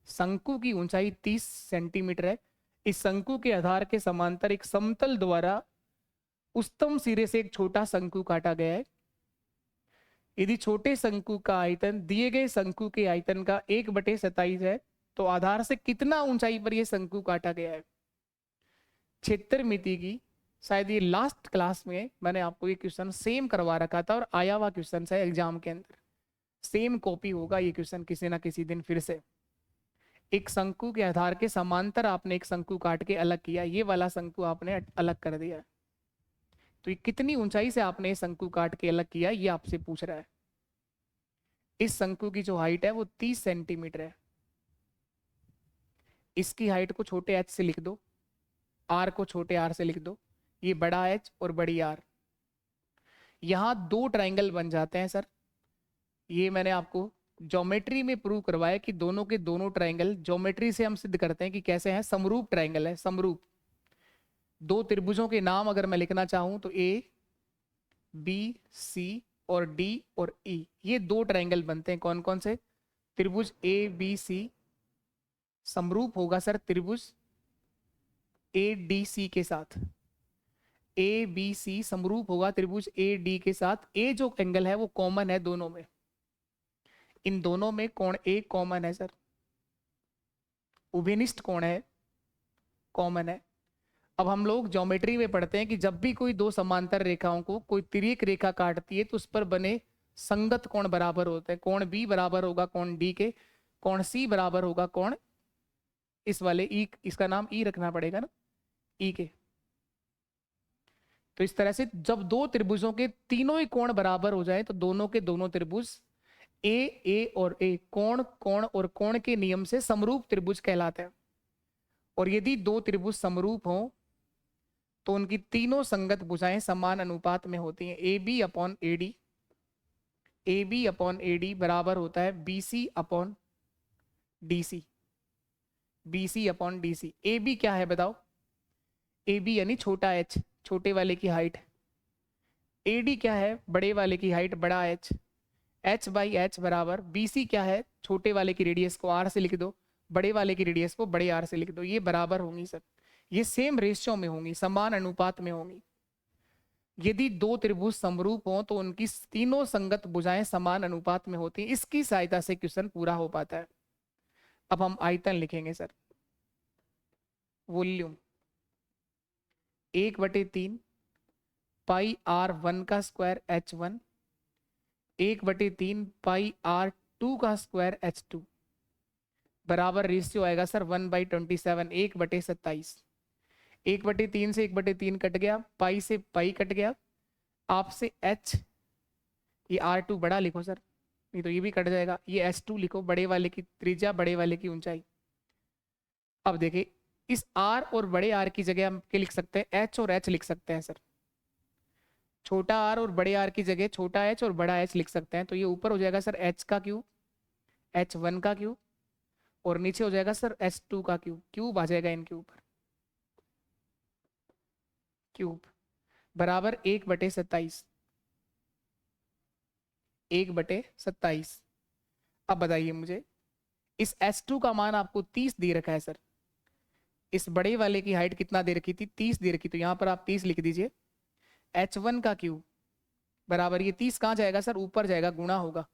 शंकु की ऊंचाई 30 सेंटीमीटर है। इस शंकु के आधार के समांतर एक समतल द्वारा उच्चतम सिरे से एक छोटा शंकु काटा गया है। यदि छोटे शंकु का आयतन दिए गए शंकु के आयतन का 1/27 है तो आधार से कितना ऊंचाई पर यह शंकु काटा गया है। क्षेत्रमिति की, शायद ये लास्ट क्लास में मैंने आपको ये क्वेश्चन सेम करवा रखा था और आया हुआ क्वेश्चन है एग्जाम के अंदर, सेम कॉपी होगा ये क्वेश्चन किसी ना किसी दिन फिर से। एक शंकु के आधार के समांतर आपने एक शंकु काट के अलग किया, ये वाला शंकु आपने अलग कर दिया, तो ये कितनी ऊंचाई से आपने शंकु काट के अलग किया ये आपसे पूछ रहा है। इस शंकु की जो हाइट है वो 30 सेंटीमीटर है। इसकी हाइट को छोटे h से लिख दो, r को छोटे r से लिख दो, ये बड़ा h और बड़ी r। यहां 2 ट्राइंगल बन जाते हैं सर। ये मैंने आपको ज्योमेट्री में प्रूव करवाया कि दोनों के दोनों ट्राइंगल, ज्योमेट्री से हम सिद्ध करते हैं कि कैसे हैं, समरूप ट्राइंगल है, समरूप। 2 त्रिभुजों के नाम अगर मैं लिखना चाहूं तो A B C और D और E, ये 2 ट्राइंगल बनते हैं। कौन कौन से? त्रिभुज A B C समरूप होगा सर त्रिभुज ADC के साथ। ABC समरूप होगा त्रिभुज AD के साथ। A जो एंगल है वो कॉमन है दोनों में, इन दोनों में कोण A कॉमन है सर, उभयनिष्ठ कोण है, कॉमन है। अब हम लोग ज्योमेट्री में पढ़ते हैं कि जब भी कोई 2 समांतर रेखाओं को कोई तिर्यक रेखा काटती है तो उस पर बने संगत कोण बराबर होते हैं। कोण B बराबर होगा कोण D के, कोण C बराबर होगा कोण इस वाले E, इसका नाम E रखना पड़ेगा ना, E के। तो इस तरह से जब 2 त्रिभुजों के तीनों ही कोण बराबर हो जाए तो दोनों के दोनों त्रिभुज A और A कोण कोण और कोण के नियम से समरूप त्रिभुज कहलाते हैं। और यदि 2 त्रिभुज समरूप हों तो उनकी तीनों संगत भुजाएं समान अनुपात में होती हैं। AB/AD, AB/AD बराबर होता है BC/DC, BC/DC। AB क्या है बताओ? AB यानी छोटा h, छोटे वाले की हाइट। AD क्या है? बड़े वाले की हाइट, बड़ा h। h/h बराबर BC क्या है? छोटे वाले की रेडियस को r से लिख दो, बड़े वाले की रेडियस को बड़े r से लिख दो। ये बराबर होंगी सर, ये सेम रेशियो में होंगी, समान अनुपात में होंगी। यदि 2 त्रिभुज समरूप हों तो उनकी तीनों संगत भुजाएं समान अनुपात में होती हैं। इसकी सहायता से क्वेश्चन पूरा हो पाता है। अब हम आयतन लिखेंगे सर। वॉल्यूम 1/3 पाई r1 का स्क्वायर h1, 1/3 पाई r2 का स्क्वायर h2 बराबर रेशियो आएगा सर 1/27, 1/27। 1/3 से 1/3 कट गया, पाई से पाई कट गया, आपसे h, ये r2 बड़ा लिखो सर, नहीं तो ये भी कट जाएगा। ये h2 लिखो, बड़े वाले की त्रिज्या, बड़े वाले की ऊंचाई। अब देखिए इस r और बड़े r की जगह हम क्या लिख सकते हैं? h और h लिख सकते हैं सर। छोटा r और बड़े r की जगह छोटा h और बड़ा h लिख सकते हैं। तो ये ऊपर हो जाएगा सर h का क्यूब, h1 का क्यूब, और नीचे हो जाएगा सर h2 का क्यूब। क्यूब आ जाएगा इनके ऊपर, क्यूब बराबर 1/27, 1/27। अब बताइए मुझे, इस h2 का मान आपको 30 दे रखा है सर। इस बड़े वाले की हाइट कितना दे रखी थी? 30 दे रखी, तो यहाँ पर आप 30 लिख दीजिए। h1 का क्यूब बराबर, ये 30 कहाँ जाएगा सर? ऊपर जाएगा, गुणा होगा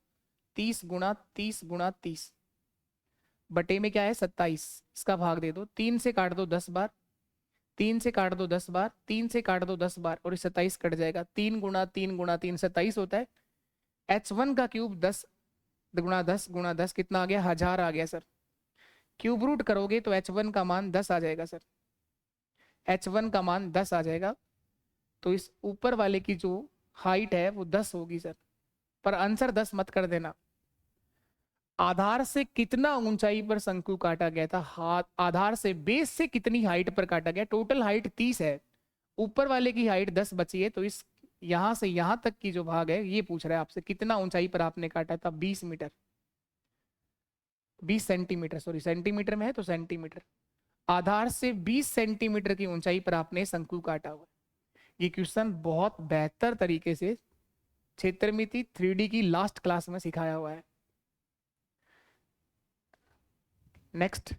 30 गुणा 30 गुणा 30 बटे में क्या है 27, इसका भाग दे दो, 3 से काट दो 10 बार, 3 से काट दो 10 बार, 3 से काट दो 10 बार और 27 कट जाएगा। 3 गुणा 3 गुणा 3 27 होता है। h1 का क्यूब 10 गुणा 10 गुणा 10 कितना आ गया, 1000 आ गया सर। क्यूब रूट करोगे तो h1 का मान 10 आ जाएगा सर, h1 का मान 10 आ जाएगा। तो इस ऊपर वाले की जो हाइट है वो 10 होगी सर, पर आंसर 10 मत कर देना। आधार से कितना ऊंचाई पर शंकु काटा गया था, हाथ आधार से बेस से कितनी हाइट पर काटा गया। टोटल हाइट 30 है, ऊपर वाले की हाइट 10 बची है, तो इस यहां से यहां तक की जो भाग है ये पूछ रहा है आपसे कितना ऊंचाई पर आपने काटा था। 20 मीटर, 20 सेंटीमीटर, सॉरी सेंटीमीटर में है तो सेंटीमीटर। आधार से 20 सेंटीमीटर की ऊंचाई पर आपने शंकु काटा हुआ। ये क्वेश्चन बहुत बेहतर तरीके से क्षेत्रमिति 3D की लास्ट क्लास में सिखाया हुआ है। नेक्स्ट,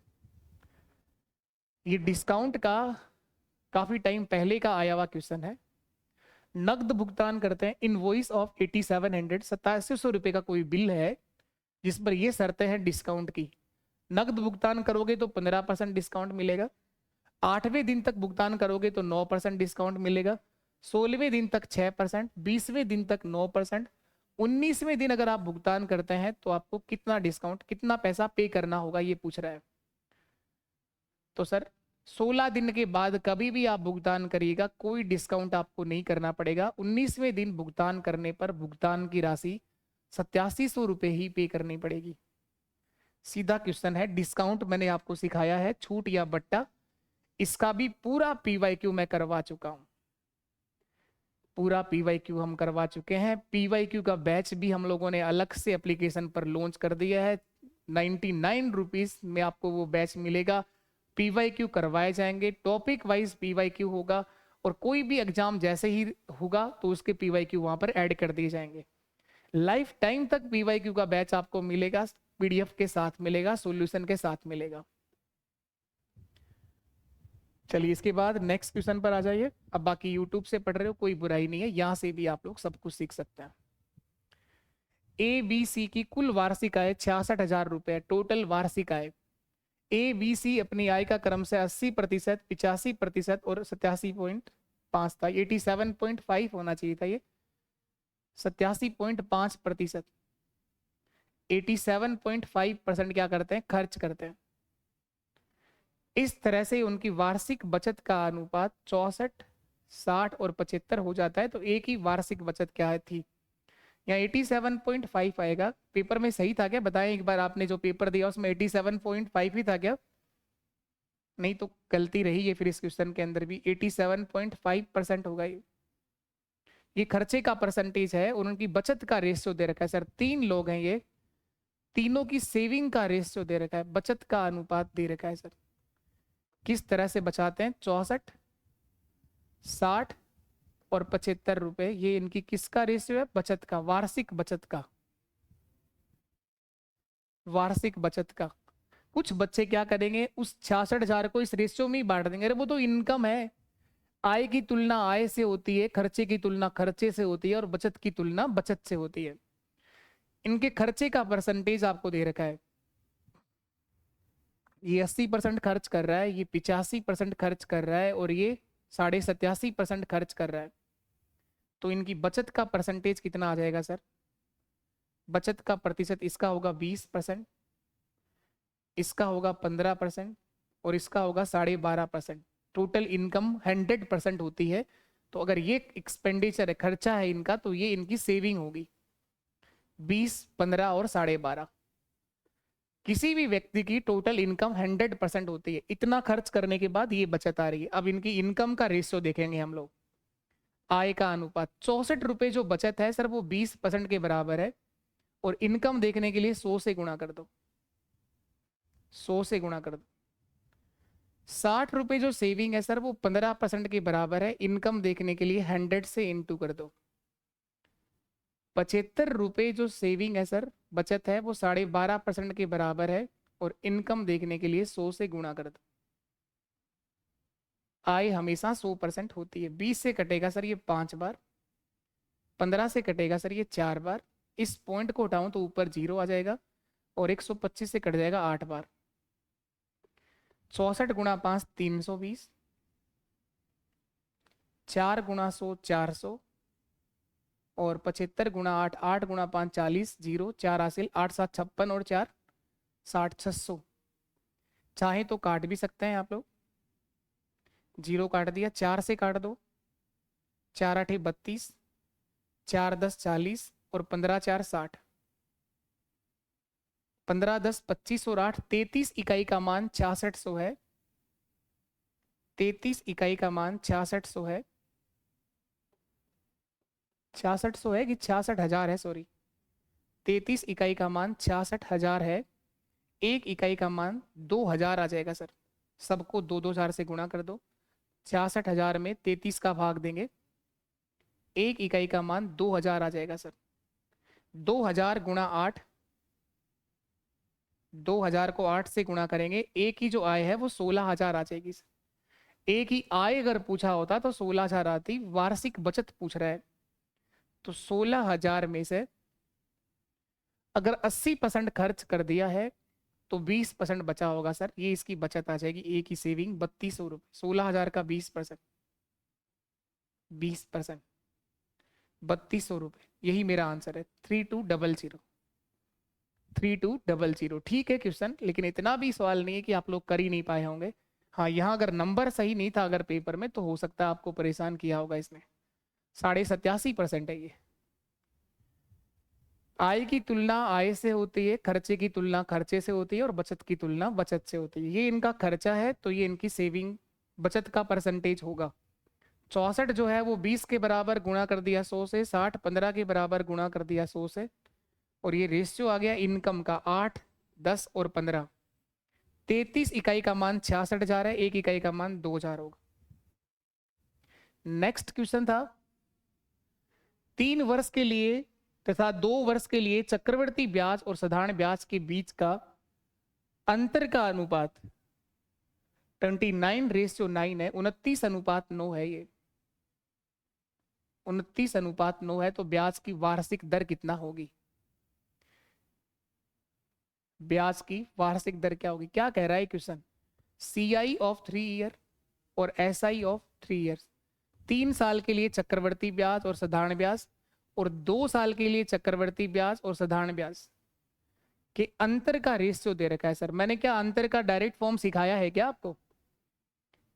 ये डिस्काउंट का काफी टाइम पहले का आया हुआ क्वेश्चन है। नकद भुगतान करते हैं, इनवॉइस ऑफ 8700, 8700 रुपए का कोई बिल है जिस पर ये शर्तें हैं डिस्काउंट की। नकद भुगतान करोगे तो 15% डिस्काउंट मिलेगा, 8वें दिन तक भुगतान करोगे तो 9% डिस्काउंट मिलेगा, 16वें दिन तक 6%, 20वें दिन तक 9%, 19वें दिन अगर आप भुगतान करते हैं तो आपको कितना डिस्काउंट, कितना पैसा पे करना होगा ये पूछ रहा है। तो सर 16 दिन के बाद कभी भी आप भुगतान करिएगा कोई डिस्काउंट आपको नहीं करना पड़ेगा। 19वें दिन भुगतान करने पर भुगतान की राशि 8700 रुपये ही पे करनी पड़ेगी। सीधा क्वेश्चन है। डिस्काउंट मैंने आपको सिखाया है, छूट या बट्टा, इसका भी पूरा PYQ मैं करवा चुका हूं, पूरा PYQ हम करवा चुके हैं। PYQ का बैच भी हम लोगों ने अलग से एप्लीकेशन पर लॉन्च कर दिया है। 99 रुपीज में आपको वो बैच मिलेगा। PYQ करवाए जाएंगे, टॉपिक वाइज PYQ होगा, और कोई भी एग्जाम जैसे ही होगा तो उसके PYQ वहां पर ऐड कर दिए जाएंगे। लाइफ टाइम तक PYQ का बैच आपको मिलेगा, PDF के साथ मिलेगा, सॉल्यूशन के साथ मिलेगा। चलिए इसके बाद नेक्स्ट क्वेश्चन पर आ जाइए। अब बाकी YouTube से पढ़ रहे हो कोई बुराई नहीं है, यहां से भी आप लोग सब कुछ सीख सकते हैं। ABC की कुल वार्षिक आय 66,000 रुपए, टोटल वार्षिक आय। ABC अपनी आय का क्रम से 80%, 85% और 87.5 था, 87.5 होना चाहिए था, ये 87.5%। 87.5% क्या करते हैं, खर्च करते हैं। इस तरह से उनकी वार्षिक बचत का अनुपात 64, 60 और 75 हो जाता है। तो एक ही वार्षिक बचत क्या थी, यहाँ 87.5 आएगा। पेपर में सही था क्या, बताएं एक बार, आपने जो पेपर दिया उसमें 87.5 ही था क्या? नहीं तो गलती रही है फिर इस क्वेश्चन के अंदर भी। 87.5% होगा ये खर्चे का परसेंटेज है, और उनकी बचत का रेशियो दे रखा है सर। 3 लोग हैं, ये तीनों की सेविंग का रेशियो दे रखा है, बचत का अनुपात दे रखा है सर। किस तरह से बचाते हैं, 64, 60 और 75 रुपए, ये इनकी किसका रेशियो है, बचत का, वार्षिक बचत का, वार्षिक बचत का। कुछ बच्चे क्या करेंगे, उस 66,000 को इस रेशियो में ही बांट देंगे, अरे वो तो इनकम है, आय की तुलना आय से होती है, खर्चे की तुलना खर्चे से होती है, और बचत की तुलना बचत से होती है। इनके खर्चे का परसेंटेज आपको दे रखा है, ये 80% खर्च कर रहा है, ये 85% खर्च कर रहा है, और ये 87.5% खर्च कर रहा है। तो इनकी बचत का परसेंटेज कितना आ जाएगा सर, बचत का प्रतिशत इसका होगा 20%, इसका होगा 15% और इसका होगा 12.5%। टोटल इनकम 100% होती है। तो अगर ये एक्सपेंडिचर है, खर्चा है इनका, तो ये इनकी सेविंग होगी 20, 15 और 12.5। किसी भी व्यक्ति की टोटल इनकम 100% होती है, इतना खर्च करने के बाद ये बचत आ रही है। अब इनकी इनकम का रेशियो देखेंगे हम लोग, आय का अनुपात। 64 रुपए जो बचत है सर वो 20% के बराबर है, और इनकम देखने के लिए 100 से गुणा कर दो, 100 से गुणा कर दो। 60 रुपए जो सेविंग है सर वो 15% के बराबर है, इनकम देखने के लिए 100 से इंटू कर दो। 75 रुपए जो सेविंग है सर, बचत है, वो 12.5% के बराबर है, और इनकम देखने के लिए 100 से गुणा कर दो। आय हमेशा 100% होती है। 20 से कटेगा सर ये 5 बार, 15 से कटेगा सर ये 4 बार, इस पॉइंट को उठाऊं तो ऊपर 0 आ जाएगा, और 125 से कट जाएगा 8 बार। 64 गुणा 5 320, 4 गुणा 100 400 और 75 गुणा 8 8 गुणा 5 40 0 4 हासिल 8 7 56 और 4 60 600। चाहे तो काट भी सकते हैं आप लोग, 0 काट दिया, 4 से काट दो, 4 8 32, 4 10 40 और 15 4 60, 15 10 25 और 8 33 इकाई का मान 6600 है। 33 इकाई का मान 6600 है। 6600 है कि 66,000 है, सॉरी। 33 इकाई का मान 66,000 है। एक इकाई का मान 2000 आ जाएगा सर। सबको 2-2 से गुणा कर दो। 66,000 में 33 का भाग देंगे, एक इकाई का मान 2000 आ जाएगा सर। 2000 गुणा 8, 2000 को 8 से गुणा करेंगे, एक ही जो आय है वो 16,000 आ जाएगी सर। एक ही आय अगर पूछा होता तो 16,000 आती। वार्षिक बचत पूछ रहा है तो 16,000 में से अगर 80% खर्च कर दिया है तो 20% बचा होगा सर। ये इसकी बचत आ जाएगी, एक ही सेविंग 3200 रुपये। 16,000 का 20%, 20% 3200 रुपये। यही मेरा आंसर है, 3200, 3200। ठीक है क्वेश्चन, लेकिन इतना भी सवाल नहीं है कि आप लोग कर ही नहीं पाए होंगे। हाँ, यहाँ अगर नंबर सही नहीं था अगर पेपर में तो हो सकता है आपको परेशान किया होगा इसने। 87.5% है ये। आय की तुलना आय से होती है, खर्चे की तुलना खर्चे से होती है और बचत की तुलना बचत से होती है। ये इनका खर्चा है तो ये इनकी सेविंग बचत का परसेंटेज होगा। 64 जो है वो 20 के बराबर गुणा कर दिया 100 से, 60 15 के बराबर गुणा कर दिया 100 से, और ये रेशियो आ गया इनकम का 8 10 और 15। 33 इकाई का मान 66,000 है, एक इकाई का मान 2000 होगा। नेक्स्ट क्वेश्चन था 3 वर्ष के लिए तथा 2 वर्ष के लिए चक्रवृद्धि ब्याज और साधारण ब्याज के बीच का अंतर का अनुपात 29:9 है। 29:9 है ये। 29:9 है तो ब्याज की वार्षिक दर कितना होगी? ब्याज की वार्षिक दर क्या होगी? क्या कह रहा है क्वेश्चन? CI ऑफ 3 ईयर और SI ऑफ 3 ईयर्स। 3 साल के लिए चक्रवृद्धि ब्याज और साधारण ब्याज और 2 साल के लिए चक्रवृद्धि ब्याज और साधारण ब्याज के अंतर का रेशियो दे रखा है सर। मैंने क्या अंतर का डायरेक्ट फॉर्म सिखाया है क्या आपको?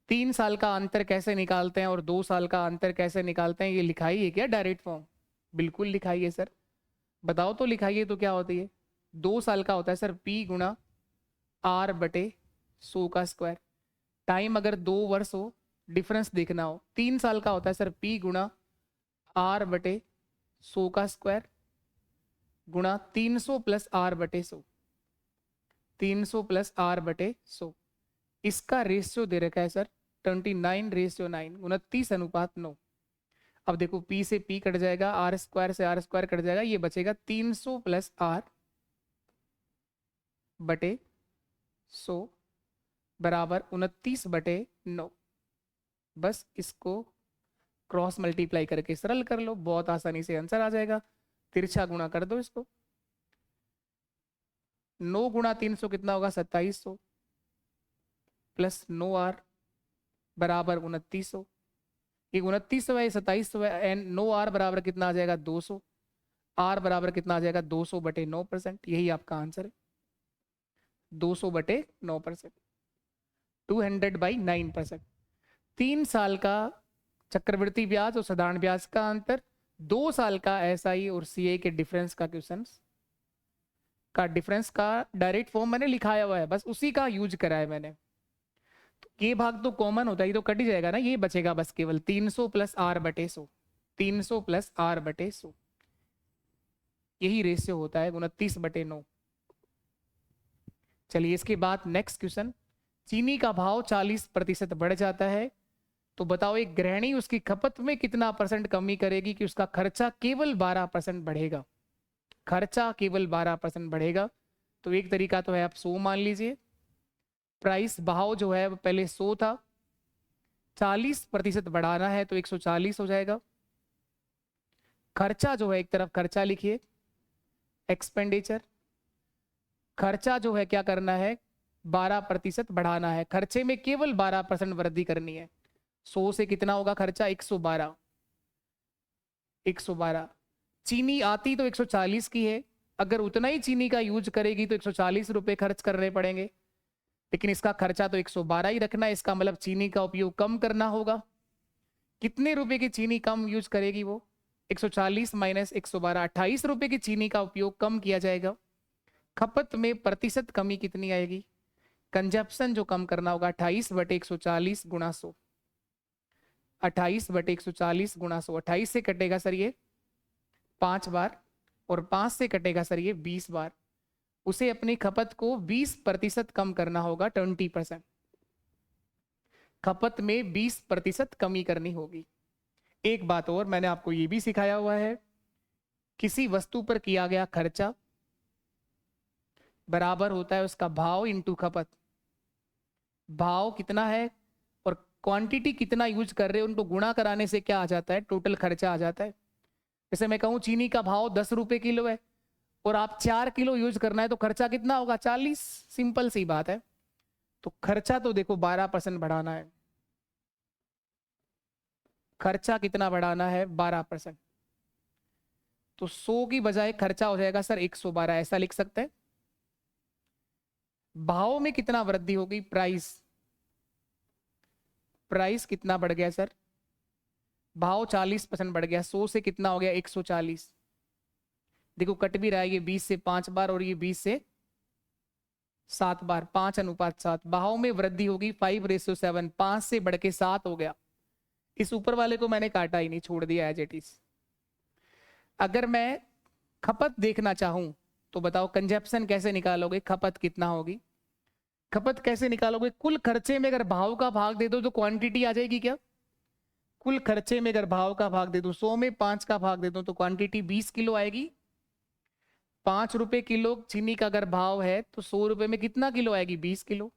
3 साल का अंतर कैसे निकालते हैं और 2 साल का अंतर कैसे निकालते हैं, ये लिखाई है क्या डायरेक्ट फॉर्म? बिल्कुल लिखाई है सर। बताओ तो लिखाइए तो क्या होती है? 2 साल का होता है सर P गुणा R बटे 100 का स्क्वायर। टाइम अगर 2 वर्ष हो, डिफरेंस देखना हो। 3 साल का होता है सर P गुणा R बटे 100 का स्क्वायर गुणा 300 प्लस R बटे 100, 300 प्लस R बटे 100। इसका रेशियो दे रखा है सर 29:9, 29:9। अब देखो P से P कट जाएगा, R स्क्वायर से R स्क्वायर कट जाएगा, ये बचेगा 300 प्लस R बटे 100 बराबर 29/9। बस इसको क्रॉस मल्टीप्लाई करके सरल कर लो, बहुत आसानी से आंसर आ जाएगा। तिरछा गुणा कर दो इसको। 9 गुणा 300 कितना होगा? 2700 प्लस 9R बराबर 2900। ये 2900 है, 2700 है, एंड 9R बराबर कितना आ जाएगा? 200। R बराबर कितना आ जाएगा? 200/9%। यही आपका आंसर है, 200/9%, 200/9%। 3 साल का चक्रवृद्धि ब्याज और साधारण ब्याज का अंतर, 2 साल का SI और CI के डिफरेंस का क्वेश्चन का डिफरेंस का डायरेक्ट फॉर्म मैंने लिखाया हुआ है, बस उसी का यूज करा है मैंने। तो ये भाग तो कॉमन होता है, ये तो कट ही जाएगा ना, ये बचेगा बस केवल 300 प्लस R बटे 100, 300 प्लस R बटे 100। यही रेशियो होता है 29/9। चलिए इसके बाद नेक्स्ट क्वेश्चन। चीनी का भाव 40% बढ़ जाता है तो बताओ एक गृहिणी उसकी खपत में कितना % कमी करेगी कि उसका खर्चा केवल 12% बढ़ेगा? खर्चा केवल 12% बढ़ेगा। तो एक तरीका तो है, आप 100 मान लीजिए। प्राइस भाव जो है वो पहले 100 था, 40% बढ़ाना है तो 140 हो जाएगा। खर्चा जो है एक तरफ खर्चा लिखिए, एक्सपेंडिचर। खर्चा जो है क्या करना है? 12% बढ़ाना है। खर्चे में केवल 12% वृद्धि करनी है। 100 से कितना होगा खर्चा? 112। 112। चीनी आती तो 140 की है, अगर उतना ही चीनी का यूज करेगी तो 140 रुपए खर्च करने पड़ेंगे, लेकिन इसका खर्चा तो 112 ही रखना है। इसका मतलब चीनी का उपयोग कम करना होगा। कितने रुपए की चीनी कम यूज करेगी वो? 140 माइनस 112, 28 रुपए की चीनी का उपयोग कम किया जाएगा। खपत में प्रतिशत कमी कितनी आएगी? कंजप्शन जो कम करना होगा 28/140 गुणा 100। 28/140 गुणा 100। 28 से कटेगा सर ये 5 बार, और 5 से कटेगा सर ये 20 बार। उसे अपनी खपत को 20% कम करना होगा, 20%। खपत में 20% कमी करनी होगी। एक बात और मैंने आपको ये भी सिखाया हुआ है, किसी वस्तु पर किया गया खर्चा बराबर होता है उसका भाव इंटू खपत। भाव कितना है और क्वांटिटी कितना यूज कर रहे हैं, उनको गुणा कराने से क्या आ जाता है? टोटल खर्चा आ जाता है। जैसे मैं कहूं चीनी का भाव 10 रुपए किलो है और आप 4 किलो यूज करना है तो खर्चा कितना होगा? 40। सिंपल सी बात है। तो खर्चा तो देखो 12% बढ़ाना है। खर्चा कितना बढ़ाना है? 12%। तो 100 की बजाय खर्चा हो जाएगा सर 112, ऐसा लिख सकते हैं। भाव में कितना वृद्धि होगी? प्राइस। प्राइस कितना बढ़ गया सर? भाव 40% बढ़ गया। 100 से कितना हो गया? 140। देखो कट भी रहा है, ये 20 से 5 बार और ये 20 से 7 बार, 5:7। भाव में वृद्धि होगी 5:7, 5 से बढ़ के 7 हो गया। इस ऊपर वाले को मैंने काटा ही नहीं, छोड़ दिया एज इट इज। अगर मैं खपत देखना चाहूं तो बताओ कंजप्शन कैसे निकालोगे? खपत कितना होगी? खपत कैसे निकालोगे? कुल खर्चे में अगर भाव का भाग दे दो तो क्वांटिटी आ जाएगी क्या? कुल खर्चे में अगर भाव का भाग दे दो, 100 में 5 का भाग दे दो तो क्वांटिटी 20 किलो आएगी। 5 रुपए किलो चीनी का अगर भाव है तो 100 रुपए में कितना किलो आएगी? 20 किलो।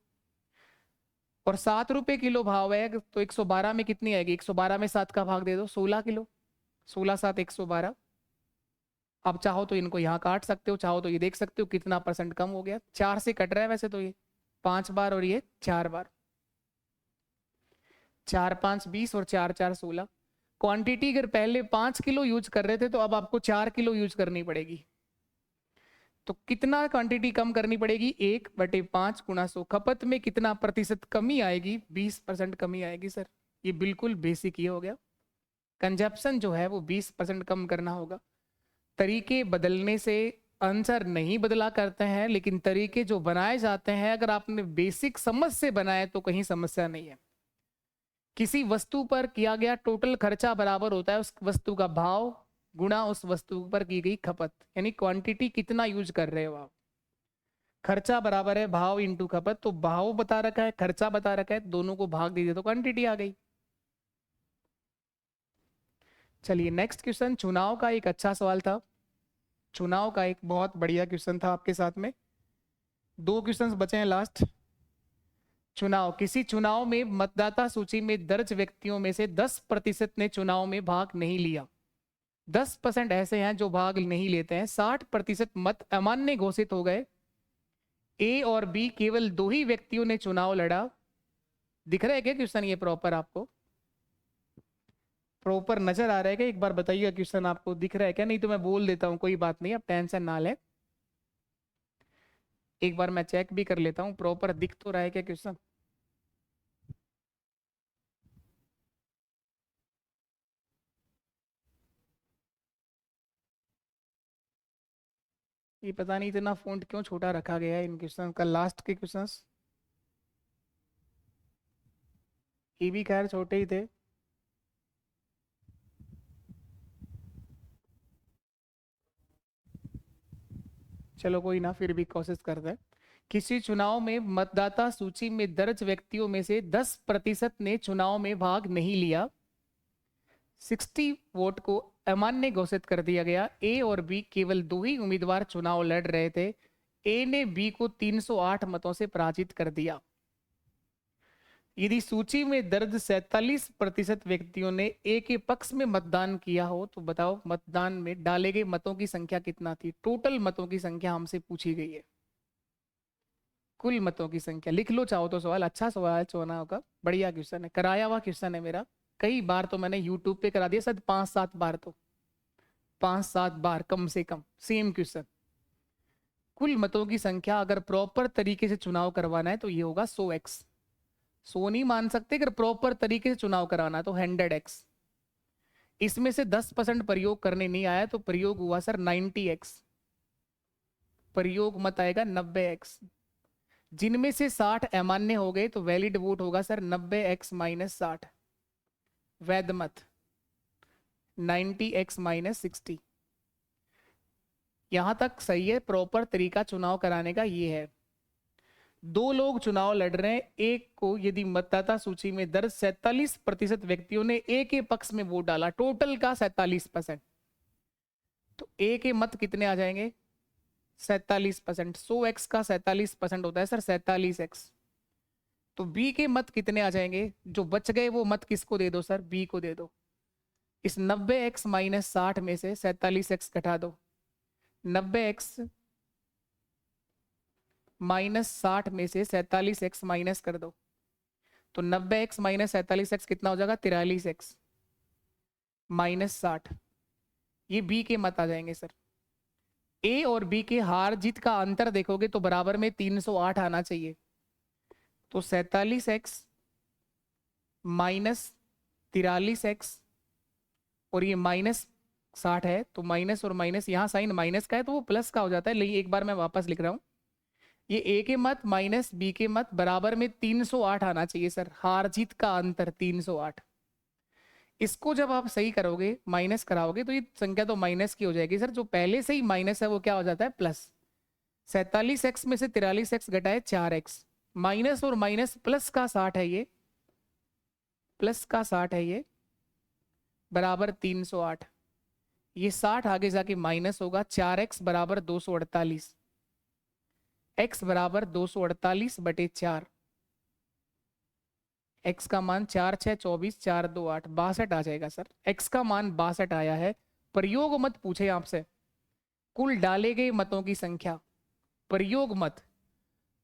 और 7 रुपए किलो भाव है तो 112 में कितनी आएगी? 112 में 7 का भाग दे दो, 16 किलो। 16 7 112। अब चाहो तो इनको यहाँ काट सकते हो, चाहो तो ये देख सकते हो कितना परसेंट कम हो गया। 4 से कट रहा है वैसे तो ये 5 बार और ये 4 बार। 4 5 20 और 4 4 16। क्वांटिटी अगर पहले 5 किलो यूज कर रहे थे तो अब आपको 4 किलो यूज करनी पड़ेगी। तो कितना क्वांटिटी कम करनी पड़ेगी? 1/5 गुणा 100। खपत में कितना प्रतिशत कमी आएगी? 20% कमी आएगी सर। ये बिल्कुल बेसिक ही हो गया। कंजप्शन जो है वो 20% कम करना होगा। तरीके बदलने से आंसर नहीं बदला करते हैं, लेकिन तरीके जो बनाए जाते हैं अगर आपने बेसिक समझ से बनाए तो कहीं समस्या नहीं है। किसी वस्तु पर किया गया टोटल खर्चा बराबर होता है उस वस्तु का भाव गुणा उस वस्तु पर की गई खपत, यानी क्वांटिटी कितना यूज कर रहे हो आप। खर्चा बराबर है भाव इंटू खपत, तो भाव बता रखा है, खर्चा बता रखा है, दोनों को भाग दीजिए तो क्वांटिटी आ गई। चलिए नेक्स्ट क्वेश्चन, चुनाव का एक अच्छा सवाल था। चुनाव का एक बहुत बढ़िया क्वेश्चन था आपके साथ में। 2 क्वेश्चंस बचे हैं लास्ट। चुनाव, किसी चुनाव में मतदाता सूची में दर्ज व्यक्तियों में से 10% ने चुनाव में भाग नहीं लिया। 10% ऐसे हैं जो भाग नहीं लेते हैं। 60% मत अमान्य घोषित हो गए। ए और बी केवल 2 ही व्यक्तियों ने चुनाव लड़ा। दिख रहा है क्या क्वेश्चन? ये प्रॉपर आपको प्रॉपर नजर आ रहा है क्या? एक बार बताइएगा क्वेश्चन आपको दिख रहा है क्या? नहीं तो मैं बोल देता हूँ, कोई बात नहीं, आप टेंशन ना ले। एक बार मैं चेक भी कर लेता हूँ प्रॉपर दिख तो रहा है क्या क्वेश्चन। ये पता नहीं इतना फॉन्ट क्यों छोटा रखा गया है इन क्वेश्चन का। लास्ट के क्वेश्चंस ये भी खैर छोटे ही थे। चलो कोई ना, फिर भी कोशिश करते हैं। किसी चुनाव में मतदाता सूची में दर्ज व्यक्तियों में से 10% ने चुनाव में भाग नहीं लिया। 60 वोट को अमान्य घोषित कर दिया गया। ए और बी केवल 2 ही उम्मीदवार चुनाव लड़ रहे थे। ए ने बी को 308 मतों से पराजित कर दिया। यदि सूची में दर्ज 47% व्यक्तियों ने ए के पक्ष में मतदान किया हो तो बताओ मतदान में डाले गए मतों की संख्या कितना थी? टोटल मतों की संख्या हमसे पूछी गई है। कुल मतों की संख्या लिख लो चाहो तो सवाल, अच्छा सवाल चुना होगा, बढ़िया क्वेश्चन है, कराया हुआ क्वेश्चन है मेरा, कई बार तो मैंने यूट्यूब पे करा दिया, शायद 5-7 बार, तो 5-7 बार कम से कम सेम क्वेश्चन। कुल मतों की संख्या अगर प्रॉपर तरीके से चुनाव करवाना है तो ये होगा 100x। 100 नहीं मान सकते, अगर प्रॉपर तरीके से चुनाव कराना है तो 100x। इसमें से 10% प्रयोग करने नहीं आया तो प्रयोग हुआ सर 90x, प्रयोग मत आएगा 90x। जिनमें से 60 अमान्य हो गए तो वैलिड वोट होगा सर 90x - 60, वैध मत 90x - 60। यहां तक सही है, प्रॉपर तरीका चुनाव कराने का ये है। दो लोग चुनाव लड़ रहे हैं, एक को यदि मतदाता सूची में दर्ज 47% व्यक्तियों ने ए के पक्ष में वोट डाला, टोटल का 47%, तो ए के मत कितने आ जाएंगे 47%। 100x का 47% होता है सर 47x। तो बी के मत कितने आ जाएंगे, जो बच गए वो मत किसको दे दो सर, बी को दे दो। इस 90x - 60 में से 47x घटा दो, 90x - 60 में से 47x माइनस कर दो, तो 90x - 47x कितना हो जाएगा 43x -60, ये बी के मत आ जाएंगे सर। ए और बी के हार जीत का अंतर देखोगे तो बराबर में 308 आना चाहिए, तो 47x - 43x और ये -60 है, तो माइनस और माइनस यहाँ साइन माइनस का है तो वो प्लस का हो जाता है, लेकिन एक बार मैं वापस लिख रहा हूँ, ये ए के मत माइनस बी के मत बराबर में 308 आना चाहिए सर, हार जीत का अंतर 308। इसको जब आप सही करोगे माइनस कराओगे तो ये संख्या तो माइनस की हो जाएगी सर, जो पहले से ही माइनस है वो क्या हो जाता है प्लस। 47x में से 43x घटाए 4x, माइनस और माइनस प्लस का 60 है, ये प्लस का 60 है, ये बराबर 308। ये 60 आगे जाके माइनस होगा, 4x बराबर 248, x बराबर 248/4, x का मान 4 6 24 4 2 8 62 आ जाएगा सर, x का मान 62 आया है। प्रयोग मत पूछे आपसे, कुल डाले गए मतों की संख्या, प्रयोग मत,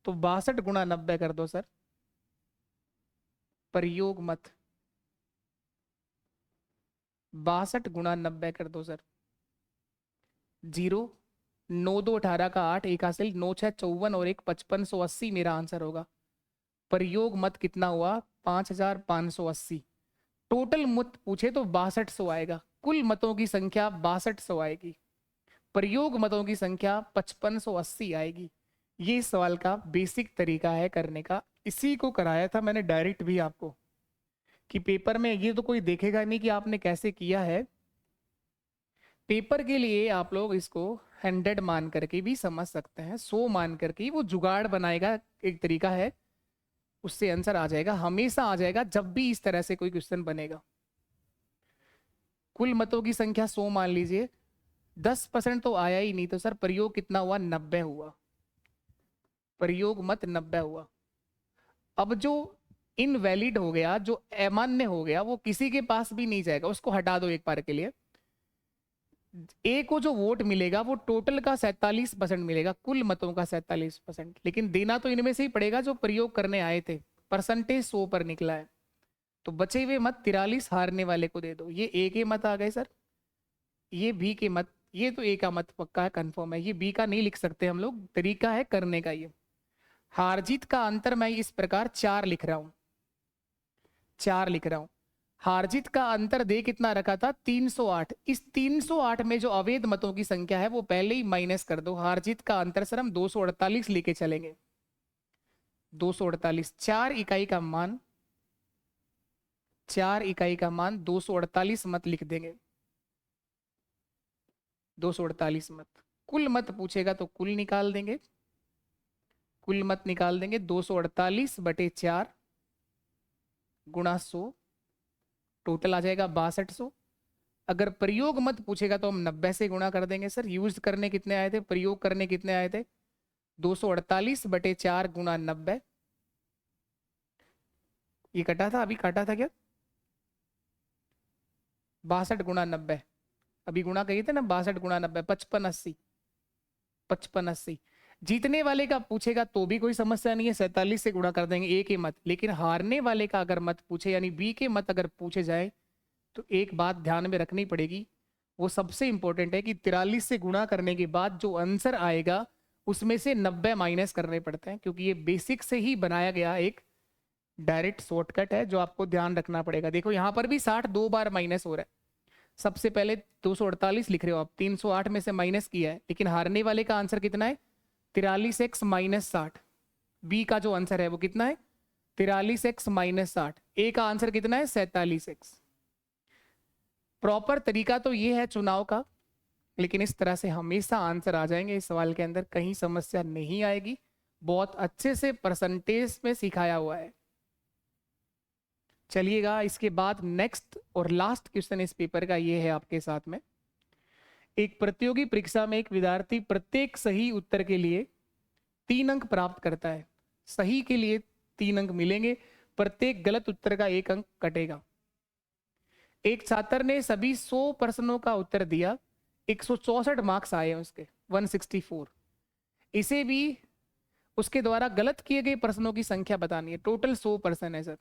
तो 62 गुणा 90 कर दो सर, प्रयोग मत 62 गुणा 90 कर दो सर, 0 9 2 18 का 8, एक हासिल 9 6 54 और 1 5580 मेरा आंसर होगा। प्रयोग मत कितना हुआ 5580। टोटल मत पूछे तो 6200 आएगा, कुल मतों की संख्या 6200 आएगी, प्रयोग मतों की संख्या 5580 आएगी। ये इस सवाल का बेसिक तरीका है करने का, इसी को कराया था मैंने डायरेक्ट भी आपको, कि पेपर में ये तो कोई देखेगा नहीं कि आपने कैसे किया है, पेपर के लिए आप लोग इसको 100 मान करके भी समझ सकते हैं, 100 मान करके वो जुगाड़ बनाएगा, एक तरीका है, उससे आंसर आ जाएगा, हमेशा आ जाएगा जब भी इस तरह से कोई क्वेश्चन बनेगा। कुल मतों की संख्या 100 मान लीजिए, 10% तो आया ही नहीं, तो सर प्रयोग कितना हुआ 90 हुआ, प्रयोग मत 90 हुआ। अब जो इनवैलिड हो गया, जो अमान्य हो गया, वो किसी के पास भी नहीं जाएगा, उसको हटा दो एक बार के लिए। ए को जो वोट मिलेगा वो टोटल का 47% मिलेगा, कुल मतों का 47%, लेकिन देना तो इनमें से ही पड़ेगा जो प्रयोग करने आए थे, परसेंटेज 100 पर निकला है, तो बचे हुए मत 43 हारने वाले को दे दो। ये ए के मत आ गए सर, ये बी के मत, ये तो ए का मत पक्का है, कंफर्म है, ये बी का नहीं लिख सकते हम लोग, तरीका है करने का। ये हार जीत का अंतर मैं इस प्रकार 4 लिख रहा हूं, 4 लिख रहा हूं। हार जीत का अंतर दे कितना रखा था 308, इस 308 में जो अवैध मतों की संख्या है वो पहले ही माइनस कर दो, हार जीत का अंतर सर हम 248 लेके चलेंगे, 248, 4 इकाई का मान, 4 इकाई का मान 248 मत लिख देंगे, 248 मत। कुल मत पूछेगा तो कुल निकाल देंगे, कुल मत निकाल देंगे, 248/4 गुणा 100, टोटल आ जाएगा 6200। अगर प्रयोग मत पूछेगा तो हम 90 से गुणा कर देंगे सर, यूज करने कितने आए थे, प्रयोग करने कितने आए थे 248/4 गुणा 90, ये कटा था, अभी काटा था क्या 62 गुणा 90, अभी गुणा कहिए थे ना 62 गुणा 90, 5580, 5580। जीतने वाले का पूछेगा तो भी कोई समस्या नहीं है, 47 से गुणा कर देंगे, ए के मत। लेकिन हारने वाले का अगर मत पूछे, यानी बी के मत अगर पूछे जाए, तो एक बात ध्यान में रखनी पड़ेगी, वो सबसे इंपॉर्टेंट है कि 43 से गुणा करने के बाद जो आंसर आएगा उसमें से 90 माइनस करने पड़ते हैं, क्योंकि ये बेसिक से ही बनाया गया एक डायरेक्ट शॉर्टकट है जो आपको ध्यान रखना पड़ेगा। देखो यहाँ पर भी 60 दो बार माइनस हो रहा है। सबसे पहले 248 लिख रहे हो आप, 308 में से माइनस किया है, लेकिन हारने वाले का आंसर कितना है? 43x minus 60। बी का जो आंसर है वो कितना है? 43x minus 60। ए का आंसर कितना है? 47x। प्रॉपर तरीका तो ये है चुनाव का, लेकिन इस तरह से हमेशा आंसर आ जाएंगे इस सवाल के अंदर, कहीं समस्या नहीं आएगी। बहुत अच्छे से परसेंटेज में सिखाया हुआ है। चलिएगा, इसके बाद नेक्स्ट और लास्ट क्वेश्चन इस पेपर का ये है आपके साथ में। एक प्रतियोगी परीक्षा में एक विद्यार्थी प्रत्येक सही उत्तर के लिए 3 अंक प्राप्त करता है। सही के लिए 3 अंक मिलेंगे, प्रत्येक गलत उत्तर का 1 अंक कटेगा। एक छात्र ने सभी 100 प्रश्नों का उत्तर दिया, 164 मार्क्स आए हैं उसके, 164। इसे भी उसके द्वारा गलत किए गए प्रश्नों की संख्या बतानी है। टोटल 100 प्रश्न है सर,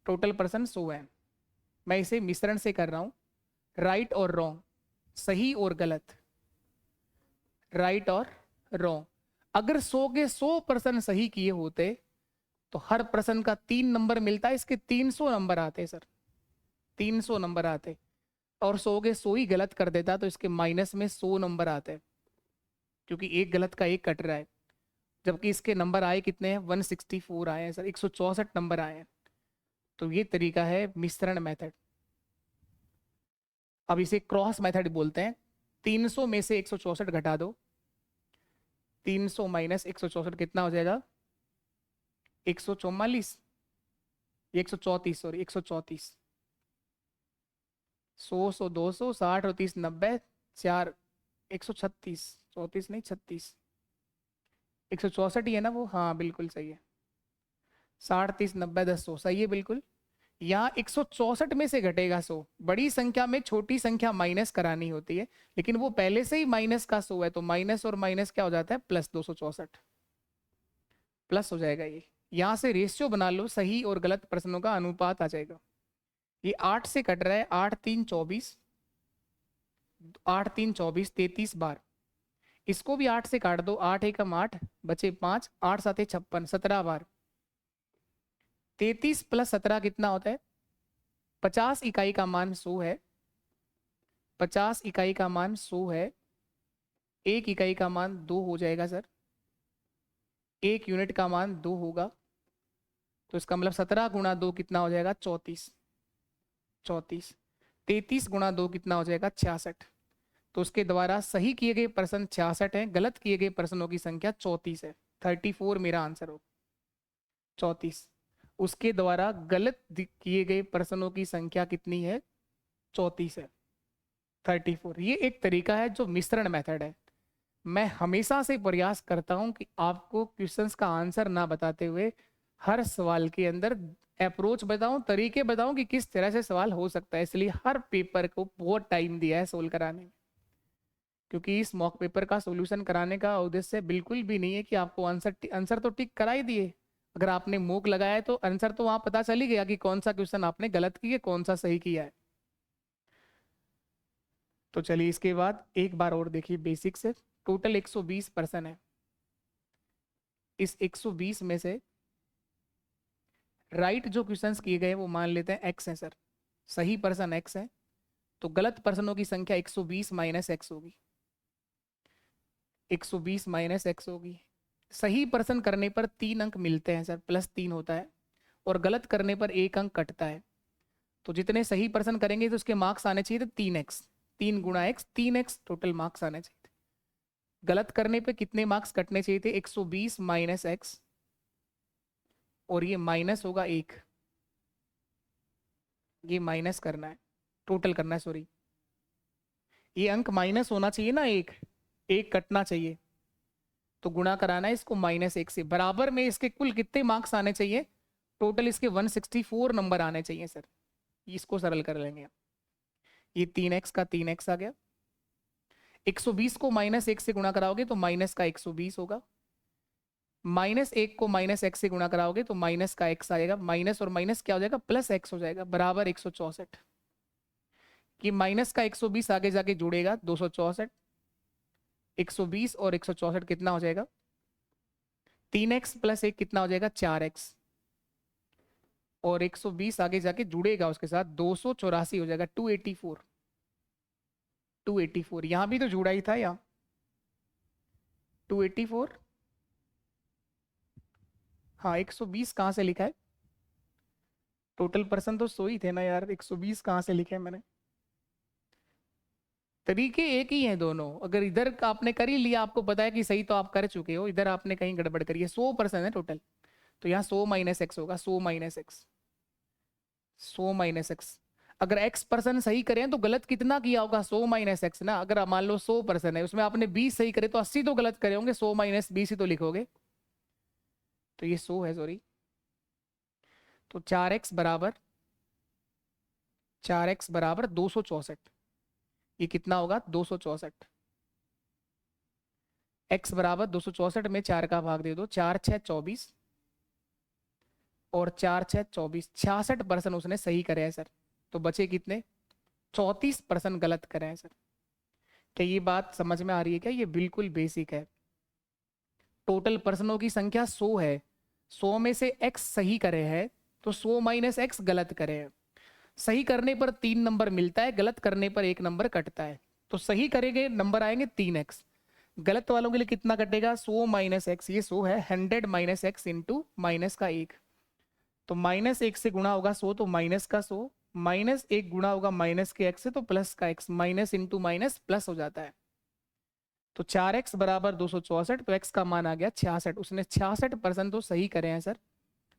टोटल प्रश्न 100 है। मैं इसे मिश्रण से कर रहा हूं, राइट और रॉन्ग, सही और गलत, राइट और रॉन्ग। अगर 100 के 100 प्रश्न सही किए होते तो हर प्रश्न का 3 नंबर मिलता है, इसके 300 नंबर आते सर, 300 नंबर आते। और 100 के 100 ही गलत कर देता तो इसके माइनस में 100 नंबर आते, क्योंकि एक गलत का एक कट रहा है। जबकि इसके नंबर आए कितने हैं? 164 आए हैं सर, 164 नंबर आए हैं। तो ये तरीका है मिश्रण मेथड। अब इसे क्रॉस मेथड बोलते हैं। 300 में से 164 घटा दो, 300 माइनस 164 कितना हो जाएगा? 144, 134, सॉरी 134। 100 200 60 और 30 90 4 136, 34 नहीं 36, 164 ही है ना वो? हाँ बिल्कुल सही है। 60 30 90 10 100 सही है बिल्कुल। यहाँ 164 में से घटेगा 100। बड़ी संख्या में छोटी संख्या माइनस करानी होती है, लेकिन वो पहले से ही माइनस का 100 है, तो माइनस और माइनस क्या हो जाता है? प्लस 264, प्लस हो जाएगा ये। यहाँ से रेशियो बना लो, सही और गलत प्रश्नों का अनुपात आ जाएगा। ये 8 से कट रहा है, 8 3 24, 8 3 24 33 बार। इसको भी 8 से काट दो, 8 एकम 8 बचे 5, 8 7 56, 17 बार। 33 प्लस 17 कितना होता है? 50 इकाई का मान 100 है, 50 इकाई का मान 100 है। 1 इकाई का मान 2 हो जाएगा सर, 1 यूनिट का मान 2 होगा। तो इसका मतलब 17 गुणा 2 कितना हो जाएगा? 34, 34। 33 गुणा 2 कितना हो जाएगा? 66। तो उसके द्वारा सही किए गए प्रश्न 66 हैं, गलत किए गए प्रश्नों की संख्या 34 है। 34 मेरा आंसर हो, 34। उसके द्वारा गलत किए गए प्रश्नों की संख्या कितनी है? 34 है, 34। ये एक तरीका है जो मिश्रण मेथड है। मैं हमेशा से प्रयास करता हूं कि आपको क्वेश्चंस का आंसर ना बताते हुए हर सवाल के अंदर अप्रोच बताऊं, तरीके बताऊं कि किस तरह से सवाल हो सकता है। इसलिए हर पेपर को बहुत टाइम दिया है सोल्व कराने में, क्योंकि इस मॉक पेपर का सॉल्यूशन कराने का उद्देश्य बिल्कुल भी नहीं है कि आपको आंसर तो टिक करा ही दिए। अगर आपने मूक लगाया है तो आंसर तो वहां पता चल ही गया कि कौन सा क्वेश्चन आपने गलत किया, कौन सा सही किया है। तो चलिए इसके बाद एक बार और देखिए बेसिक से। टोटल 120 पर्सन है। इस 120 में से राइट जो क्वेश्चंस किए गए वो मान लेते हैं एक्स है सर, सही पर्सन एक्स है। तो गलत पर्सनों की संख्या 120 माइनस एक्स होगी, 120 माइनस एक्स होगी। सही पर्सन करने पर 3 अंक मिलते हैं सर, +3 होता है, और गलत करने पर 1 अंक कटता है। तो जितने सही पर्सन करेंगे तो उसके मार्क्स आने चाहिए थे 3x, 3 गुणा x, 3x टोटल मार्क्स आने चाहिए थे। गलत करने पे कितने मार्क्स कटने चाहिए थे? 120 माइनस एक्स, और ये माइनस होगा 1, ये माइनस करना है, टोटल करना है, सॉरी। ये अंक माइनस होना चाहिए ना, एक कटना चाहिए, तो गुणा कराना है इसको -1 से। बराबर में इसके कुल कितने मार्क्स आने चाहिए? टोटल इसके 164 नंबर आने चाहिए सर। इसको सरल कर लेंगे। ये 3x का 3x आ गया, 120 को -1 से गुणा कराओगे तो माइनस का 120 होगा, -1 को -x से गुणा कराओगे तो माइनस का x आएगा, माइनस और माइनस क्या हो जाएगा, प्लस x हो जाएगा, बराबर 164। कि माइनस का 120 आगे जाके जुड़ेगा 264, 120 और 164 कितना हो जाएगा, 3x + 1 कितना हो जाएगा, 4x, और 120 आगे जाके जुड़ेगा उसके साथ 284 हो जाएगा, 284, 284। यहां भी तो जुड़ा ही था, यहाँ 284। हाँ 120 कहाँ से लिखा है, टोटल पर्सन तो सो ही थे ना यार, 120 कहाँ से लिखे हैं मैंने। तरीके एक ही हैं दोनों, अगर इधर का आपने कर ही लिया, आपको पता है कि सही, तो आप कर चुके हो, इधर आपने कहीं गड़बड़ करी है। 100% है टोटल, तो यहाँ 100 - x होगा, 100 - x, 100 - x। अगर x% सही करें तो गलत कितना किया होगा, 100 - x ना। अगर मान लो 100% है, उसमें आपने 20 सही करे तो 80 तो गलत करे होंगे, 100 - 20 ही तो लिखोगे, तो ये 100 है, सॉरी। तो 4x बराबर 264, ये कितना होगा, 264। x बराबर 264 में 4 का भाग दे दो, 4 6 24 और 4 6 24, 66% उसने सही करे हैं सर। तो बचे कितने, 34% गलत करे हैं सर। क्या ये बात समझ में आ रही है क्या, ये बिल्कुल बेसिक है। टोटल पर्सनों की संख्या 100 है, 100 में से x सही करे हैं तो 100 - x गलत करे हैं। सही करने पर 3 नंबर मिलता है, गलत करने पर 1 नंबर कटता है। तो सही करेंगे नंबर आएंगे 3x, गलत वालों के लिए कितना कटेगा, 100 - x, ये 100 है, 100 - x इंटू माइनस का 1, तो -1 से गुणा होगा 100 तो माइनस का 100, -1 गुणा होगा माइनस के x से तो प्लस का x, minus into minus plus हो जाता है। तो 4x बराबर 264, तो x का मान आ गया 66। उसने 66% तो सही करे हैं सर,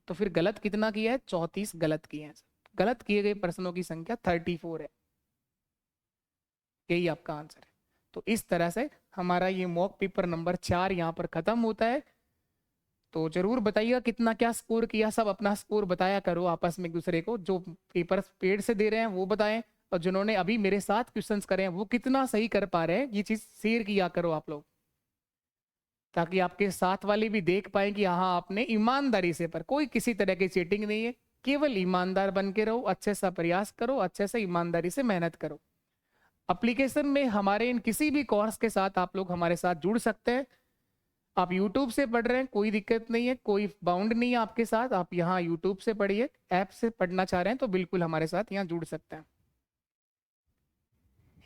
तो फिर गलत कितना किया है, 34 गलत किए हैं सर। गलत किए गए प्रश्नों की संख्या 34 है, यही आपका आंसर है। तो इस तरह से हमारा ये मॉक पेपर नंबर 4 यहाँ पर खत्म होता है। तो जरूर बताइएगा कितना क्या स्कोर किया, सब अपना स्कोर बताया करो आपस में एक दूसरे को, जो पेपर पेड से दे रहे हैं वो बताएं, और जिन्होंने अभी मेरे साथ क्वेश्चंस करे हैं वो कितना सही कर पा रहे हैं, ये चीज शेयर किया करो आप लोग, ताकि आपके साथ वाले भी देख पाए कि हाँ आपने ईमानदारी से, पर कोई किसी तरह की चीटिंग नहीं है, केवल ईमानदार बन के रहो, अच्छे सा प्रयास करो, अच्छे से ईमानदारी से मेहनत करो। एप्लीकेशन में हमारे इन किसी भी कोर्स के साथ आप लोग हमारे साथ जुड़ सकते हैं। आप YouTube से पढ़ रहे हैं, कोई दिक्कत नहीं है, कोई बाउंड नहीं है आपके साथ, आप यहाँ YouTube से पढ़िए, ऐप से पढ़ना चाह रहे हैं तो बिल्कुल हमारे साथ यहाँ जुड़ सकते हैं।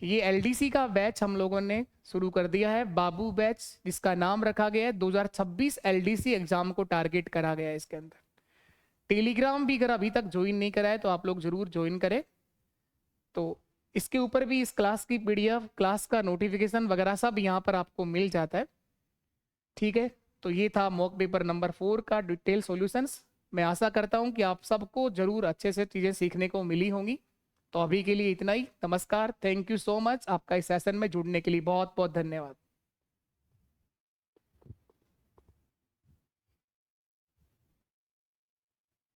ये LDC का बैच हम लोगों ने शुरू कर दिया है, बाबू बैच, जिसका नाम रखा गया है 2026 LDC एग्जाम को टारगेट करा गया है इसके अंदर। टेलीग्राम भी अगर अभी तक ज्वाइन नहीं करा है तो आप लोग जरूर ज्वाइन करें। तो इसके ऊपर भी इस क्लास की PDF, क्लास का नोटिफिकेशन वगैरह सब यहाँ पर आपको मिल जाता है, ठीक है। तो ये था मॉक पेपर नंबर 4 का डिटेल सॉल्यूशंस। मैं आशा करता हूँ कि आप सबको जरूर अच्छे से चीज़ें सीखने को मिली होंगी। तो अभी के लिए इतना ही, नमस्कार, थैंक यू सो मच, आपका इस सेशन में जुड़ने के लिए बहुत बहुत धन्यवाद।